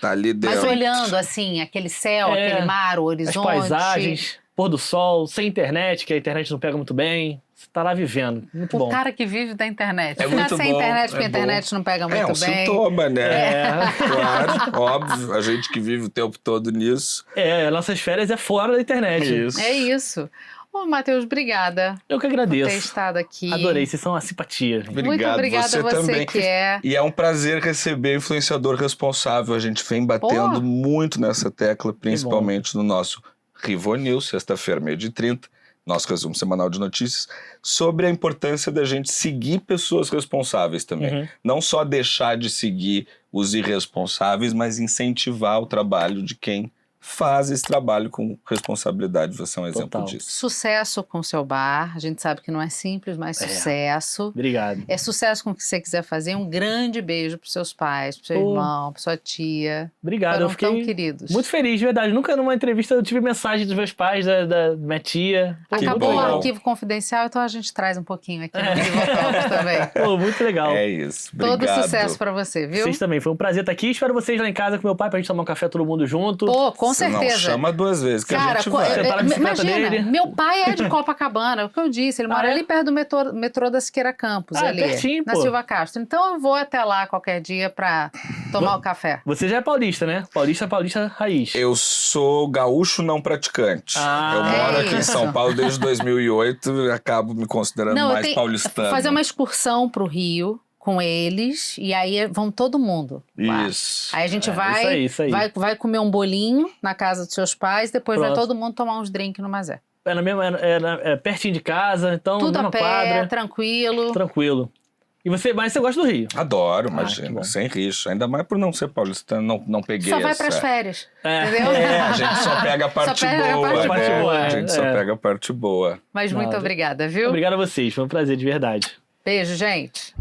tá ali dentro. Mas olhando, assim, aquele céu, aquele mar, o horizonte. As paisagens, pôr do sol, sem internet, que a internet não pega muito bem. Você tá lá vivendo. Muito bom. O cara que vive da internet. É muito sem bom, internet, porque a internet não pega muito bem. Sintoma, né? Claro, óbvio. A gente que vive o tempo todo nisso. Nossas férias é fora da internet. Isso. É isso. Ô, Matheus, obrigada. Eu que agradeço. Por ter estado aqui. Adorei, vocês são uma simpatia. Obrigado, muito obrigada você a você também. que é. E é um prazer receber influenciador responsável. A gente vem batendo muito nessa tecla, principalmente no nosso Rivo News, sexta-feira, 12h30, nosso resumo semanal de notícias, sobre a importância da gente seguir pessoas responsáveis também. Uhum. Não só deixar de seguir os irresponsáveis, mas incentivar o trabalho de quem faz esse trabalho com responsabilidade. Você é um exemplo disso. Sucesso com o seu bar. A gente sabe que não é simples, mas sucesso. Obrigado. É sucesso com o que você quiser fazer. Um grande beijo pros seus pais, pro seu irmão, pra sua tia. Obrigado. Foram eu fiquei tão queridos. muito feliz, de verdade. Nunca numa entrevista eu tive mensagem dos meus pais, da minha tia. Acabou o arquivo confidencial, então a gente traz um pouquinho aqui no Rivo Talks também. Muito legal. É isso. Obrigado. Todo sucesso pra você, viu? Vocês também. Foi um prazer estar aqui. Espero vocês lá em casa com meu pai pra gente tomar um café todo mundo junto. Com certeza. Não, chama 2 vezes que cara, a gente vai. Imagina, meu pai é de Copacabana, o que eu disse, ele mora ali perto do metrô da Siqueira Campos, ali, pertinho, na Silva Castro. Então eu vou até lá qualquer dia pra tomar o café. Você já é paulista, né? Paulista raiz. Eu sou gaúcho não praticante. Eu moro aqui em São Paulo desde 2008 e acabo me considerando mais paulistano. Fazer uma excursão pro Rio com eles, e aí vão todo mundo. Isso. Lá. Aí a gente isso aí. Vai comer um bolinho na casa dos seus pais, depois vai todo mundo tomar uns drinks no Mazé. É pertinho de casa, então tudo mesma a pé, quadra. Tranquilo. Mas você gosta do Rio? Adoro, imagina, sem rixa. Ainda mais por não ser paulistano, não peguei Só vai pras férias, entendeu? A gente só pega a parte boa. A gente só pega a parte boa. Mas muito obrigada, viu? Obrigado a vocês, foi um prazer de verdade. Beijo, gente.